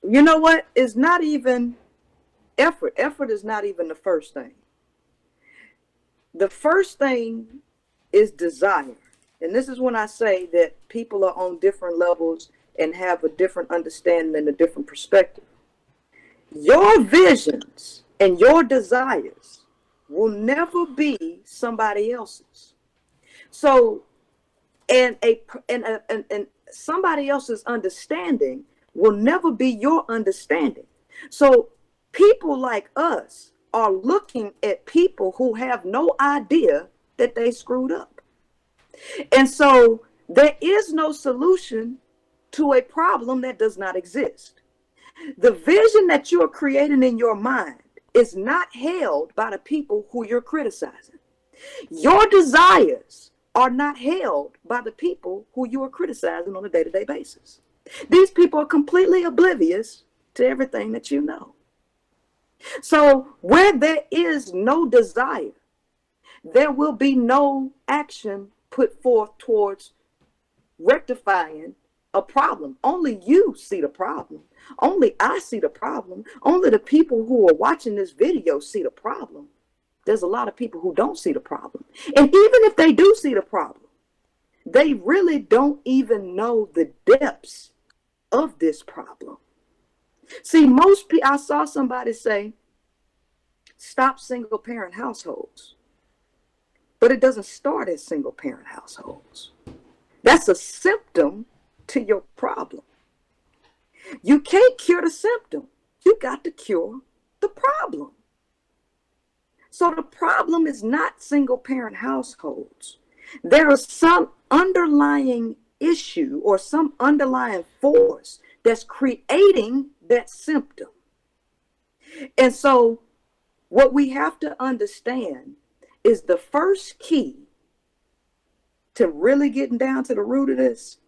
You know what? It's not even effort. Effort is not even the first thing. The first thing is desire. And this is when I say that people are on different levels and have a different understanding and a different perspective. Your visions and your desires will never be somebody else's. So, and somebody else's understanding will never be your understanding. So people like us are looking at people who have no idea that they screwed up. And so there is no solution to a problem that does not exist. The vision that you are creating in your mind is not held by the people who you're criticizing. Your desires are not held by the people who you are criticizing on a day-to-day basis. These people are completely oblivious to everything that you know. So where there is no desire, there will be no action put forth towards rectifying a problem. Only you see the problem. Only I see the problem. Only the people who are watching this video see the problem. There's a lot of people who don't see the problem. And even if they do see the problem, they really don't even know the depths of this problem. See, most people, I saw somebody say, stop single parent households. But it doesn't start as single parent households. That's a symptom to your problem. You can't cure the symptom. You got to cure the problem. So the problem is not single parent households. There is some underlying issue or some underlying force that's creating that symptom. And so what we have to understand is the first key to really getting down to the root of this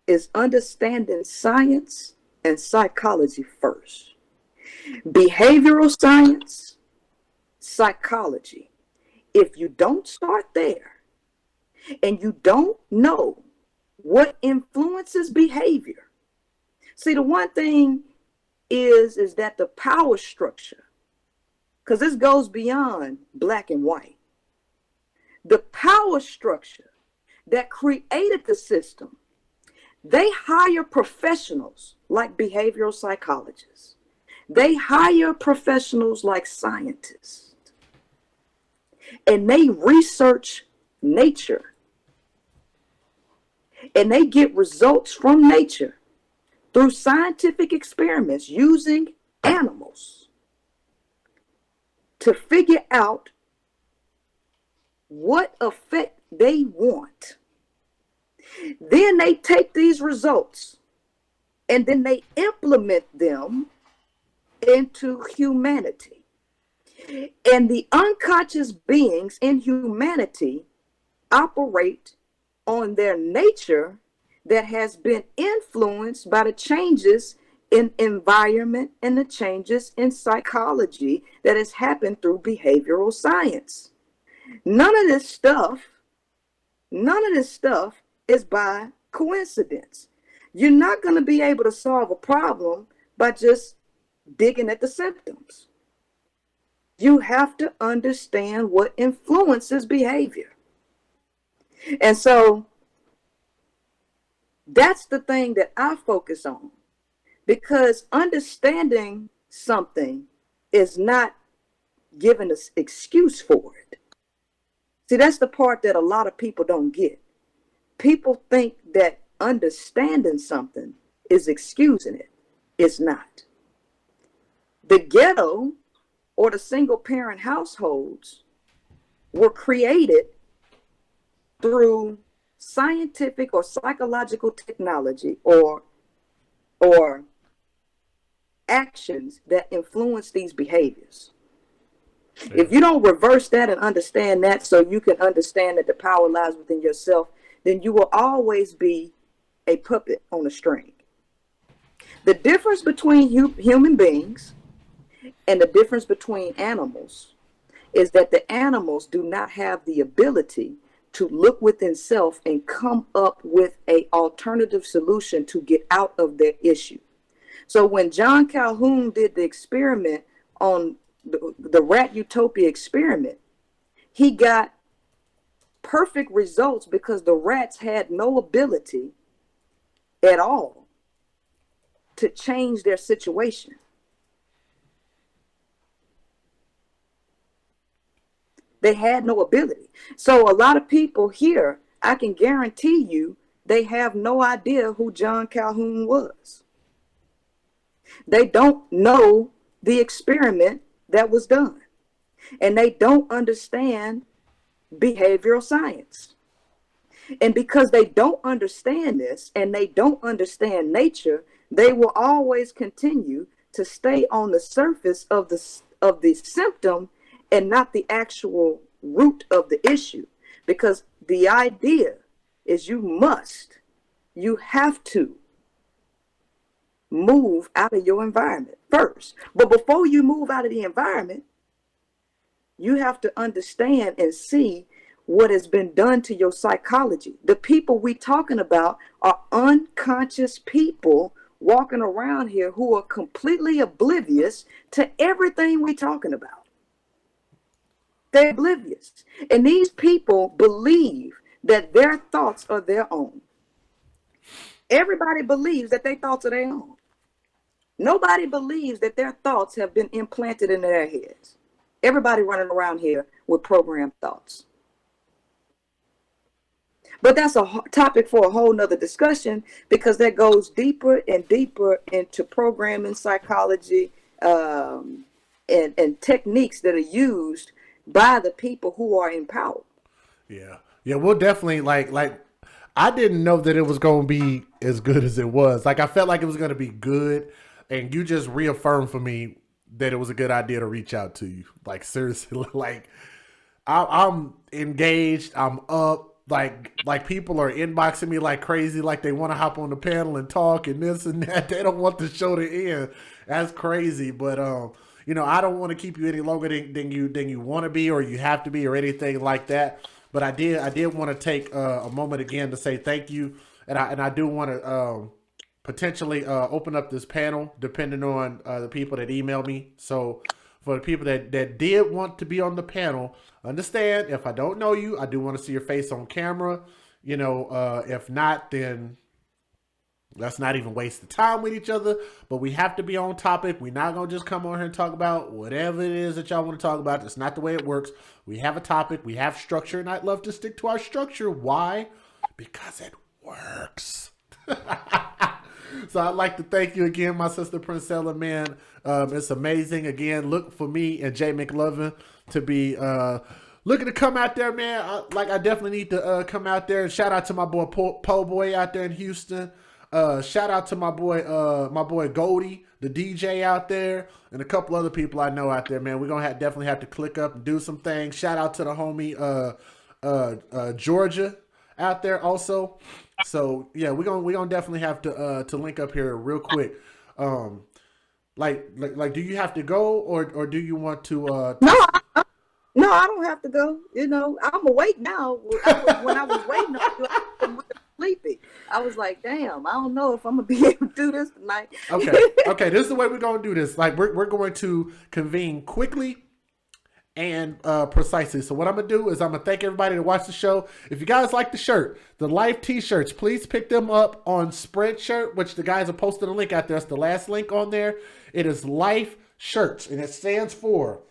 is understanding science and psychology first. Behavioral science, psychology. If you don't start there and you don't know what influences behavior, see, the one thing is that the power structure, because this goes beyond black and white, the power structure that created the system, they hire professionals like behavioral psychologists. They hire professionals like scientists. And they research nature. And they get results from nature through scientific experiments using animals to figure out what effect they want. Then they take these results and then they implement them into humanity. And the unconscious beings in humanity operate on their nature that has been influenced by the changes in environment and the changes in psychology that has happened through behavioral science. None of this stuff is by coincidence. You're not going to be able to solve a problem by just digging at the symptoms. You have to understand what influences behavior. And so that's the thing that I focus on, because understanding something is not giving an excuse for it. See, that's the part that a lot of people don't get. People think that understanding something is excusing it. It's not. The ghetto or the single parent households were created through scientific or psychological technology or actions that influence these behaviors. If you don't reverse that and understand that so you can understand that the power lies within yourself, then you will always be a puppet on a string. The difference between human beings and the difference between animals is that the animals do not have the ability to look within self and come up with a alternative solution to get out of their issue. So when John Calhoun did the experiment on the rat utopia experiment, he got perfect results because the rats had no ability at all to change their situation. They had no ability. So a lot of people here, I can guarantee you, they have no idea who John Calhoun was. They don't know the experiment that was done. And they don't understand behavioral science. And because they don't understand this and they don't understand nature, they will always continue to stay on the surface of the symptom and not the actual root of the issue. Because the idea is you have to move out of your environment first. But before you move out of the environment, you have to understand and see what has been done to your psychology. The people we talking about are unconscious people walking around here who are completely oblivious to everything we talking about. They're oblivious. And these people believe that their thoughts are their own. Everybody believes that their thoughts are their own. Nobody believes that their thoughts have been implanted in their heads. Everybody running around here with programmed thoughts. But that's a topic for a whole nother discussion, because that goes deeper and deeper into programming psychology and techniques that are used by the people who are in power. Yeah. Yeah, we'll definitely like I didn't know that it was going to be as good as it was. Like, I felt like it was going to be good, and you just reaffirmed for me that it was a good idea to reach out to you. Like, seriously, like I'm engaged. I'm up. Like people are inboxing me like crazy, like they want to hop on the panel and talk and this and that. They don't want the show to end. That's crazy. But you know, I don't want to keep you any longer than you want to be or you have to be or anything like that. But I did want to take a moment again to say thank you, and I do want to potentially open up this panel depending on the people that email me. So for the people that did want to be on the panel, understand, if I don't know you, I do want to see your face on camera. You know, if not, then let's not even waste the time with each other. But we have to be on topic. We're not going to just come on here and talk about whatever it is that y'all want to talk about. That's not the way it works. We have a topic. We have structure, and I'd love to stick to our structure. Why? Because it works. So I'd like to thank you again, my sister Princella, man. It's amazing. Again, look for me and Jay McLovin to be looking to come out there, man. I definitely need to come out there. Shout out to my boy Po Boy out there in Houston. Shout out to my boy Goldie, the DJ out there, and a couple other people I know out there, man. We're gonna definitely have to click up and do some things. Shout out to the homie Georgia out there also. So yeah, we're gonna definitely have to link up here real quick. Like, do you have to go or do you want to? No, I don't have to go. You know, I'm awake now. When I was waiting on you, I was sleepy. I was like, damn, I don't know if I'm gonna be able to do this tonight. Okay. This is the way we're gonna do this. Like, we're going to convene quickly and precisely. So what I'm gonna do is I'm gonna thank everybody that watched the show. If you guys like the shirt, the live t-shirts, please pick them up on Spreadshirt, which the guys are posting a link out there. It's the last link on there. It is Life Shirts, and it stands for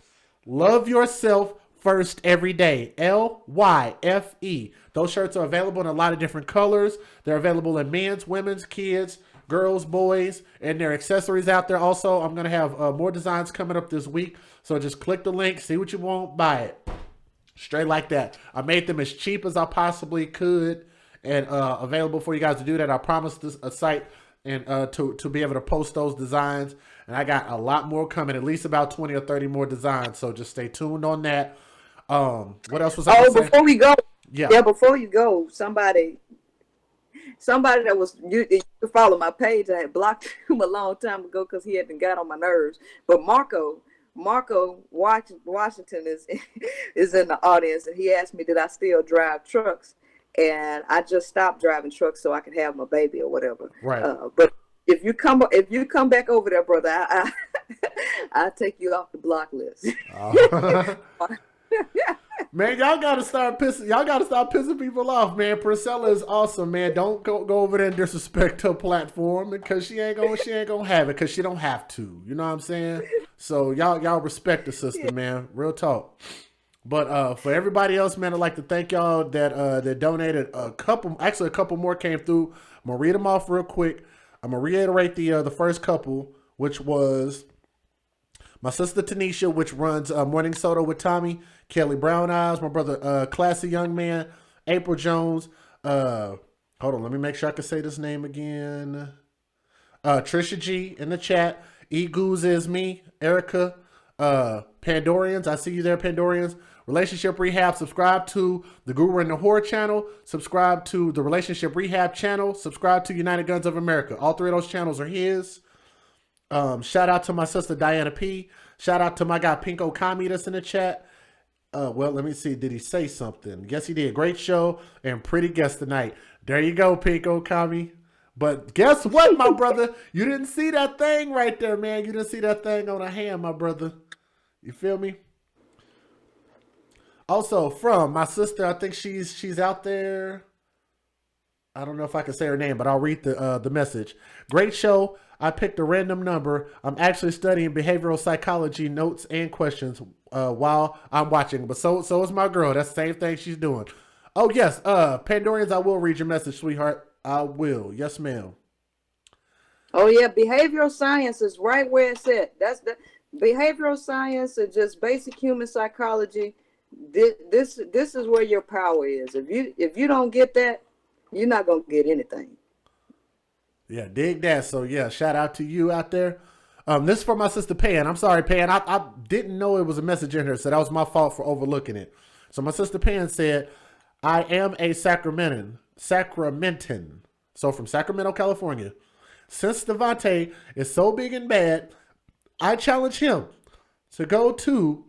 Love Yourself First Every Day. LYFE. Those shirts are available in a lot of different colors. They're available in men's, women's, kids, girls, boys, and their accessories out there. Also, I'm going to have more designs coming up this week. So just click the link, see what you want, buy it. Straight like that. I made them as cheap as I possibly could and available for you guys to do that. I promised this a site and to be able to post those designs. And I got a lot more coming, at least about 20 or 30 more designs. So just stay tuned on that. What else was I saying? Before we go, yeah, before you go, somebody that was you to follow my page, I had blocked him a long time ago because he hadn't got on my nerves. But Marco Marco Washington is in the audience, and he asked me, did I still drive trucks? And I just stopped driving trucks so I could have my baby or whatever. Right. But if you come back over there, brother, I'll take you off the block list. Man, y'all gotta stop pissing people off, man. Princella is awesome, man. Don't go over there and disrespect her platform because she ain't gonna have it because she don't have to. You know what I'm saying? So y'all respect the sister, man. Real talk. But for everybody else, man, I'd like to thank y'all that donated. A couple more came through. I'm gonna read them off real quick. I'm gonna reiterate the first couple, which was my sister Tanisha, which runs Morning Soda with Tommy, Kelly Brown Eyes, my brother Classy Young Man, April Jones. Hold on, let me make sure I can say this name again. Trisha G in the chat. E Goose is me, Erica, Pandorians. I see you there, Pandorians. Relationship Rehab. Subscribe to the Guru and the Whore channel. Subscribe to the Relationship Rehab channel. Subscribe to United Guns of America. All three of those channels are his. Shout out to my sister Diana P. Shout out to my guy Pinko Kami that's in the chat. Well, let me see. Did he say something? Yes, he did. Great show and pretty guest tonight. There you go, Pinko Kami. But guess what, my brother? You didn't see that thing right there, man. You didn't see that thing on a hand, my brother. You feel me? Also, from my sister, I think she's out there. I don't know if I can say her name, but I'll read the message. Great show. I picked a random number. I'm actually studying behavioral psychology notes and questions while I'm watching. But so is my girl. That's the same thing she's doing. Oh, yes. Pandorians, I will read your message, sweetheart. I will. Yes, ma'am. Oh, yeah. Behavioral science is right where it's at. That's the behavioral science and just basic human psychology. This is where your power is. If you don't get that, you're not going to get anything. Yeah, dig that. So, yeah, shout out to you out there. This is for my sister Pan. I'm sorry, Pan. I didn't know it was a message in here, so that was my fault for overlooking it. So my sister Pan said, I am a Sacramentan. So from Sacramento, California. Since Stevante is so big and bad, I challenge him to go to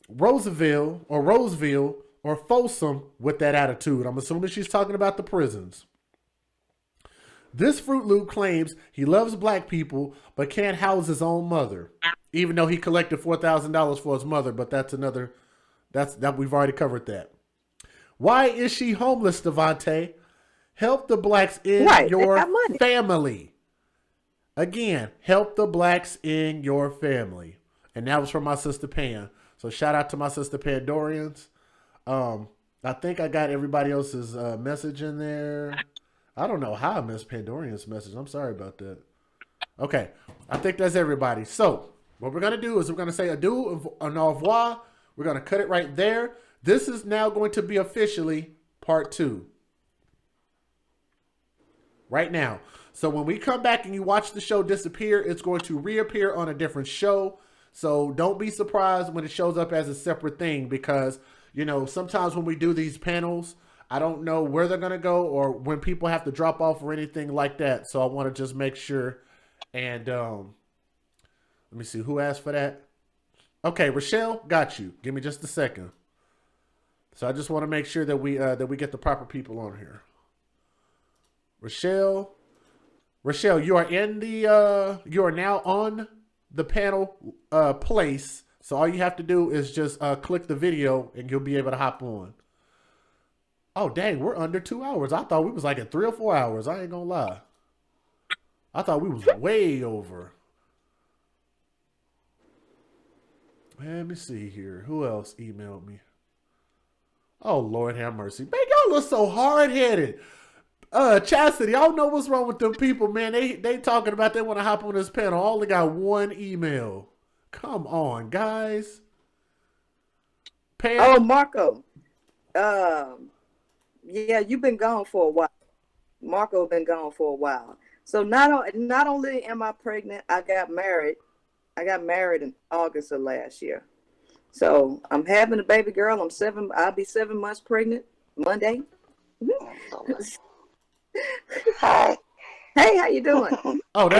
Roseville or Folsom with that attitude. I'm assuming she's talking about the prisons. This Fruit Loop claims he loves black people but can't house his own mother, even though he collected $4,000 for his mother. But that's we've already covered that. Why is she homeless, Stevante? Help the blacks in your family. Again, help the blacks in your family. And that was from my sister Pan. So shout out to my sister Pandorians. I think I got everybody else's message in there. I don't know how I missed Pandorian's message. I'm sorry about that. Okay. I think that's everybody. So what we're going to do is we're going to say adieu, an au revoir. We're going to cut it right there. This is now going to be officially part 2. Right now. So when we come back and you watch the show disappear, it's going to reappear on a different show. So don't be surprised when it shows up as a separate thing because, you know, sometimes when we do these panels, I don't know where they're going to go or when people have to drop off or anything like that. So I want to just make sure. And let me see who asked for that. Okay, Rochelle, got you. Give me just a second. So I just want to make sure that we get the proper people on here. Rochelle, you are now on the panel place. So all you have to do is just click the video and you'll be able to hop on. Oh, dang, we're under 2 hours. I thought we was like at 3 or 4 hours. I ain't gonna lie. I thought we was way over. Let me see here. Who else emailed me? Oh, Lord have mercy. Man, y'all look so hard-headed. Chastity, I don't know what's wrong with them people, man. They talking about they want to hop on this panel. I only got one email. Come on, guys. Oh, Marco. Yeah, you've been gone for a while. Marco been gone for a while. So not only am I pregnant, I got married. I got married in August of last year. So I'm having a baby girl. I'll be 7 months pregnant Monday. Hi. Hey, how you doing? Oh,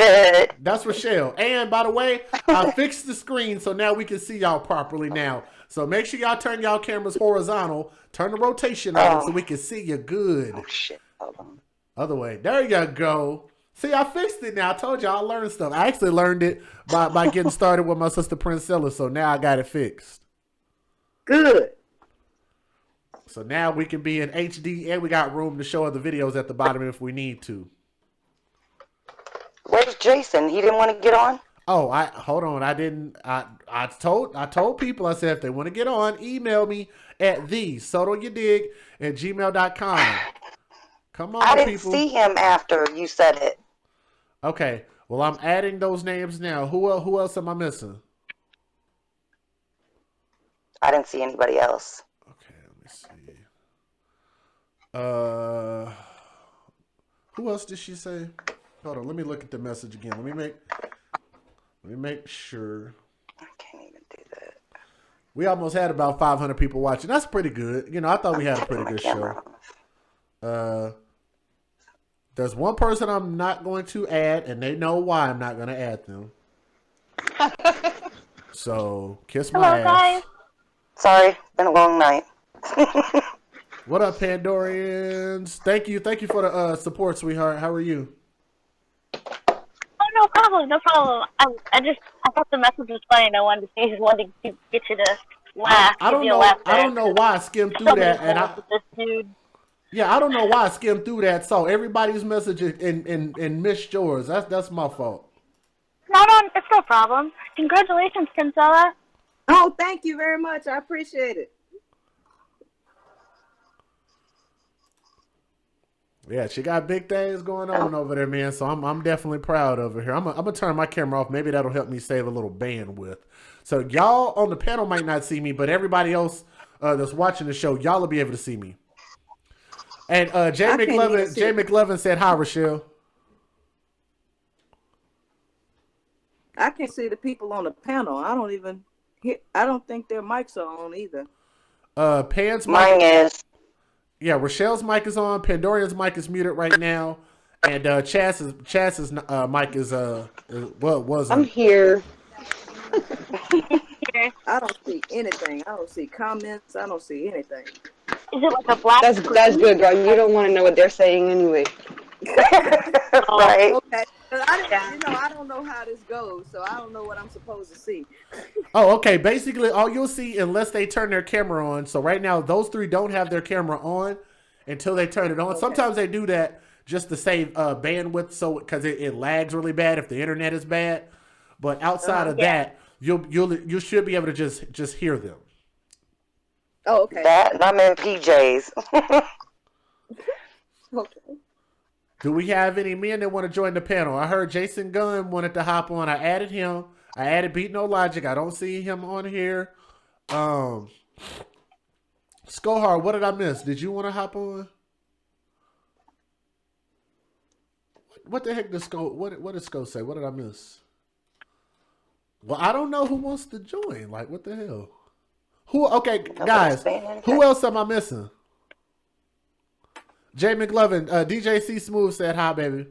that's Rochelle. And by the way, I fixed the screen so now we can see y'all properly now. So make sure y'all turn y'all cameras horizontal. Turn the rotation on so we can see you good. Oh, shit. Hold on. Other way. There you go. See, I fixed it now. I told you I learned stuff. I actually learned it by getting started with my sister Princella, so now I got it fixed. Good. So now we can be in HD and we got room to show other videos at the bottom if we need to. Where's Jason? He didn't want to get on? Oh, hold on. I told people, I said if they want to get on, email me at sotoyourdig@gmail.com. Come on, I didn't people. see him after you said it. Okay. Well, I'm adding those names now. Who else am I missing? I didn't see anybody else. Okay, let me see. Who else did she say? Hold on, let me look at the message again. Let me make sure. I can't even do that. We almost had about 500 people watching. That's pretty good. You know, I thought we had a pretty good show. There's one person I'm not going to add, and they know why I'm not going to add them. So, kiss my ass. Guys. Sorry, been a long night. What up, Pandorians? Thank you for the support, sweetheart. How are you? Oh, no problem. I thought the message was funny, and I wanted to see who wanted to get you to laugh. I don't know why I skimmed through that, and this dude. Yeah, I don't know why I skimmed through that. Saw everybody's message and missed yours. That's my fault. No, it's no problem. Congratulations, Princella. Oh, thank you very much. I appreciate it. Yeah, she got big things going on over there, man. So I'm definitely proud of her here. I'm gonna turn my camera off. Maybe that'll help me save a little bandwidth. So y'all on the panel might not see me, but everybody else that's watching the show, y'all will be able to see me. And Jay McLevin said hi, Rochelle. I can't see the people on the panel. I don't think their mics are on either. Pan's Mine is. Yeah, Rochelle's mic is on. Pandorian's mic is muted right now, and Chaz's mic is was. I'm here. I don't see anything. I don't see comments. I don't see anything. Is it like a black? That's good, girl. You don't want to know what they're saying anyway. Right. Okay. I don't know how this goes, so I don't know what I'm supposed to see. Oh, okay. Basically, all you'll see, unless they turn their camera on. So right now, those three don't have their camera on until they turn it on. Okay. Sometimes they do that just to save bandwidth, so because it lags really bad if the internet is bad. But outside of that, you should be able to just hear them. Oh, okay. That and I'm in PJs. Okay. Do we have any men that want to join the panel? I heard Jason Gunn wanted to hop on. I added him. I added Beat No Logic. I don't see him on here. Skohar, what did I miss? Did you want to hop on? What the heck does Sko? What did Sko say? What did I miss? Well, I don't know who wants to join. Like, what the hell? Who? Okay, guys. Who else am I missing? Jay McLovin, DJ C Smooth said hi, baby.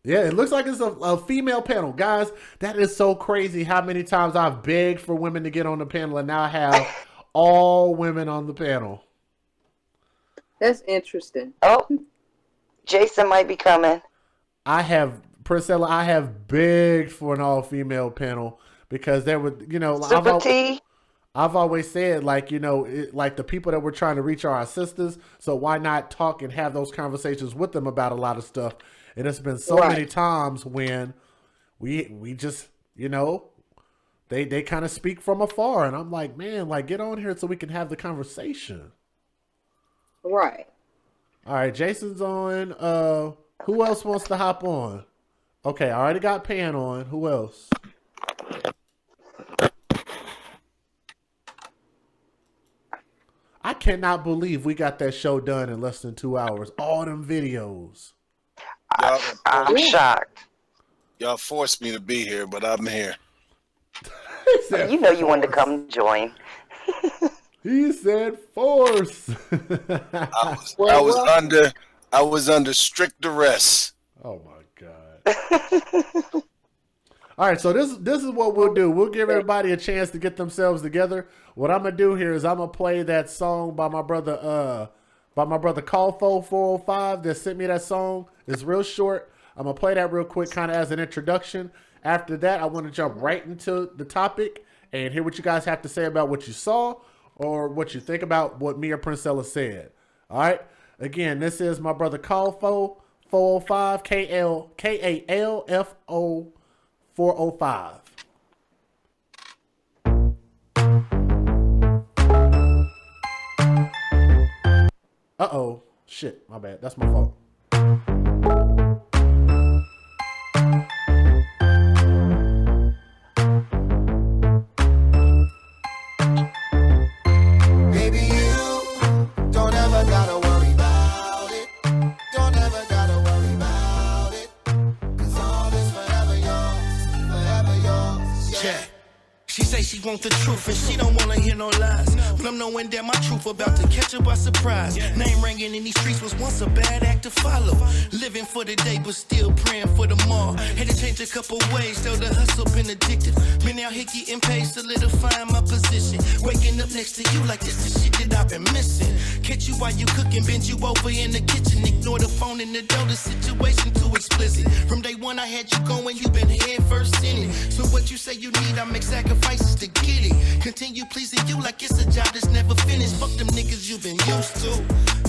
Yeah, it looks like it's a female panel. Guys, that is so crazy how many times I've begged for women to get on the panel, and now I have all women on the panel. That's interesting. Oh, Jason might be coming. Princella, I have begged for an all-female panel because there would, I've always said, like, like the people that we're trying to reach are our sisters. So why not talk and have those conversations with them about a lot of stuff? And it's been so many times when we just, they kind of speak from afar. And I'm like, man, like, get on here so we can have the conversation. Right. All right, Jason's on. Who else wants to hop on? Okay, I already got Pan on. Who else? I cannot believe we got that show done in less than 2 hours. All them videos. I'm shocked. Y'all forced me to be here, but I'm here. You know you wanted to come join. He said force. I was under strict duress. Oh my God. All right, so this is what we'll do. We'll give everybody a chance to get themselves together. What I'm gonna do here is I'm gonna play that song by my brother Callfo 405 that sent me that song. It's real short. I'm gonna play that real quick, kind of as an introduction. After that, I want to jump right into the topic and hear what you guys have to say about what you saw or what you think about what me or Princella said. All right. Again, this is my brother Callfo 405 KALFO 405. Uh-oh. Shit, my bad. That's my fault. Baby, you don't ever gotta worry about it. Don't ever gotta worry about it. 'Cause all is forever yours, forever yours. Yeah. She say she want the truth and she don't wanna hear no lies. But I'm knowing that my truth about to catch her by surprise. Name ringing in these streets was once a bad act to follow. Living for the day but still praying for tomorrow. Had to change a couple ways, though the hustle been addictive. Been out here getting paid, solidifying my position. Waking up next to you like this the shit that I've been missing. Catch you while you cooking, bend you over in the kitchen. Ignore the phone in the door, the situation too explicit. From day one I had you going, you been head first in it. So what you say you need, I make sacrifices to get it. Continue pleasing you like it's a job that's never finished. Fuck them niggas you been used to.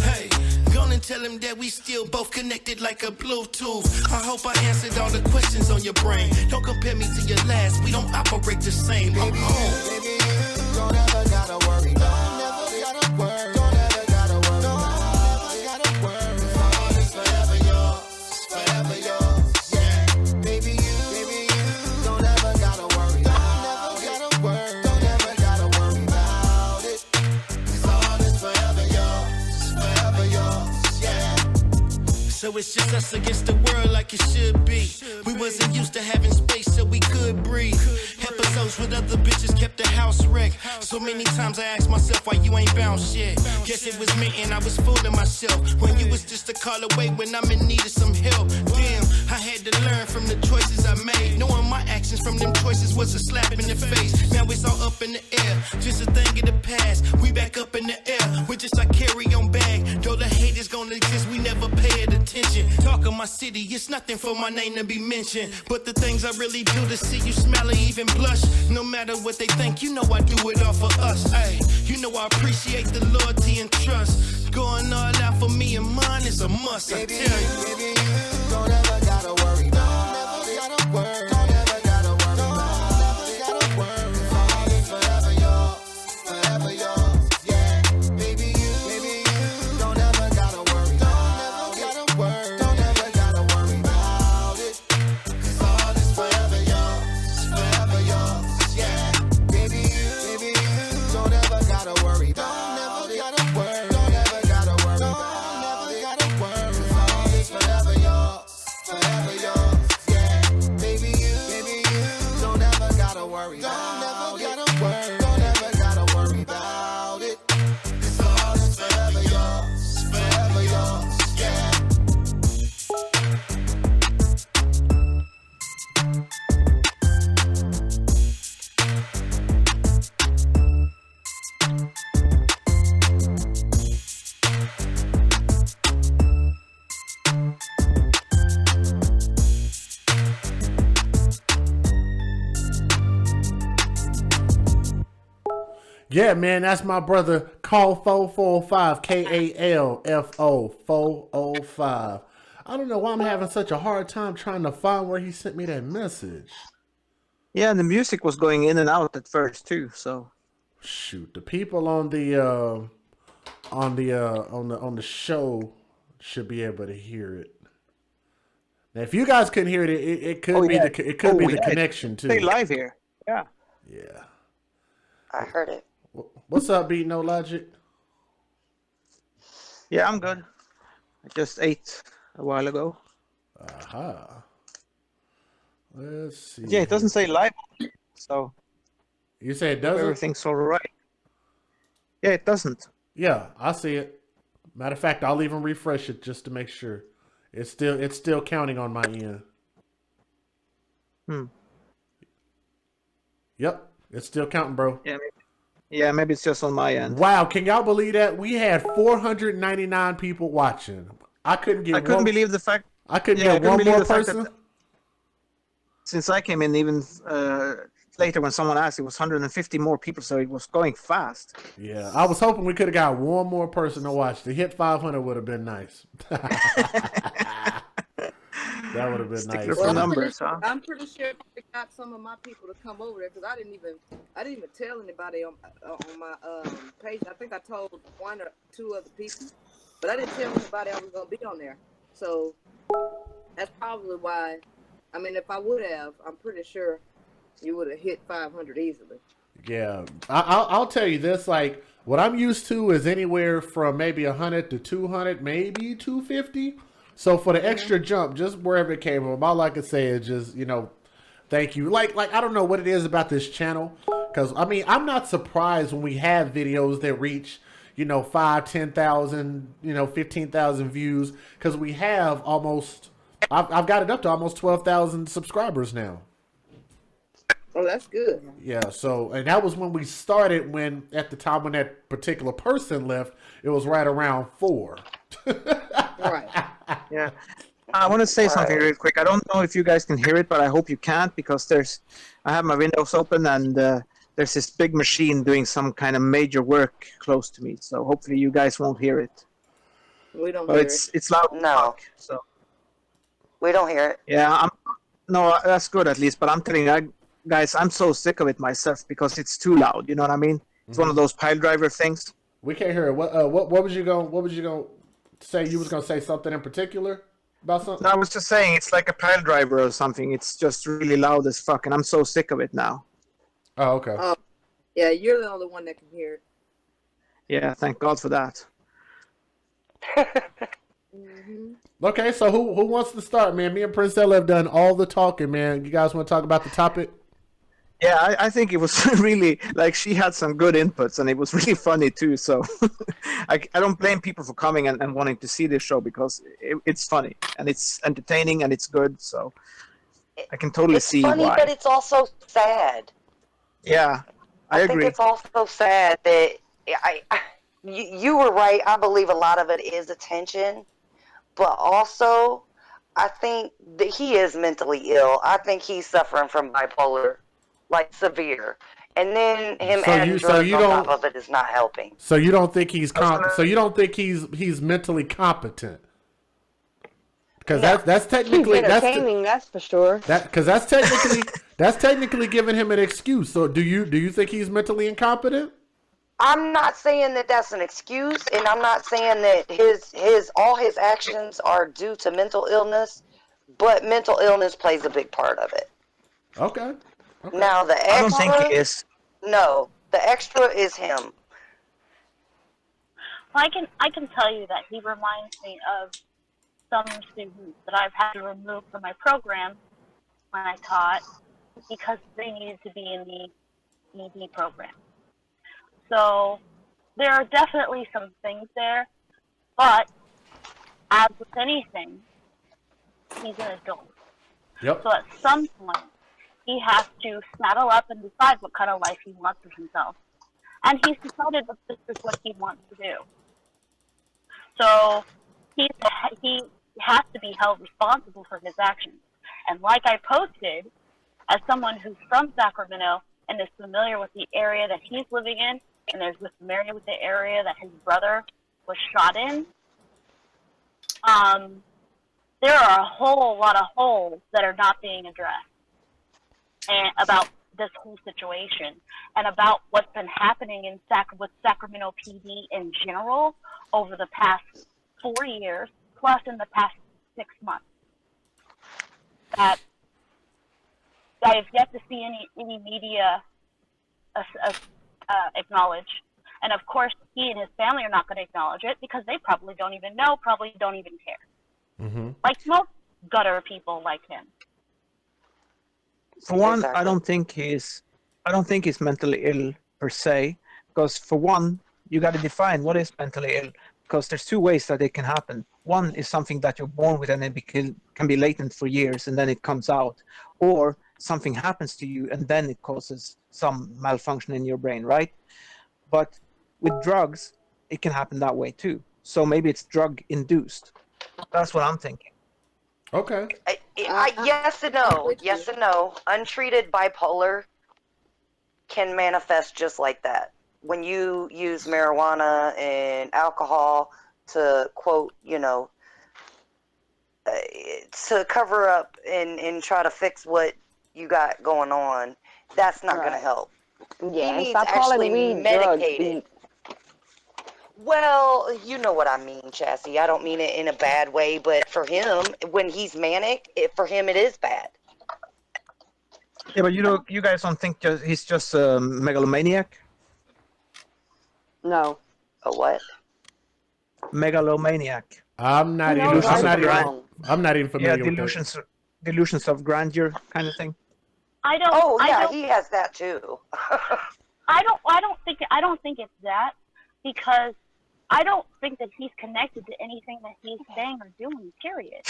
Hey, gonna tell them that we still both connected like a Bluetooth. I hope I answered all the questions on your brain. Don't compare me to your last, we don't operate the same. I'm home. Baby, you don't ever gotta worry. Don't ever gotta worry. Don't ever gotta worry. Don't ever gotta worry. 'Cause all is forever yours, forever yours. Yeah. Baby, you don't ever gotta worry. Don't ever gotta worry. Don't ever gotta worry about it. 'Cause all is forever yours, forever yours. Yeah. So it's just us against the world like it should be. We wasn't used to having space so we could breathe. Episodes with other bitches kept the house wrecked. So many times I asked myself why you ain't bounced yet. Guess it was me and I was fooling myself. When you was just a call away when I'm in need of some help. Damn, I had to learn from the choices I made. Knowing my actions from them choices was a slap in the face. Now it's all up in the air, just a thing in the past. We back up in the air with just our carry-on bag. Though the hate is gonna exist, we never pay it attention. Talk of my city, it's nothing for my name to be mentioned. But the things I really do to see you smile or even blush. No matter what they think, you know I do it all for us. Ay, you know I appreciate the loyalty and trust. Going all out for me and mine is a must, I tell you. Baby, you don't ever gotta worry. Don't ever gotta worry. Don't ever gotta worry. Don't ever gotta worry. 'Cause all is forever yours, forever yours. Yeah. Baby, you don't ever gotta worry. Don't ever gotta worry. Don't ever gotta worry about it. 'Cause all is forever yours, forever yours. Yeah. Baby, you don't ever gotta worry. Don't ever gotta worry. Don't ever gotta worry. Don't ever gotta worry. 'Cause all is forever yours, forever yours. Yeah. Baby, you don't ever gotta worry. Don't ever gotta worry. Don't ever gotta worry about it. 'Cause all is forever yours, forever yours. Yeah. Yeah, man, that's my brother Callfo 405 KALFO 405. I don't know why I'm having such a hard time trying to find where he sent me that message. Yeah, and the music was going in and out at first too. So shoot, the people on the show should be able to hear it. Now, if you guys couldn't hear it, it could be the connection too. Stay live here. Yeah. Yeah. I heard it. What's up, Beat No Logic? Yeah, I'm good. I just ate a while ago. Aha. Let's see. Yeah, it doesn't say live, so. You say it doesn't? Everything's all right. Yeah, it doesn't. Yeah, I see it. Matter of fact, I'll even refresh it just to make sure. It's still counting on my end. Yep, it's still counting, bro. Maybe it's just on my end. Wow, can y'all believe that? We had 499 people watching. I couldn't believe the fact. I couldn't get one more person. Since I came in, even later when someone asked, it was 150 more people, so it was going fast. Yeah, I was hoping we could have got one more person to watch. To hit 500 would have been nice. That would have been nice. Well, numbers, I'm pretty sure I got some of my people to come over there because I didn't even tell anybody on my page. I think I told one or two other people, but I didn't tell anybody I was gonna be on there. So that's probably why. I mean, if I would have, I'm pretty sure you would have hit 500 easily. Yeah, I'll tell you this. Like, what I'm used to is anywhere from maybe 100 to 200, maybe 250. So for the extra jump, just wherever it came from, all I can say is just, thank you. Like I don't know what it is about this channel, because I mean, I'm not surprised when we have videos that reach 5,000, 10,000, 15,000 views, because we have almost. I've got it up to almost 12,000 subscribers now. Oh, that's good. Yeah, and that was when we started, when at the time when that particular person left, it was right around 4. Right. Yeah. I want to say something real quick. I don't know if you guys can hear it, but I hope you can't, because I have my windows open and there's this big machine doing some kind of major work close to me. So hopefully you guys won't hear it. We don't hear it. It's loud. No. So. We don't hear it. Yeah, no, that's good at least. But I'm telling you, guys, I'm so sick of it myself because it's too loud. You know what I mean? It's one of those pile driver things. We can't hear it. What was you going to say? You was going to say something in particular about something? No, I was just saying it's like a pile driver or something. It's just really loud as fuck, and I'm so sick of it now. Oh, okay. Yeah, you're the only one that can hear it. Yeah, thank God for that. Okay, so who wants to start, man? Me and Princella have done all the talking, man. You guys want to talk about the topic? Yeah, I think it was really, like, she had some good inputs, and it was really funny, too. So I don't blame people for coming and wanting to see this show, because it's funny, and it's entertaining, and it's good. So I can totally see why. It's funny, but it's also sad. Yeah, I agree. I think it's also sad that you were right. I believe a lot of it is attention. But also, I think that he is mentally ill. I think he's suffering from bipolar, like severe. And then him adding drugs on top of it is not helping. So you don't think he's he's mentally competent? Because that's technically he's entertaining, that's for sure. Because that's technically giving him an excuse. So do you think he's mentally incompetent? I'm not saying that that's an excuse, and I'm not saying that all his actions are due to mental illness, but mental illness plays a big part of it. Okay. Now the extra, I don't think he is. No, the extra is him. Well, I can tell you that he reminds me of some students that I've had to remove from my program when I taught because they needed to be in the ED program. So there are definitely some things there, but as with anything, he's an adult. Yep. So at some point, he has to saddle up and decide what kind of life he wants for himself. And he's decided that this is what he wants to do. So he has to be held responsible for his actions. And like I posted, as someone who's from Sacramento and is familiar with the area that he's living in, and there's familiar with the area that his brother was shot in, there are a whole lot of holes that are not being addressed and about this whole situation and about what's been happening in with Sacramento PD in general over the past 4 years, plus in the past 6 months. That I have yet to see any media acknowledge. And of course, he and his family are not going to acknowledge it because they probably don't even know, probably don't even care. Mm-hmm. Like most gutter people like him. For one, I don't think he's mentally ill per se, because for one, you got to define what is mentally ill, because there's two ways that it can happen. One is something that you're born with and it can be latent for years and then it comes out. Or something happens to you and then it causes some malfunction in your brain, right? But with drugs, it can happen that way too. So maybe it's drug induced. That's what I'm thinking. Okay. Yes and no. Yes and no. Untreated bipolar can manifest just like that. When you use marijuana and alcohol to quote, to cover up and try to fix what you got going on, that's not going to help. Yeah, He and needs stop actually calling weed medicated. drugs. Well, you know what I mean, Chassie. I don't mean it in a bad way, but for him, when he's manic, for him it is bad. Yeah, but you guys don't think he's just a megalomaniac? No. A what? Megalomaniac. I'm not even familiar with that. Delusions of grandeur kind of thing. I don't. Oh I yeah, don't, he has that too. I don't think it's that, because I don't think that he's connected to anything that he's saying or doing. Period.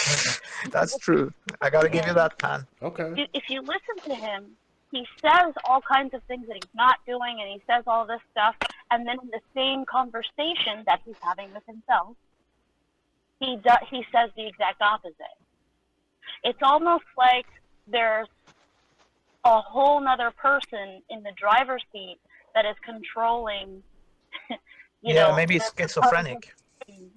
That's true. I gotta give you that, Pan. Okay. If you listen to him, he says all kinds of things that he's not doing, and he says all this stuff, and then in the same conversation that he's having with himself, he says the exact opposite. It's almost like there's a whole nother person in the driver's seat that is controlling, maybe he's schizophrenic.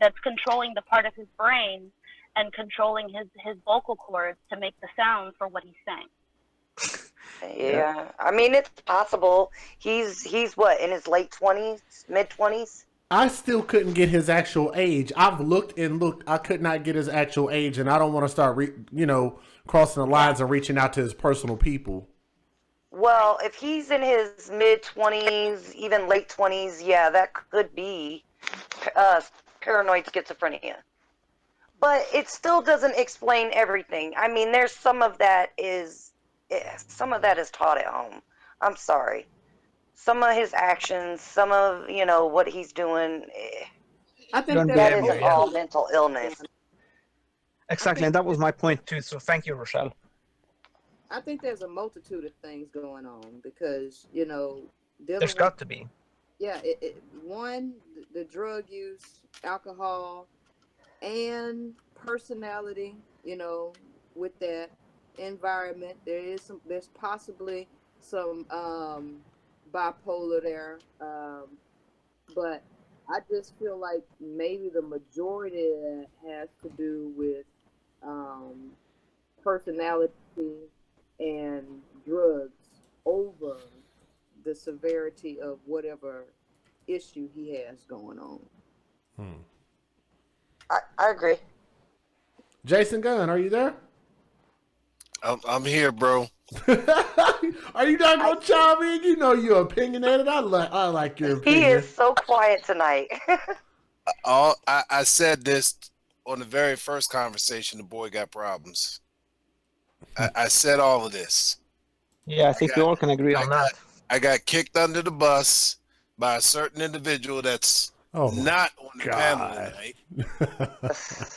That's controlling the part of his brain and controlling his vocal cords to make the sound for what he's saying. Yeah, I mean, it's possible. He's what, in his late 20s, mid 20s? I still couldn't get his actual age. I've looked and looked. I could not get his actual age, and I don't want to start, crossing the lines and reaching out to his personal people. Well, if he's in his mid 20s, even late 20s, yeah, that could be paranoid schizophrenia. But it still doesn't explain everything. I mean, there's some of that is taught at home. I'm sorry. Some of his actions, some of, what he's doing, I think that isn't all mental illness. Exactly, and that was my point too. So thank you, Rochelle. I think there's a multitude of things going on because, there's got to be. Yeah, one, the drug use, alcohol, and personality, with that environment. There's possibly some bipolar there, but I just feel like maybe the majority of that has to do with personality and drugs over the severity of whatever issue he has going on. I agree. Jason Gunn, are you there? I'm here, bro. Are you not gonna chime in? You know you're opinionated. I like your opinion. He is so quiet tonight. I said this on the very first conversation. The boy got problems. I said all of this. Yeah, I think we all can agree on that. I got kicked under the bus by a certain individual that's not on the panel tonight.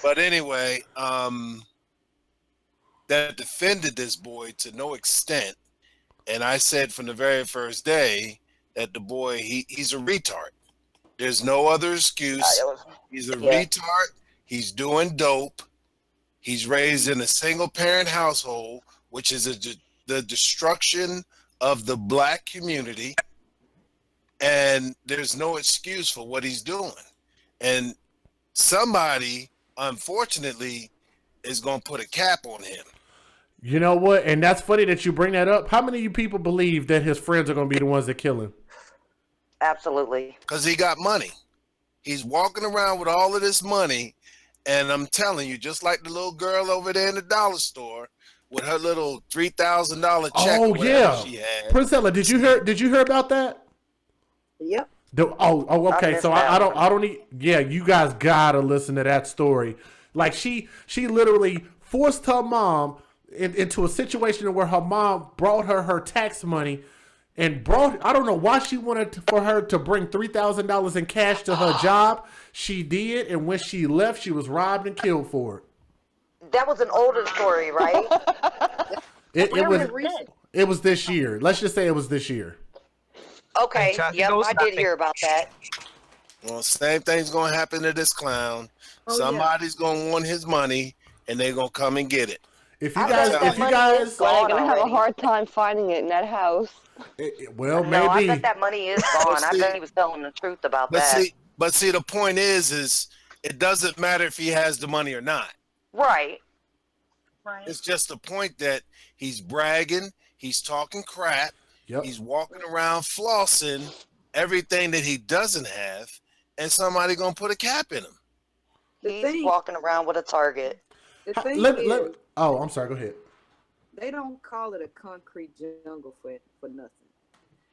But anyway, that defended this boy to no extent. And I said from the very first day that the boy, he's a retard. There's no other excuse. He's a retard. He's doing dope. He's raised in a single parent household, which is the destruction of the black community. And there's no excuse for what he's doing. And somebody, unfortunately, is going to put a cap on him. You know what? And that's funny that you bring that up. How many of you people believe that his friends are going to be the ones that kill him? Absolutely. Because he got money. He's walking around with all of this money. And I'm telling you, just like the little girl over there in the dollar store with her little $3,000 check. Oh, yeah. She had. Priscilla, did you hear about that? Yep. Okay. So I don't need. Yeah, you guys gotta listen to that story. Like she literally forced her mom into a situation where her mom brought her tax money, and brought. I don't know why she wanted for her to bring $3,000 in cash to her job. She did, and when she left, she was robbed and killed for it. That was an older story, right? It was this year. Let's just say it was this year. Okay, yep, I did hear about that. Well, same thing's gonna happen to this clown. Somebody's gonna want his money, and they're gonna come and get it. If you guys, well, they're gonna have a hard time finding it in that house. Well, No, I maybe. bet that money is gone. I bet he was telling the truth about that. But see, the point is it doesn't matter if he has the money or not. Right. It's just the point that he's bragging, he's talking crap, he's walking around flossing everything that he doesn't have, and somebody gonna put a cap in him. He's walking around with a target. The thing is, oh, I'm sorry. Go ahead. they don't call it a concrete jungle for nothing.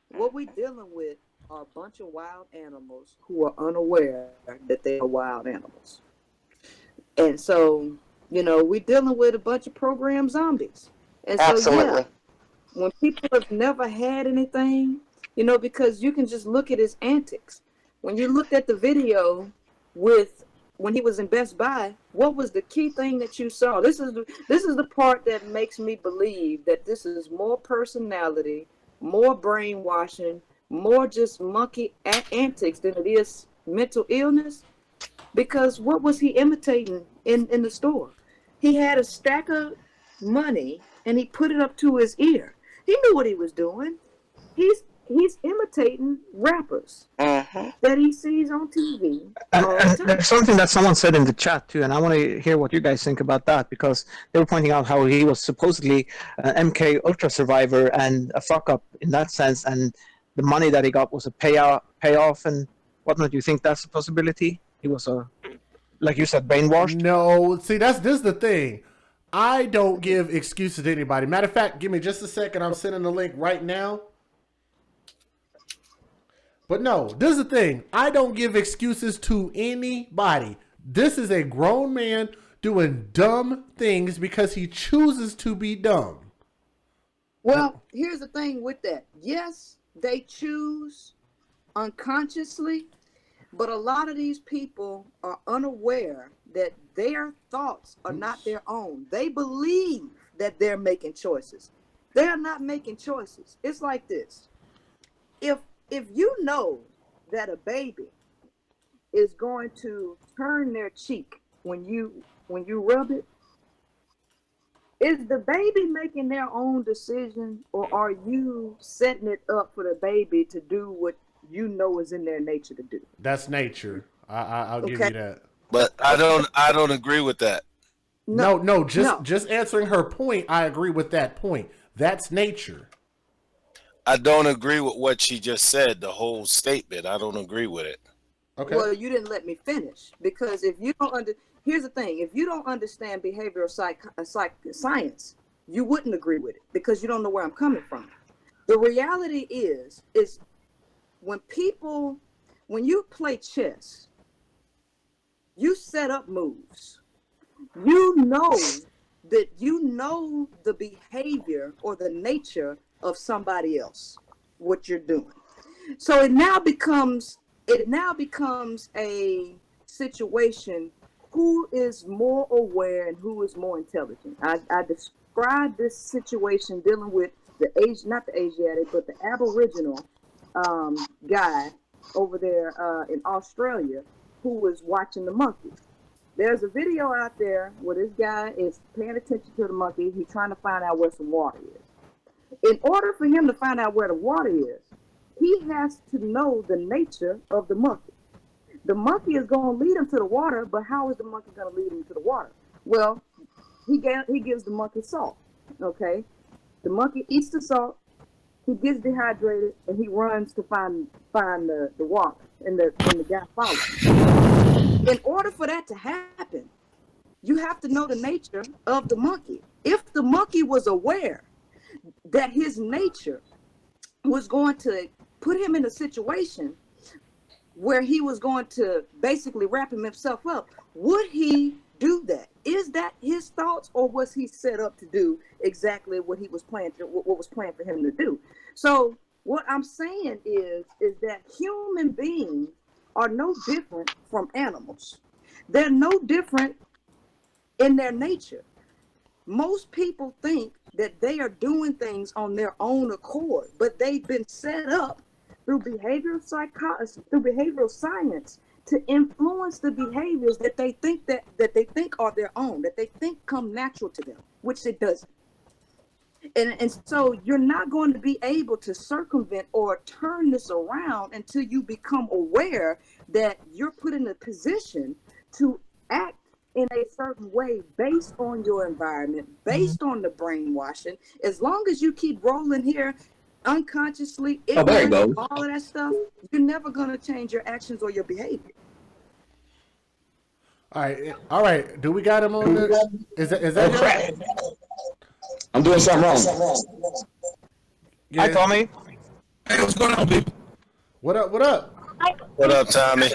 What we dealing with are a bunch of wild animals who are unaware that they are wild animals. And so, you know, we're dealing with a bunch of programmed zombies. And so, Absolutely. when people have never had anything, you know, because you can just look at his antics. When you looked at the video when he was in Best Buy, what was the key thing that you saw? This is the part that makes me believe that this is more personality, more brainwashing, more just monkey antics than it is mental illness. Because what was he imitating in the store? He had a stack of money and he put it up to his ear. He knew what he was doing. He's imitating rappers that he sees on TV. And there's something that someone said in the chat too, and I want to hear what you guys think about that, because they were pointing out how he was supposedly an MK Ultra survivor and a fuck up in that sense, and the money that he got was a payoff and whatnot. Do you think that's a possibility? He was like you said, brainwashed? No, see, this is the thing. I don't give excuses to anybody. Matter of fact, give me just a second. I'm sending the link right now. But no, this is the thing. I don't give excuses to anybody. This is a grown man doing dumb things because he chooses to be dumb. Well, here's the thing with that. Yes, they choose unconsciously, but a lot of these people are unaware that their thoughts are not their own. They believe that they're making choices. They're not making choices. It's like this. If you know that a baby is going to turn their cheek when you rub it, is the baby making their own decision, or are you setting it up for the baby to do what you know is in their nature to do? That's nature. I'll give you that. But I don't agree with that. No, just answering her point, I agree with that point. That's nature. I don't agree with what she just said, the whole statement. I don't agree with it. Okay. Well, you didn't let me finish, because if you don't here's the thing: if you don't understand behavioral science, you wouldn't agree with it because you don't know where I'm coming from. The reality is when you play chess, you set up moves. You know the behavior or the nature of somebody else, what you're doing. So it now becomes a situation: who is more aware and who is more intelligent. I described this situation dealing with not the Asiatic, but the Aboriginal guy over there in Australia who was watching the monkeys. There's a video out there where this guy is paying attention to the monkey. He's trying to find out where some water is. In order for him to find out where the water is, he has to know the nature of the monkey. The monkey is going to lead him to the water, but how is the monkey going to lead him to the water? Well, he gives the monkey salt, okay? The monkey eats the salt, he gets dehydrated, and he runs to find the water, and the guy follows. In order for that to happen, you have to know the nature of the monkey. If the monkey was aware that his nature was going to put him in a situation where he was going to basically wrap himself up, would he do that? Is that his thoughts, or was he set up to do exactly what he was planned for him to do? So What I'm saying is that human beings are no different from animals. They're no different in their nature. Most people think that they are doing things on their own accord, but they've been set up through behavioral science to influence the behaviors that they think they think are their own, that they think come natural to them, which it doesn't. And so you're not going to be able to circumvent or turn this around until you become aware that you're put in a position to act in a certain way based on your environment, based on the brainwashing. As long as you keep rolling here unconsciously, ignorant, all of that stuff, you're never going to change your actions or your behavior. All right. Do we got him on this? Is that him? I'm doing something wrong. Yeah. Hi, Tommy. Hey, what's going on, people? What up? What up? What up, Tommy?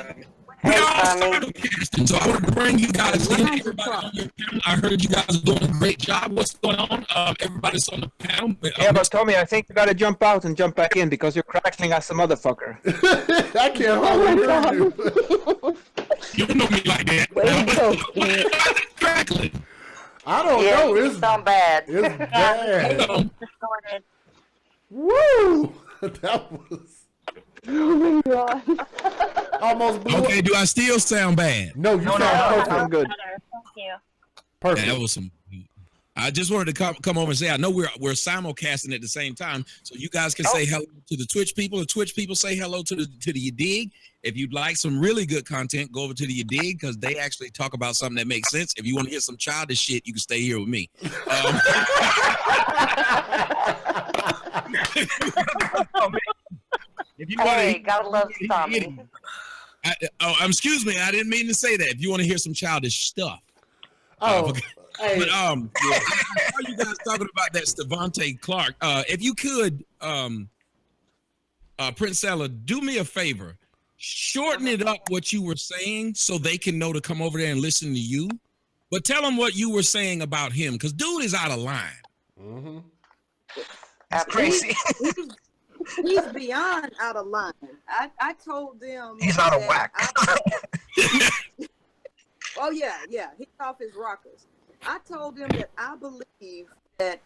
Hey, Tommy. So I wanted to bring you guys in. Everybody on your panel. I heard you guys are doing a great job. What's going on? Everybody's on the panel. Yeah, but Tommy, I think you gotta jump out and jump back in because you're crackling as a motherfucker. I can't hardly hear you. You don't know me like that. Crackling. I don't know. It's not bad. It's bad. Distorted. Woo! That was. Oh my god. Almost blew Okay, do I still sound bad? No, you sound perfect. I'm good. Thank you. Perfect. That was some. I just wanted to come over and say I know we're simulcasting at the same time, so you guys can say hello to the Twitch people. The Twitch people say hello to the You Dig. If you'd like some really good content, go over to the You Dig because they actually talk about something that makes sense. If you want to hear some childish shit, you can stay here with me. If you gotta love Tommy. Excuse me, I didn't mean to say that. If you want to hear some childish stuff. Hey. But I saw you guys talking about that Stevante Clark. If you could, Princella, do me a favor. Shorten it up what you were saying so they can know to come over there and listen to you. But tell them what you were saying about him, because dude is out of line. Mm-hmm. That's crazy. He's beyond out of line. I told them he's out of whack. Oh yeah, he's off his rockers. I told them that I believe that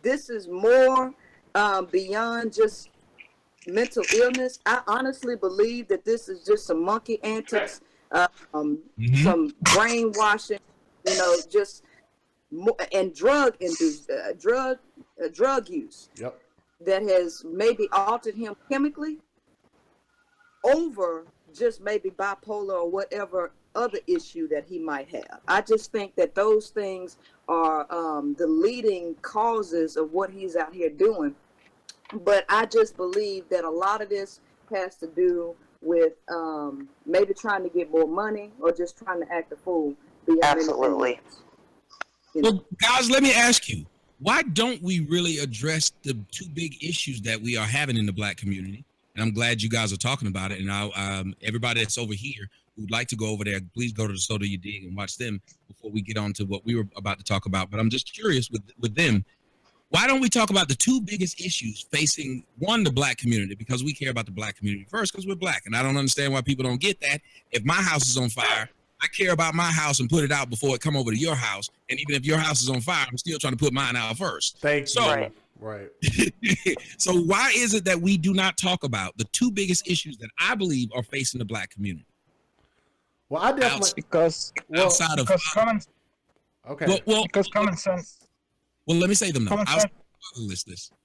this is more beyond just mental illness. I honestly believe that this is just some monkey antics, some brainwashing, just and drug induced drug use. Yep. That has maybe altered him chemically over just maybe bipolar or whatever other issue that he might have. I just think that those things are the leading causes of what he's out here doing. But I just believe that a lot of this has to do with maybe trying to get more money or just trying to act a fool. Absolutely. Well, guys, let me ask you, why don't we really address the two big issues that we are having in the Black community? And I'm glad you guys are talking about it. And everybody that's over here who'd like to go over there, please go to the Soto You Dig and watch them before we get on to what we were about to talk about. But I'm just curious with them, why don't we talk about the two biggest issues facing, one, the Black community, because we care about the Black community first because we're Black. And I don't understand why people don't get that. If my house is on fire, I care about my house and put it out before it come over to your house. And even if your house is on fire, I'm still trying to put mine out first. Thank you. Right. So why is it that we do not talk about the two biggest issues that I believe are facing the Black community? Well, I definitely because common sense. Well, let me say them though. Outside of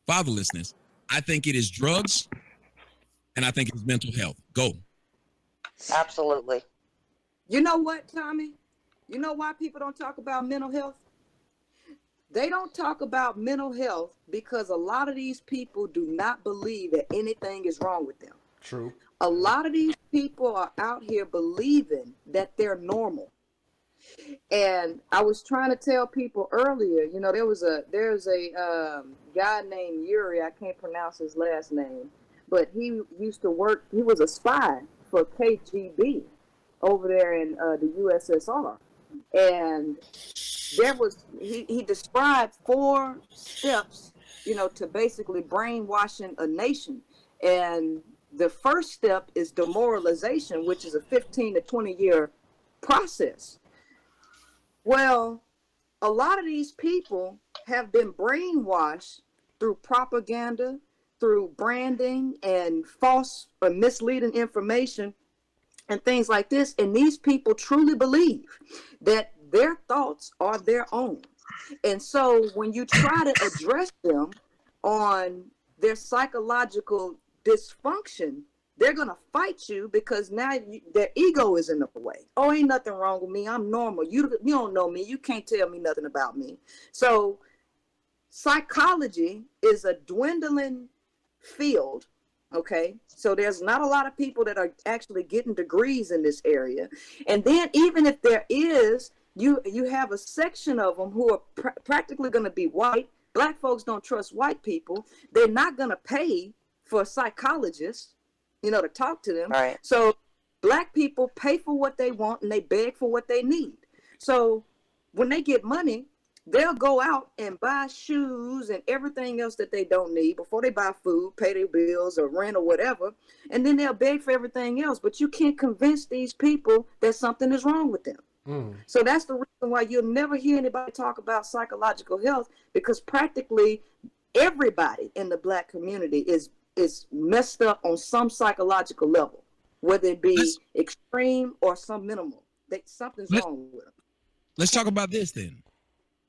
fatherlessness, I think it is drugs, and I think it's mental health. Go. Absolutely. You know what, Tommy? You know why people don't talk about mental health? They don't talk about mental health because a lot of these people do not believe that anything is wrong with them. True. A lot of these people are out here believing that they're normal. And I was trying to tell people earlier, there's a guy named Yuri, I can't pronounce his last name, but he used to work, he was a spy for KGB over there in the USSR. And there was, he described 4 steps to basically brainwashing a nation. And the first step is demoralization, which is a 15 to 20 year process. Well, a lot of these people have been brainwashed through propaganda, through branding and false or misleading information and things like this. And these people truly believe that their thoughts are their own. And so when you try to address them on their psychological dysfunction, they're going to fight you because now their ego is in the way. Oh, ain't nothing wrong with me. I'm normal. You don't know me. You can't tell me nothing about me. So psychology is a dwindling field. Okay. So there's not a lot of people that are actually getting degrees in this area. And then even if there is, you have a section of them who are practically going to be white. Black folks don't trust white people. They're not going to pay for psychologists, to talk to them. Right. So black people pay for what they want and they beg for what they need. So when they get money, they'll go out and buy shoes and everything else that they don't need before they buy food, pay their bills or rent or whatever. And then they'll beg for everything else. But you can't convince these people that something is wrong with them. So that's the reason why you'll never hear anybody talk about psychological health, because practically everybody in the black community is messed up on some psychological level, whether it be extreme or some minimal. Something's wrong with them. Let's talk about this then.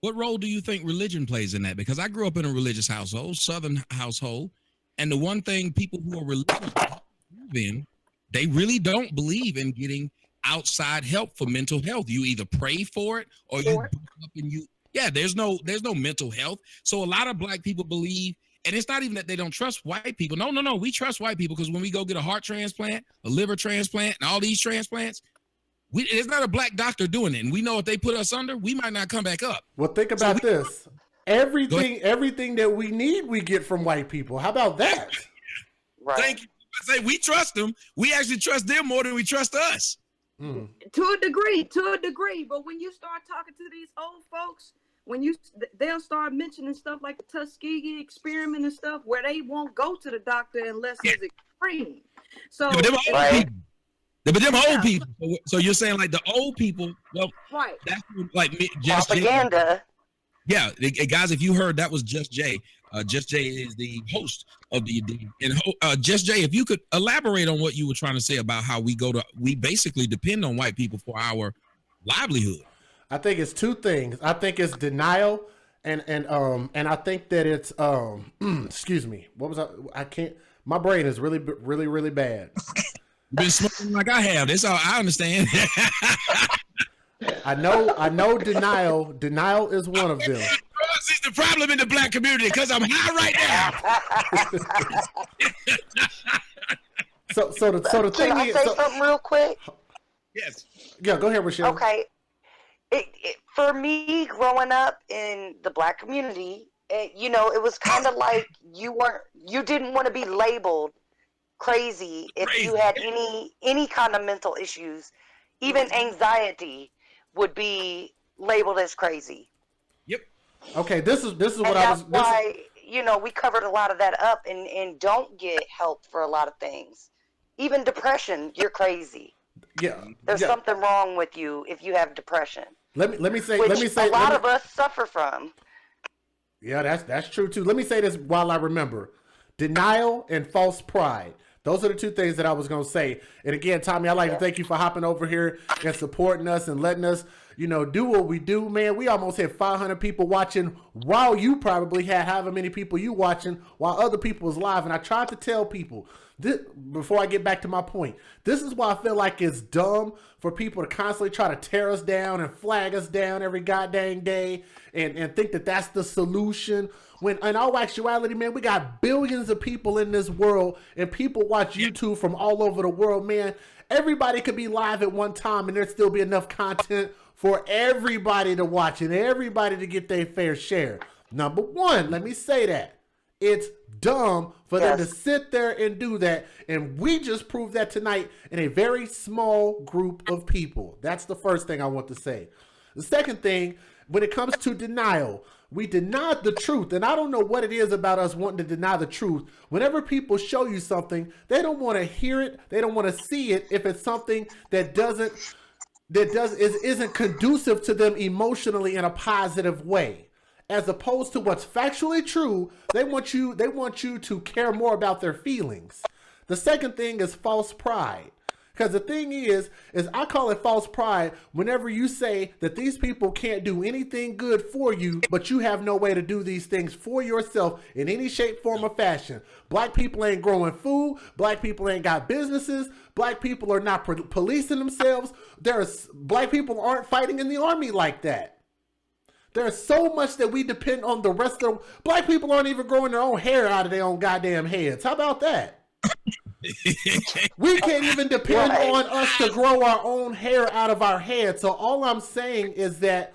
What role do you think religion plays in that? Because I grew up in a religious household, Southern household, and the one thing people who are religious in, they really don't believe in getting outside help for mental health. You either pray for it or you book up and there's no mental health. So a lot of black people believe, and it's not even that they don't trust white people. No, we trust white people, because when we go get a heart transplant, a liver transplant, and all these transplants, there's not a black doctor doing it. And we know if they put us under, we might not come back up. Well, think about this. Everything that we need, we get from white people. How about that? Right. Thank you. I say we trust them. We actually trust them more than we trust us. To a degree. But when you start talking to these old folks, they'll start mentioning stuff like the Tuskegee experiment and stuff, where they won't go to the doctor unless it's extreme. So, but them old people. So you're saying like the old people? Well, right. That's like propaganda. Yeah, guys, if you heard, that was Just Jay. Just Jay is the host of the and Just Jay, if you could elaborate on what you were trying to say about how we basically depend on white people for our livelihood. I think it's two things. I think it's denial, and I think that it's excuse me. What was I can't. My brain is really bad. Been smoking like I have. That's all I understand. I know denial. Denial is one of them. Drugs is the problem in the black community because I'm high right now. so the thing Can I say something real quick? Yes. Yeah, go ahead, Rochelle. Okay. For me, growing up in the black community, it was kind of like you didn't want to be labeled crazy if you had any kind of mental issues. Even anxiety would be labeled as crazy. Yep. Okay, this is what that's why we covered a lot of that up and don't get help for a lot of things. Even depression, you're crazy. Yeah. There's something wrong with you if you have depression. Let me say a lot of us suffer from. Yeah, that's true too. Let me say this while I remember. Denial and false pride. Those are the two things that I was going to say. And again, Tommy, I'd like to thank you for hopping over here and supporting us and letting us, do what we do, man. We almost had 500 people watching while you probably had however many people you watching while other people was live. And I tried to tell people, before I get back to my point, this is why I feel like it's dumb for people to constantly try to tear us down and flag us down every goddamn day and think that that's the solution. When in all actuality, man, we got billions of people in this world and people watch YouTube from all over the world, man. Everybody could be live at one time and there'd still be enough content for everybody to watch and everybody to get their fair share. Number one, let me say that. It's dumb for them to sit there and do that. And we just proved that tonight in a very small group of people. That's the first thing I want to say. The second thing, when it comes to denial, we deny the truth. And I don't know what it is about us wanting to deny the truth. Whenever people show you something, they don't want to hear it. They don't want to see it if it's something that isn't conducive to them emotionally in a positive way. As opposed to what's factually true, they want you to care more about their feelings. The second thing is false pride. Because the thing is I call it false pride whenever you say that these people can't do anything good for you, but you have no way to do these things for yourself in any shape, form, or fashion. Black people ain't growing food. Black people ain't got businesses. Black people are not policing themselves. Black people aren't fighting in the army like that. There's so much that we depend on the rest of. Black people aren't even growing their own hair out of their own goddamn heads. How about that? We can't even depend on us to grow our own hair out of our head. So all I'm saying is that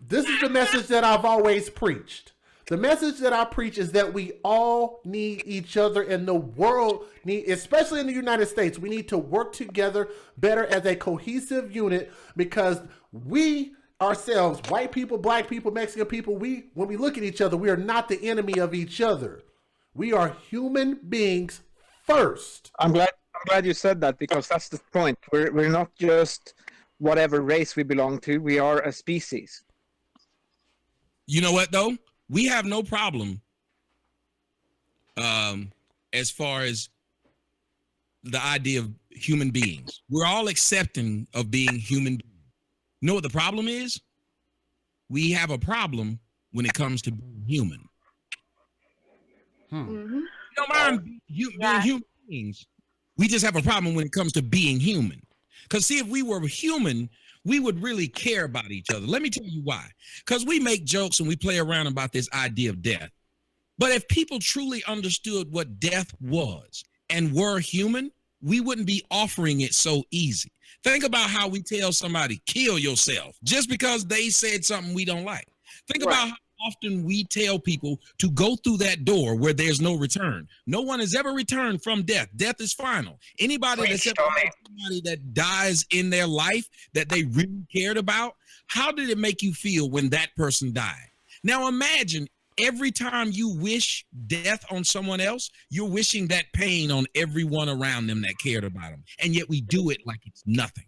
this is the message that I've always preached. The message that I preach is that we all need each other, and the world especially in the United States, we need to work together better as a cohesive unit, because we ourselves, white people, black people, Mexican people, when we look at each other, we are not the enemy of each other. We are human beings first. I'm glad you said that, because that's the point. We're not just whatever race we belong to. We are a species. You know what though? We have no problem as far as the idea of human beings. We're all accepting of being human beings. You know what the problem is? We have a problem when it comes to being human. Mm-hmm. Don't mind being human beings. We just have a problem when it comes to being human. Because see, if we were human, we would really care about each other. Let me tell you why. Because we make jokes and we play around about this idea of death. But if people truly understood what death was and were human, we wouldn't be offering it so easy. Think about how we tell somebody, kill yourself, just because they said something we don't like. Think about how often we tell people to go through that door where there's no return. No one has ever returned from death. Death is final. Anybody that's ever had somebody that dies in their life that they really cared about, how did it make you feel when that person died? Now imagine every time you wish death on someone else, you're wishing that pain on everyone around them that cared about them. And yet we do it like it's nothing.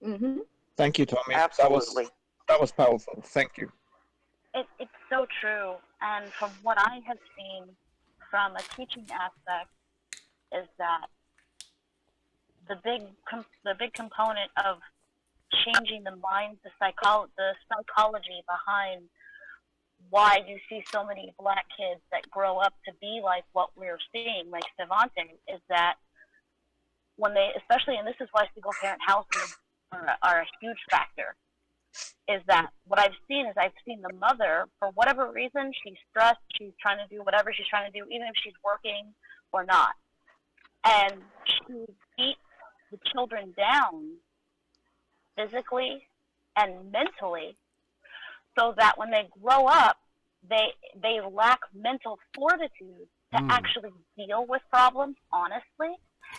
Mm-hmm. Thank you, Tommy. Absolutely. That was powerful. Thank you. It's so true. And from what I have seen from a teaching aspect is that the big component of changing the mind, the psychology behind why you see so many black kids that grow up to be like what we're seeing, like Stevante, is that when they, especially, and this is why single parent houses are a huge factor, is that what I've seen is I've seen the mother, for whatever reason, she's stressed, she's trying to do whatever she's trying to do, even if she's working or not. And she beats the children down physically and mentally so that when they grow up, they lack mental fortitude to actually deal with problems honestly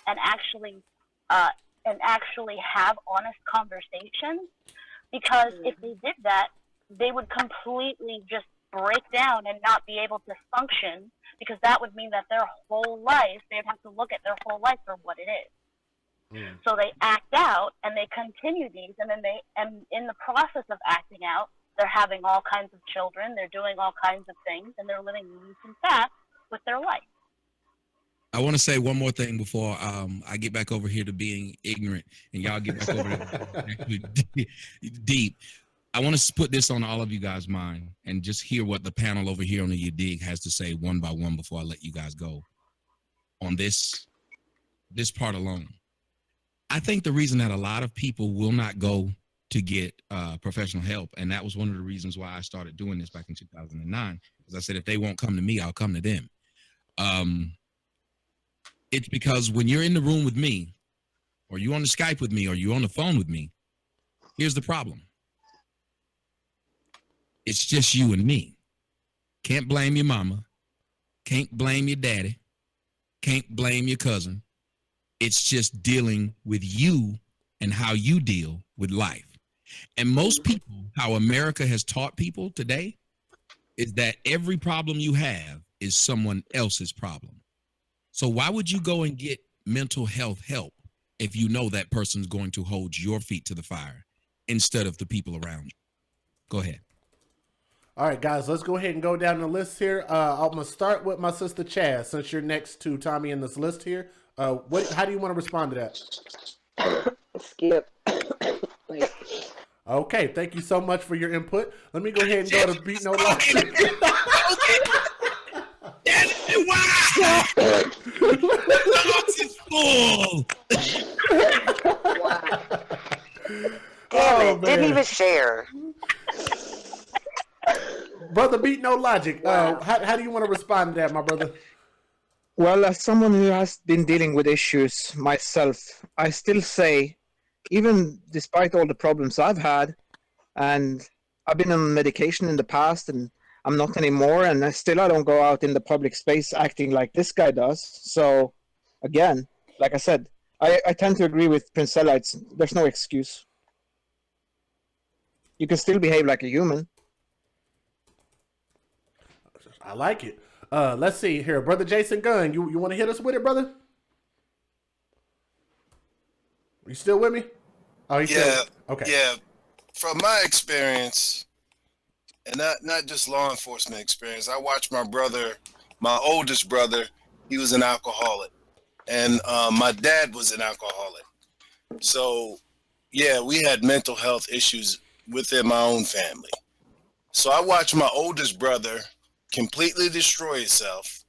and actually have honest conversations. Because if they did that, they would completely just break down and not be able to function, because that would mean that their whole life, they'd have to look at their whole life for what it is. So they act out and they continue these, and then and in the process of acting out, they're having all kinds of children, they're doing all kinds of things, and they're living loose and fast with their life. I want to say one more thing before I get back over here to being ignorant and y'all get back over to deep. I want to put this on all of you guys' mind and just hear what the panel over here on the dig has to say one by one before I let you guys go on this part alone. I think the reason that a lot of people will not go to get professional help, and that was one of the reasons why I started doing this back in 2009, because I said if they won't come to me, I'll come to them. It's because when you're in the room with me, or you're on the Skype with me, or you're on the phone with me, here's the problem. It's just you and me. Can't blame your mama. Can't blame your daddy. Can't blame your cousin. It's just dealing with you and how you deal with life. And most people, how America has taught people today, is that every problem you have is someone else's problem. So why would you go and get mental health help if you know that person's going to hold your feet to the fire instead of the people around you? Go ahead. All right, guys, let's go ahead and go down the list here. I'm going to start with my sister Chaz, since you're next to Tommy in this list here. How do you want to respond to that? Skip. Okay, thank you so much for your input. Let me go ahead and go to Beat No Logic. Why? The is full. Damn it, didn't even share. Brother Beat No Logic, how do you want to respond to that, my brother? Well, as someone who has been dealing with issues myself, I still say, even despite all the problems I've had, and I've been on medication in the past, and I'm not anymore, and I don't go out in the public space acting like this guy does. So, again, like I said, I tend to agree with Princella. There's no excuse. You can still behave like a human. I like it. Let's see here. Brother Jason Gunn, you want to hit us with it, brother? Are you still with me? Oh, okay. Yeah. From my experience, and not just law enforcement experience, I watched my brother, my oldest brother, he was an alcoholic. And my dad was an alcoholic. So, yeah, we had mental health issues within my own family. So I watched my oldest brother completely destroy himself.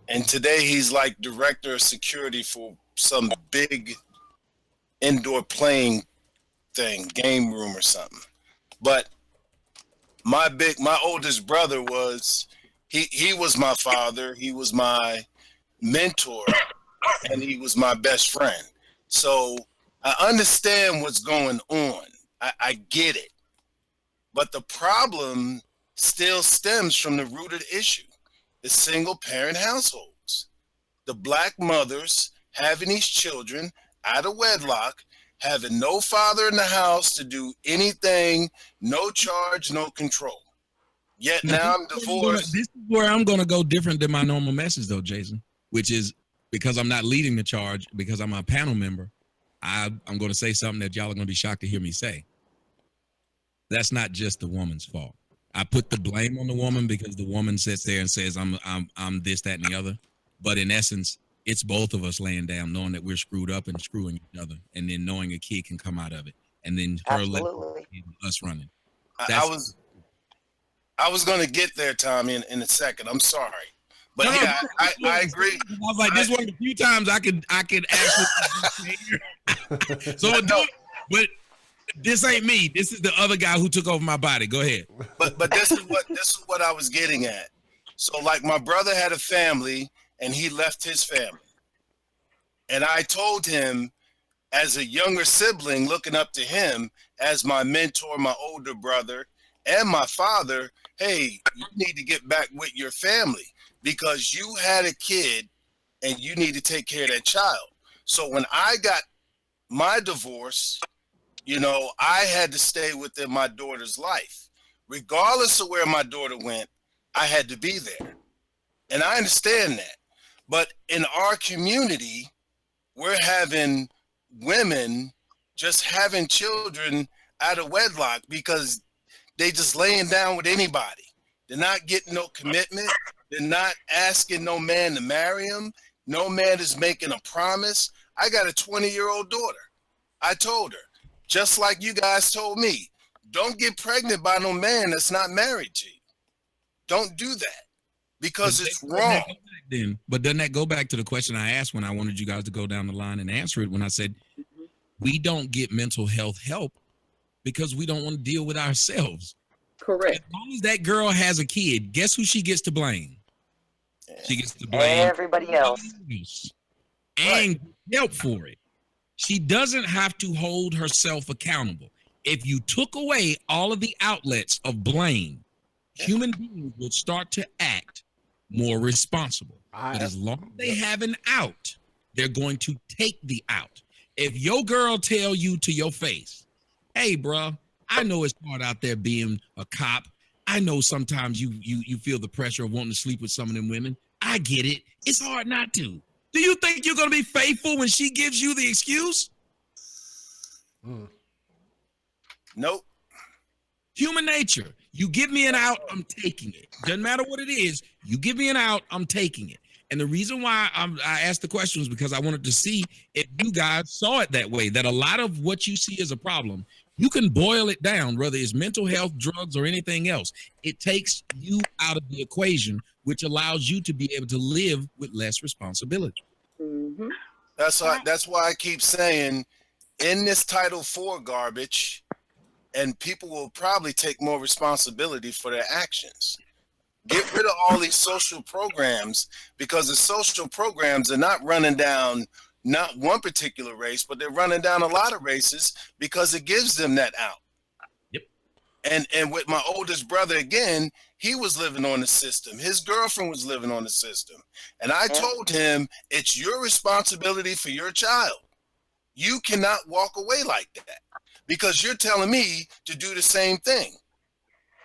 And today he's like director of security for some big indoor playing thing, game room or something. But my oldest brother was, he was my father, he was my mentor, and he was my best friend. So I understand what's going on. I get it. But the problem still stems from the rooted issue, the single parent households. The black mothers having these children out of wedlock, having no father in the house to do anything, no charge, no control. Yet now I'm divorced. This is where I'm going to go different than my normal message, though, Jason, which is because I'm not leading the charge, because I'm a panel member, I'm going to say something that y'all are going to be shocked to hear me say. That's not just the woman's fault. I put the blame on the woman because the woman sits there and says, I'm this, that, and the other. But in essence, it's both of us laying down, knowing that we're screwed up and screwing each other, and then knowing a kid can come out of it, and then her letting us running. I was going to get there, Tommy, in a second. I'm sorry. But yeah, I agree. I was like, this is one of the few times I could actually. So but this ain't me. This is the other guy who took over my body. Go ahead. But this is what I was getting at. So like my brother had a family and he left his family. And I told him as a younger sibling looking up to him as my mentor, my older brother, and my father, hey, you need to get back with your family because you had a kid and you need to take care of that child. So when I got my divorce, you know, I had to stay within my daughter's life. Regardless of where my daughter went, I had to be there. And I understand that. But in our community, we're having women just having children out of wedlock because they just laying down with anybody. They're not getting no commitment. They're not asking no man to marry them. No man is making a promise. I got a 20-year-old daughter. I told her, just like you guys told me, don't get pregnant by no man that's not married to you. Don't do that because it's wrong. But doesn't that go back to the question I asked when I wanted you guys to go down the line and answer it, when I said we don't get mental health help because we don't want to deal with ourselves. Correct. As long as that girl has a kid, guess who she gets to blame? She gets to blame everybody else. And help for it. She doesn't have to hold herself accountable. If you took away all of the outlets of blame, human beings would start to act more responsible. But as long as they have an out, they're going to take the out. If your girl tell you to your face, Hey, bro, I know it's hard out there being a cop. I know sometimes you feel the pressure of wanting to sleep with some of them women. I get it. It's hard not to. Do you think you're going to be faithful when she gives you the excuse? Nope. Human nature. You give me an out, I'm taking it. Doesn't matter what it is. You give me an out, I'm taking it. And the reason why I asked the question was because I wanted to see if you guys saw it that way, that a lot of what you see as a problem, you can boil it down, whether it's mental health, drugs, or anything else. It takes you out of the equation, which allows you to be able to live with less responsibility. Mm-hmm. That's why I keep saying in this Title IV garbage, and people will probably take more responsibility for their actions. Get rid of all these social programs, because the social programs are not running down not one particular race, but they're running down a lot of races because it gives them that out. Yep. And with my oldest brother, again, he was living on the system. His girlfriend was living on the system. And I told him, it's your responsibility for your child. You cannot walk away like that because you're telling me to do the same thing.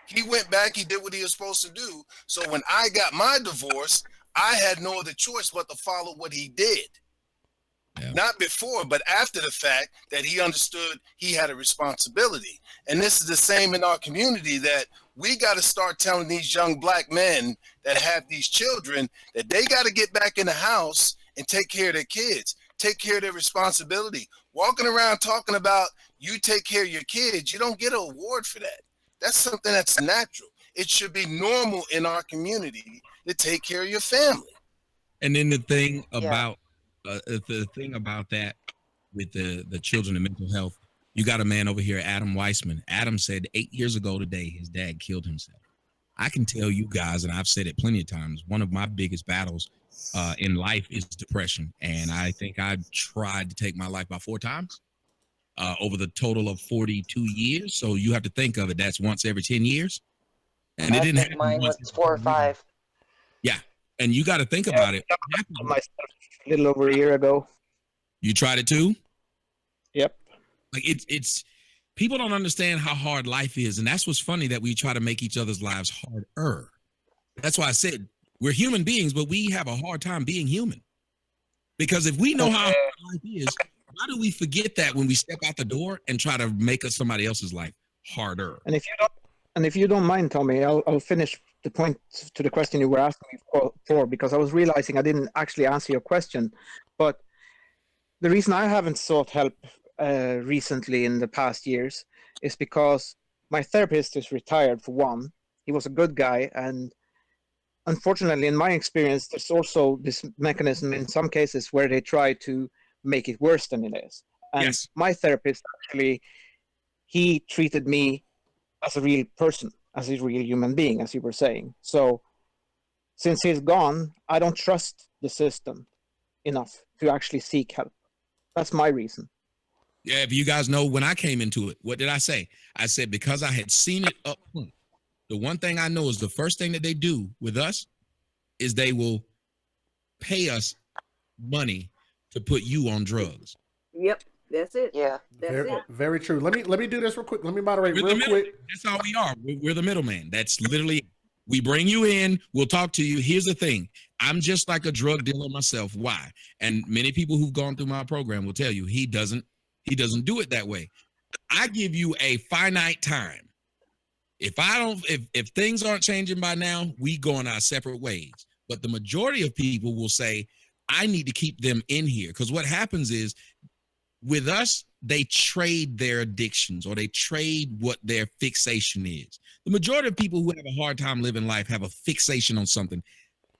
He went back, he did what he was supposed to do. So when I got my divorce, I had no other choice but to follow what he did. Yeah. Not before, but after the fact that he understood he had a responsibility. And this is the same in our community, that we got to start telling these young black men that have these children that they got to get back in the house and take care of their kids, take care of their responsibility. Walking around talking about you take care of your kids, you don't get an award for that. That's something that's natural. It should be normal in our community to take care of your family. And then the thing about that with the children and mental health, you got a man over here, Adam Weissman. Adam said 8 years ago today, his dad killed himself. I can tell you guys, and I've said it plenty of times, one of my biggest battles in life is depression. And I think I've tried to take my life by 4 times. Over the total of 42 years. So you have to think of it. That's once every 10 years. And it didn't happen. Mine was 4 or 5. Yeah. And you got to think about it. Myself a little over a year ago. You tried it too? Yep. Like it's people don't understand how hard life is. And that's what's funny, that we try to make each other's lives harder. That's why I said we're human beings, but we have a hard time being human. Because if we know how hard life is, why do we forget that when we step out the door and try to make somebody else's life harder? And if you don't mind, Tommy, I'll finish the point to the question you were asking me for, because I was realizing I didn't actually answer your question. But the reason I haven't sought help recently in the past years is because my therapist is retired, for one. He was a good guy, and unfortunately, in my experience, there's also this mechanism in some cases where they try to make it worse than it is. And my therapist, actually, he treated me as a real person, as a real human being, as you were saying. So since he's gone, I don't trust the system enough to actually seek help. That's my reason. Yeah, if you guys know, when I came into it, what did I say? I said, because I had seen it up front. The one thing I know is the first thing that they do with us is they will pay us money to put you on drugs. Yep, that's it. Yeah, that's it. Very true. Let me do this real quick. Let me moderate real quick. That's how we are. We're the middleman. That's literally, we bring you in. We'll talk to you. Here's the thing. I'm just like a drug dealer myself. Why? And many people who've gone through my program will tell you he doesn't do it that way. I give you a finite time. If things aren't changing by now, we go on our separate ways. But the majority of people will say, I need to keep them in here, because what happens is with us, they trade their addictions, or they trade what their fixation is. The majority of people who have a hard time living life have a fixation on something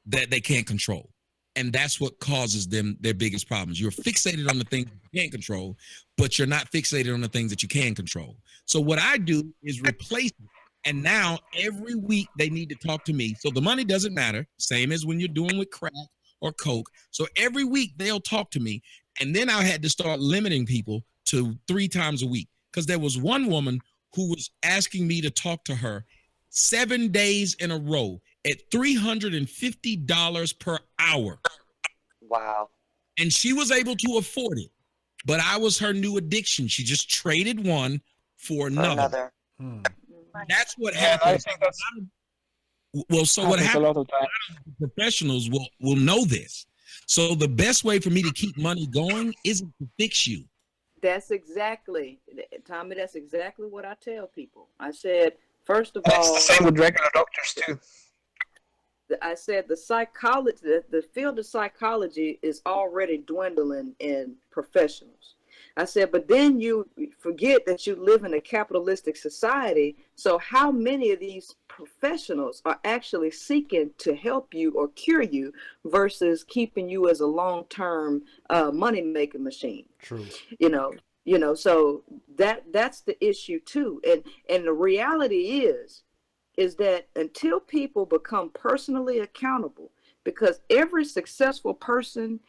that they can't control. And that's what causes them their biggest problems. You're fixated on the things you can't control, but you're not fixated on the things that you can control. So what I do is replace it. And now every week they need to talk to me. So the money doesn't matter, same as when you're doing with crack or coke. So every week they'll talk to me. And then I had to start limiting people to 3 times a week, because there was one woman who was asking me to talk to her 7 days in a row at $350 per hour. Wow. And she was able to afford it, but I was her new addiction. She just traded one for another. That's what Yeah, and I happens. think that's Well, so what happens a happens? lot of times. Professionals will know this. So the best way for me to keep money going isn't to fix you. That's exactly, Tommy, that's exactly what I tell people. I said, first of It's all, the same with regular doctors too. I said the psychology, the field of psychology is already dwindling in professionals. I said, but then you forget that you live in a capitalistic society. So how many of these professionals are actually seeking to help you or cure you versus keeping you as a long-term money-making machine? True. So that's the issue too. And the reality is that until people become personally accountable, because every successful person,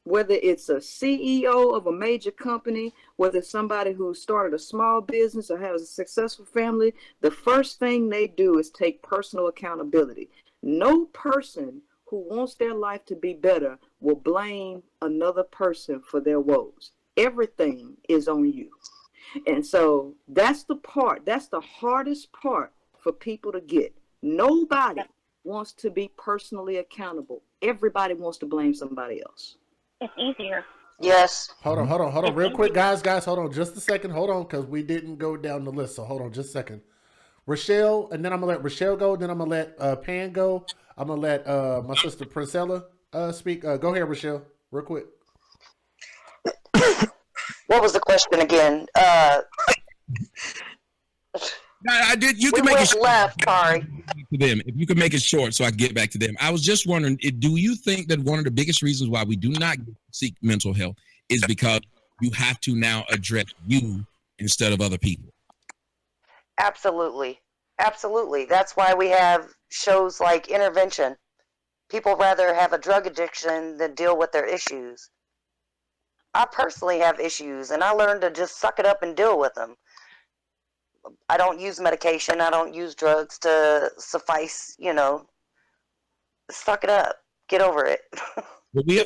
whether it's a CEO of a major company, whether it's somebody who started a small business or has a successful family, the first thing they do is take personal accountability. No person who wants their life to be better will blame another person for their woes. Everything is on you. And so that's the hardest part for people to get. Nobody wants to be personally accountable. Everybody wants to blame somebody else. It's easier. Yes. Hold on. Real quick, guys, hold on just a second. Hold on, because we didn't go down the list. So hold on just a second. Rochelle, and then I'm going to let Rochelle go. Then I'm going to let Pan go. I'm going to let my sister Princella speak. Go ahead, Rochelle, real quick. What was the question again? I did. You can we make went it left. Sorry. To them, if you can make it short, so I can get back to them. I was just wondering, do you think that one of the biggest reasons why we do not seek mental health is because you have to now address you instead of other people? Absolutely. That's why we have shows like Intervention. People rather have a drug addiction than deal with their issues. I personally have issues, and I learned to just suck it up and deal with them. I don't use medication. I don't use drugs to suffice, suck it up. Get over it. But you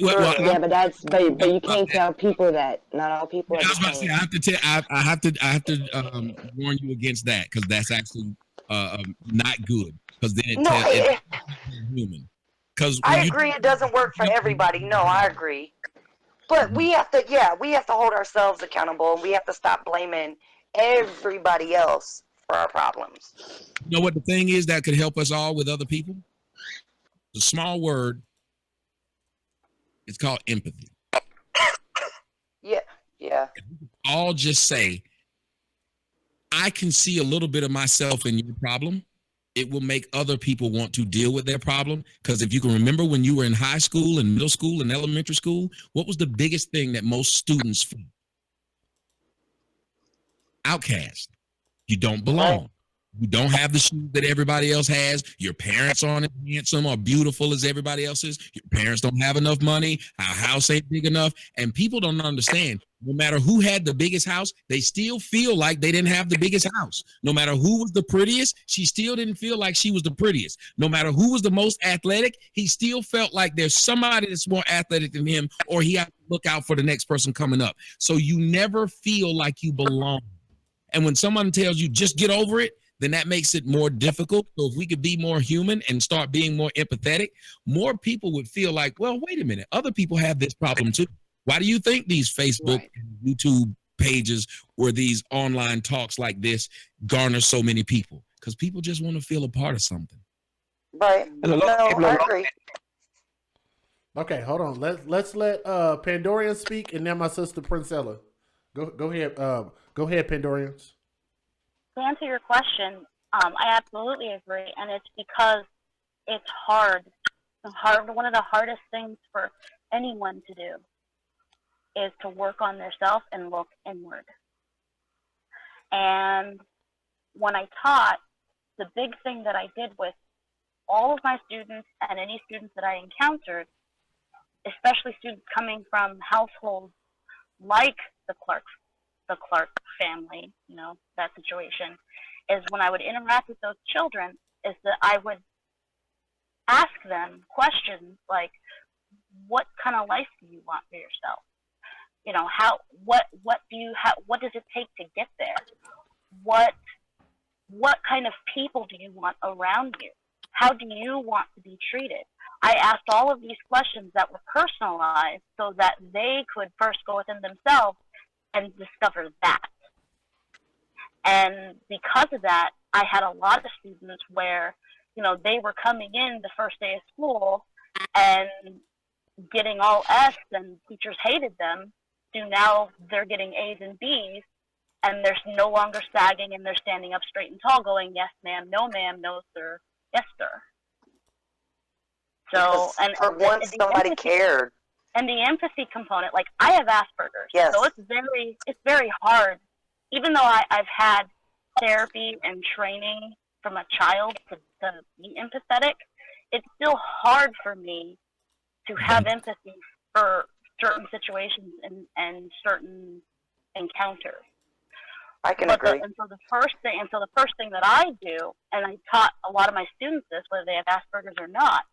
can't tell people that. Not all people are the same. I have to warn you against that, because that's actually not good, because then it's human. Because I agree it doesn't work for everybody. No, I agree. But we have to hold ourselves accountable, and we have to stop blaming everybody else for our problems. You know what the thing is that could help us all with other people? The small word. It's called empathy. Yeah. All just say, I can see a little bit of myself in your problem. It will make other people want to deal with their problem. Because if you can remember when you were in high school and middle school and elementary school, what was the biggest thing that most students felt? Outcast. You don't belong. You don't have the shoes that everybody else has. Your parents aren't as handsome or beautiful as everybody else is. Your parents don't have enough money. Our house ain't big enough. And people don't understand, no matter who had the biggest house, they still feel like they didn't have the biggest house. No matter who was the prettiest, she still didn't feel like she was the prettiest. No matter who was the most athletic, he still felt like there's somebody that's more athletic than him, or he had to look out for the next person coming up. So you never feel like you belong. And when someone tells you just get over it, then that makes it more difficult. So if we could be more human and start being more empathetic, more people would feel like, well, wait a minute, other people have this problem too. Why do you think these Facebook and YouTube pages or these online talks like this garner so many people? Because people just want to feel a part of something. Right. And a lot of people I agree. Okay, hold on. Let's let Pandorian speak, and then my sister Princella. Go ahead. Go ahead, Pandorians. To answer your question, I absolutely agree, and it's because it's hard. One of the hardest things for anyone to do is to work on themselves and look inward. And when I taught, the big thing that I did with all of my students and any students that I encountered, especially students coming from households like the Clark family, that situation, is when I would interact with those children, is that I would ask them questions like, what kind of life do you want for yourself? What does it take to get there? what kind of people do you want around you? How do you want to be treated? I asked all of these questions that were personalized so that they could first go within themselves and discover that. And because of that, I had a lot of students where, they were coming in the first day of school and getting all F's and teachers hated them, to now they're getting A's and B's, and they're no longer sagging and they're standing up straight and tall going, yes, ma'am, no, sir, yes, sir. So, and for once somebody cared. And the empathy component, like I have Asperger's, so it's very hard. Even though I've had therapy and training from a child to be empathetic, it's still hard for me to have empathy for certain situations and certain encounters. I can agree. So the first thing that I do, and I taught a lot of my students this, whether they have Asperger's or not,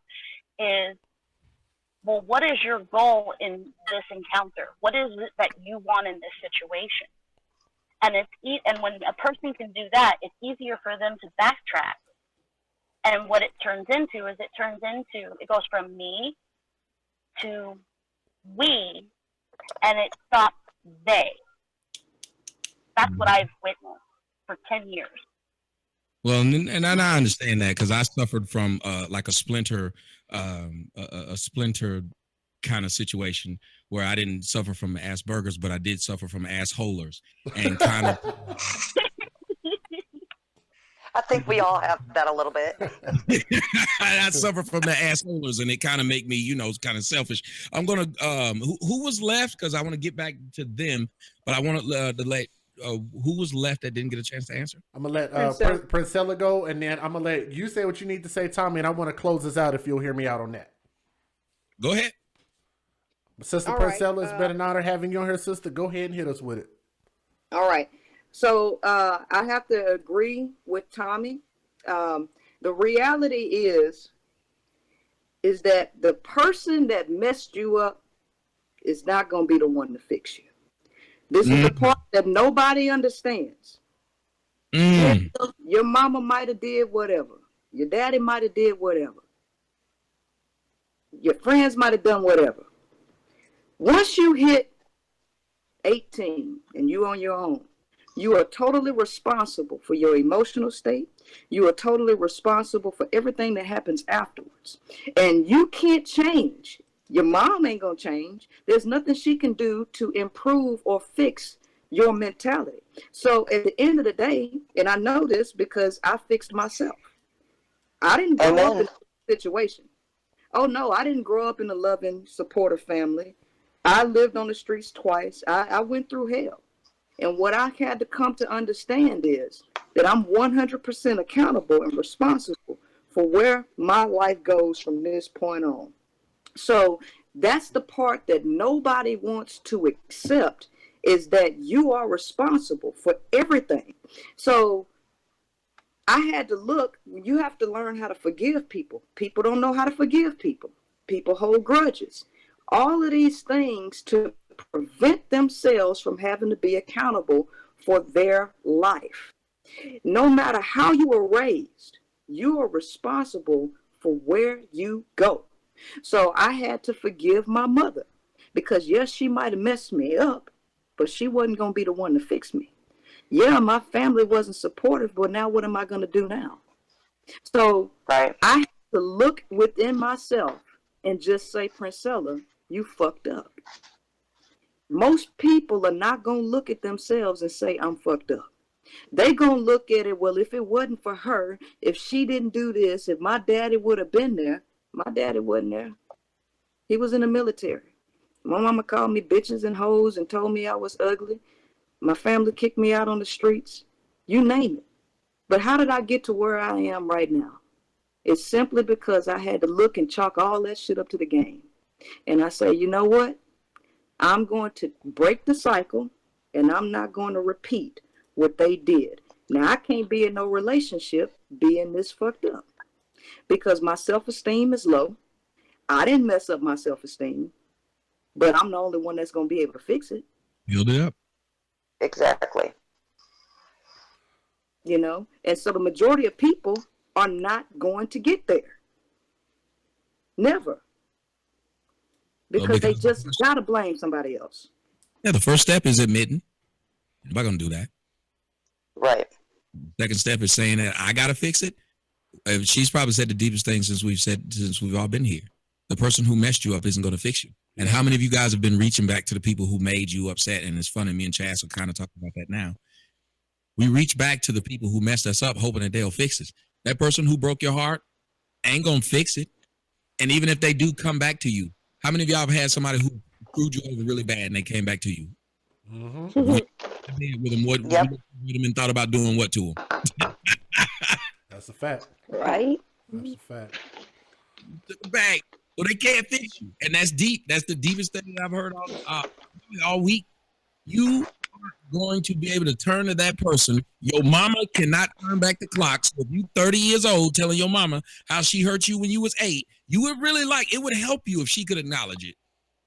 is, well, what is your goal in this encounter? What is it that you want in this situation? And when a person can do that, it's easier for them to backtrack. And what it turns into is it goes from me to we, and it stops they. That's what I've witnessed for 10 years. Well, and I understand that because I suffered from like a splinter kind of situation where I didn't suffer from Asperger's, but I did suffer from assholers, and kind of. I think we all have that a little bit. I suffer from the assholers, and it kind of make me, kind of selfish. I'm gonna who was left, because I want to get back to them, but I want to let who was left that didn't get a chance to answer. I'm gonna let Princella go, and then I'm gonna let you say what you need to say, Tommy, and I want to close this out if you'll hear me out on that. Go ahead. Sister Princella, it's been an honor having you on here, sister. Go ahead and hit us with it. All right. So I have to agree with Tommy. The reality is that the person that messed you up is not going to be the one to fix you. This is the part that nobody understands. Your mama might have did whatever. Your daddy might have did whatever. Your friends might have done whatever. Once you hit 18 and you on your own, you are totally responsible for your emotional state. You are totally responsible for everything that happens afterwards. And you can't change. Your mom ain't going to change. There's nothing she can do to improve or fix your mentality. So at the end of the day, and I know this because I fixed myself. I didn't grow up in a situation. Oh, no, I didn't grow up in a loving, supportive family. I lived on the streets twice. I went through hell. And what I had to come to understand is that I'm 100% accountable and responsible for where my life goes from this point on. So that's the part that nobody wants to accept, is that you are responsible for everything. So I had to look, you have to learn how to forgive people. People don't know how to forgive people. People hold grudges. All of these things to prevent themselves from having to be accountable for their life. No matter how you were raised, you are responsible for where you go. So I had to forgive my mother because, yes, she might have messed me up, but she wasn't going to be the one to fix me. Yeah, my family wasn't supportive, but now what am I going to do now? So I had to look within myself and just say, Princella, you fucked up. Most people are not going to look at themselves and say, I'm fucked up. They going to look at it, well, if it wasn't for her, if she didn't do this, if my daddy would have been there, my daddy wasn't there. He was in the military. My mama called me bitches and hoes and told me I was ugly. My family kicked me out on the streets. You name it. But how did I get to where I am right now? It's simply because I had to look and chalk all that shit up to the game. And I say, you know what? I'm going to break the cycle, and I'm not going to repeat what they did. Now, I can't be in no relationship being this fucked up because my self-esteem is low. I didn't mess up my self-esteem, but I'm the only one that's going to be able to fix it. Build it up. Exactly. you know? And so the majority of people are not going to get there. Never. Because they just got to blame somebody else. Yeah, the first step is admitting, I'm not going to do that. Right. Second step is saying that I got to fix it. She's probably said the deepest thing since we've all been here. The person who messed you up isn't going to fix you. And how many of you guys have been reaching back to the people who made you upset? And it's funny, me and Chaz are kind of talking about that now. We reach back to the people who messed us up, hoping that they'll fix it. That person who broke your heart ain't going to fix it. And even if they do come back to you, how many of y'all have had somebody who screwed you over really bad and they came back to you? Mm-hmm. With them, what, yep. With them and thought about doing what to them? That's a fact. Right? That's a fact. Took it back. So they can't fix you. And that's deep. That's the deepest thing that I've heard all week. You are going to be able to turn to that person. Your mama cannot turn back the clock. So if you 30 years old telling your mama how she hurt you when you was 8, you would really like, it would help you if she could acknowledge it.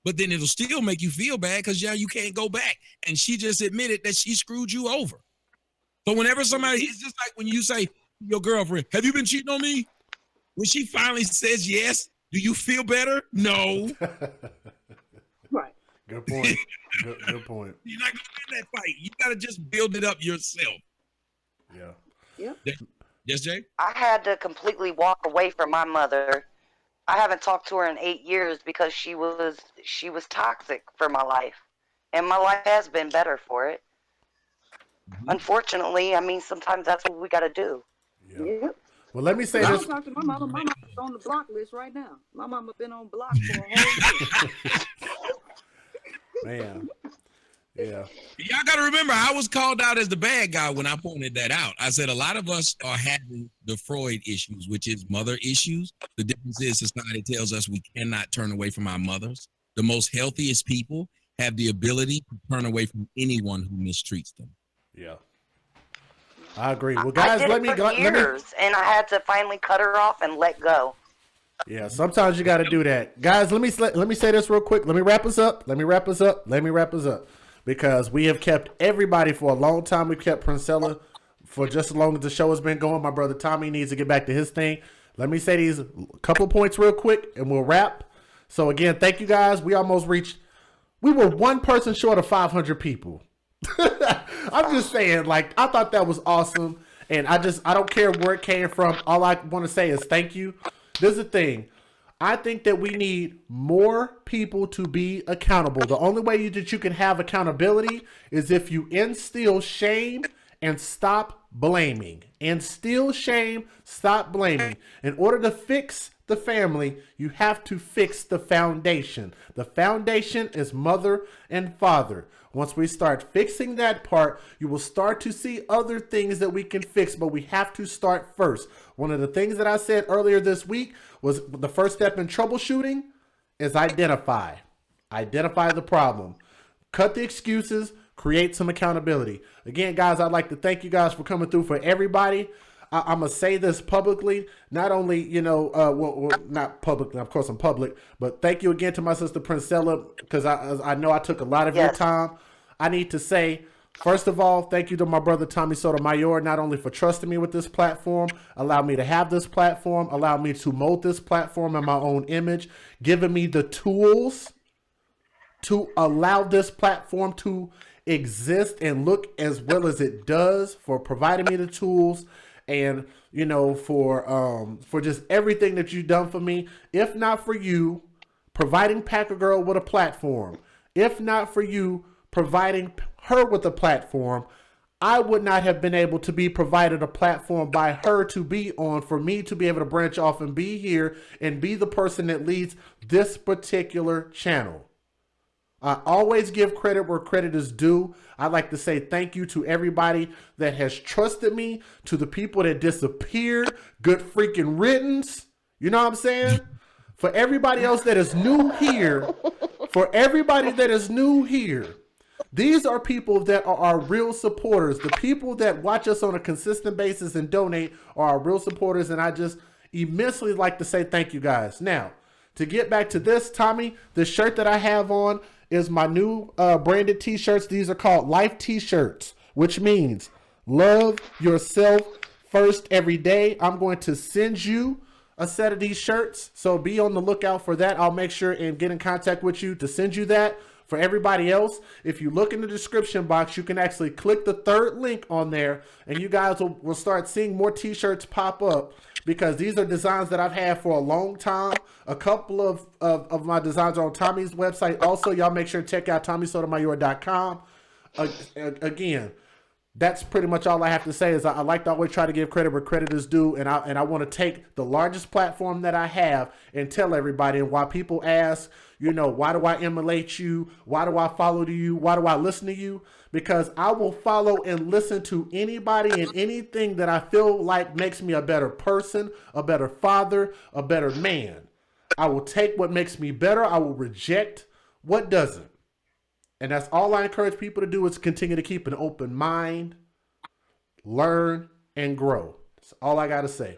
But then it'll still make you feel bad because now you can't go back. And she just admitted that she screwed you over. So whenever somebody, it's just like when you say to your girlfriend, have you been cheating on me? When she finally says yes, do you feel better? No. Right. Good point. Good point. You're not going to win that fight. You got to just build it up yourself. Yeah. Yep. Yes, Jay? I had to completely walk away from my mother. I haven't talked to her in 8 years because she was toxic for my life. And my life has been better for it. Mm-hmm. Unfortunately, I mean, sometimes that's what we got to do. Yeah. Yep. Well, let me say this. I don't talk to my mama. My mama's on the block list right now. My mama been on block for a whole year. Man. Yeah. Y'all got to remember, I was called out as the bad guy when I pointed that out. I said a lot of us are having the Freud issues, which is mother issues. The difference is society tells us we cannot turn away from our mothers. The most healthiest people have the ability to turn away from anyone who mistreats them. Yeah. I agree. Well, guys, let me and I had to finally cut her off and let go. Yeah, sometimes you got to do that, guys. Let me say this real quick. Let me wrap us up. Because we have kept everybody for a long time. We've kept Princella for just as long as the show has been going. My brother Tommy needs to get back to his thing. Let me say these couple points real quick, and we'll wrap. So again, thank you guys. We almost reached. We were one person short of 500 people. I'm just saying, like, I thought that was awesome, and I don't care where it came from. All I want to say is thank you. This is the thing. I think that we need more people to be accountable. The only way that you can have accountability is if you instill shame and stop blaming. Instill shame, stop blaming. In order to fix the family, you have to fix the foundation. The foundation is mother and father. Once we start fixing that part, you will start to see other things that we can fix, but we have to start first. One of the things that I said earlier this week was the first step in troubleshooting is identify. Identify the problem. Cut the excuses, create some accountability. Again, guys, I'd like to thank you guys for coming through for everybody. I'm going to say this publicly, not only, well, not publicly, of course I'm public, but thank you again to my sister Princella, because I know I took a lot of your time. I need to say, first of all, thank you to my brother Tommy Sotomayor, not only for trusting me with this platform, allowed me to have this platform, allowed me to mold this platform in my own image, giving me the tools to allow this platform to exist and look as well as it does, for providing me the tools, and for just everything that you've done for me. If not for you providing Packer Girl with a platform, if not for you providing her with a platform, I would not have been able to be provided a platform by her to be on, for me to be able to branch off and be here and be the person that leads this particular channel. I always give credit where credit is due. I'd like to say thank you to everybody that has trusted me, to the people that disappeared, good freaking riddance. You know what I'm saying? For everybody else that is new here, these are people that are our real supporters. The people that watch us on a consistent basis and donate are our real supporters, and I just immensely like to say thank you guys. Now, to get back to this, Tommy, the shirt that I have on is my new branded t-shirts. These are called Life t-shirts, which means Love yourself first every day. I'm going to send you a set of these shirts, so be on the lookout for that. I'll make sure and get in contact with you to send you that. For everybody else, if you look in the description box, you can actually click the third link on there, and you guys will start seeing more t-shirts pop up, because these are designs that I've had for a long time. A couple of my designs are on Tommy's website. Also, y'all make sure to check out TommySotomayor.com. Again, that's pretty much all I have to say. Is I like to always try to give credit where credit is due, and I want to take the largest platform that I have and tell everybody. And why people ask, why do I emulate you? Why do I follow you? Why do I listen to you? Because I will follow and listen to anybody and anything that I feel like makes me a better person, a better father, a better man. I will take what makes me better. I will reject what doesn't. And that's all I encourage people to do, is continue to keep an open mind, learn, and grow. That's all I got to say.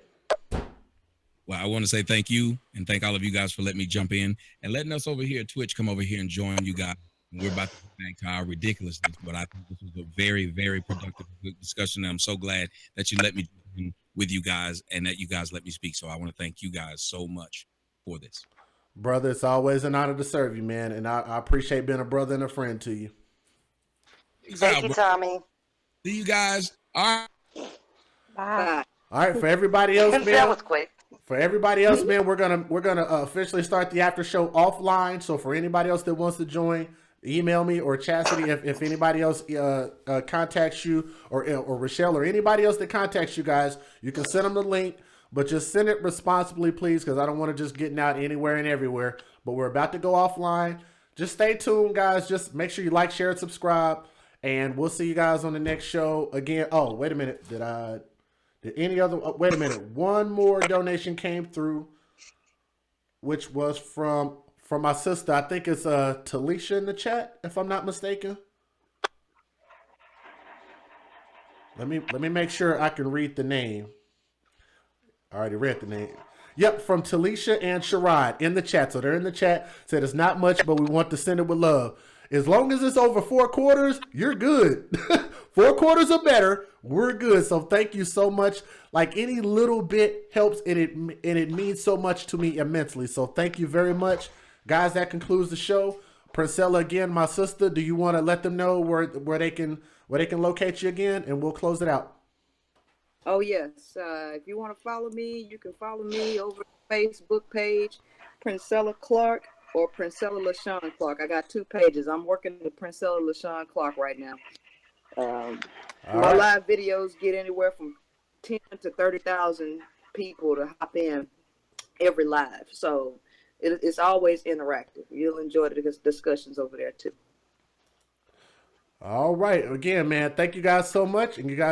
Well, I want to say thank you, and thank all of you guys for letting me jump in and letting us over here at Twitch come over here and join you guys. We're about to get back to our ridiculousness, but I think this was a very, very productive discussion, and I'm so glad that you let me jump in with you guys and that you guys let me speak. So I want to thank you guys so much for this. Brother, it's always an honor to serve you, man, and I appreciate being a brother and a friend to you. Thank you, Tommy. See you guys. All right. Bye. All right, for everybody else, man. That was quick. For everybody else, man, we're gonna officially start the after show offline. So for anybody else that wants to join, email me or Chastity if anybody else contacts you, or Rochelle or anybody else that contacts you guys, you can send them the link. But just send it responsibly, please, because I don't want to just getting out anywhere and everywhere. But we're about to go offline. Just stay tuned, guys. Just make sure you like, share, and subscribe. And we'll see you guys on the next show again. Oh, wait a minute. Did any other? Oh, wait a minute. One more donation came through, which was from my sister. I think it's Talisha in the chat, if I'm not mistaken. Let me make sure I can read the name. I already read the name. Yep, from Talisha and Sherrod in the chat. So they're in the chat. Said it's not much, but we want to send it with love. As long as it's over 4 quarters, you're good. 4 quarters or better, we're good. So thank you so much. Like, any little bit helps, and it means so much to me immensely. So thank you very much. Guys, that concludes the show. Princella, again, my sister, do you want to let them know where they can locate you again, and we'll close it out? Oh, yes. If you want to follow me, you can follow me over the Facebook page, Princella Clark or Princella LaShawn Clark. I got 2 pages. I'm working with Princella LaShawn Clark right now. My live videos get anywhere from 10 to 30,000 people to hop in every live. So it's always interactive. You'll enjoy the discussions over there, too. All right. Again, man, thank you guys so much. And you guys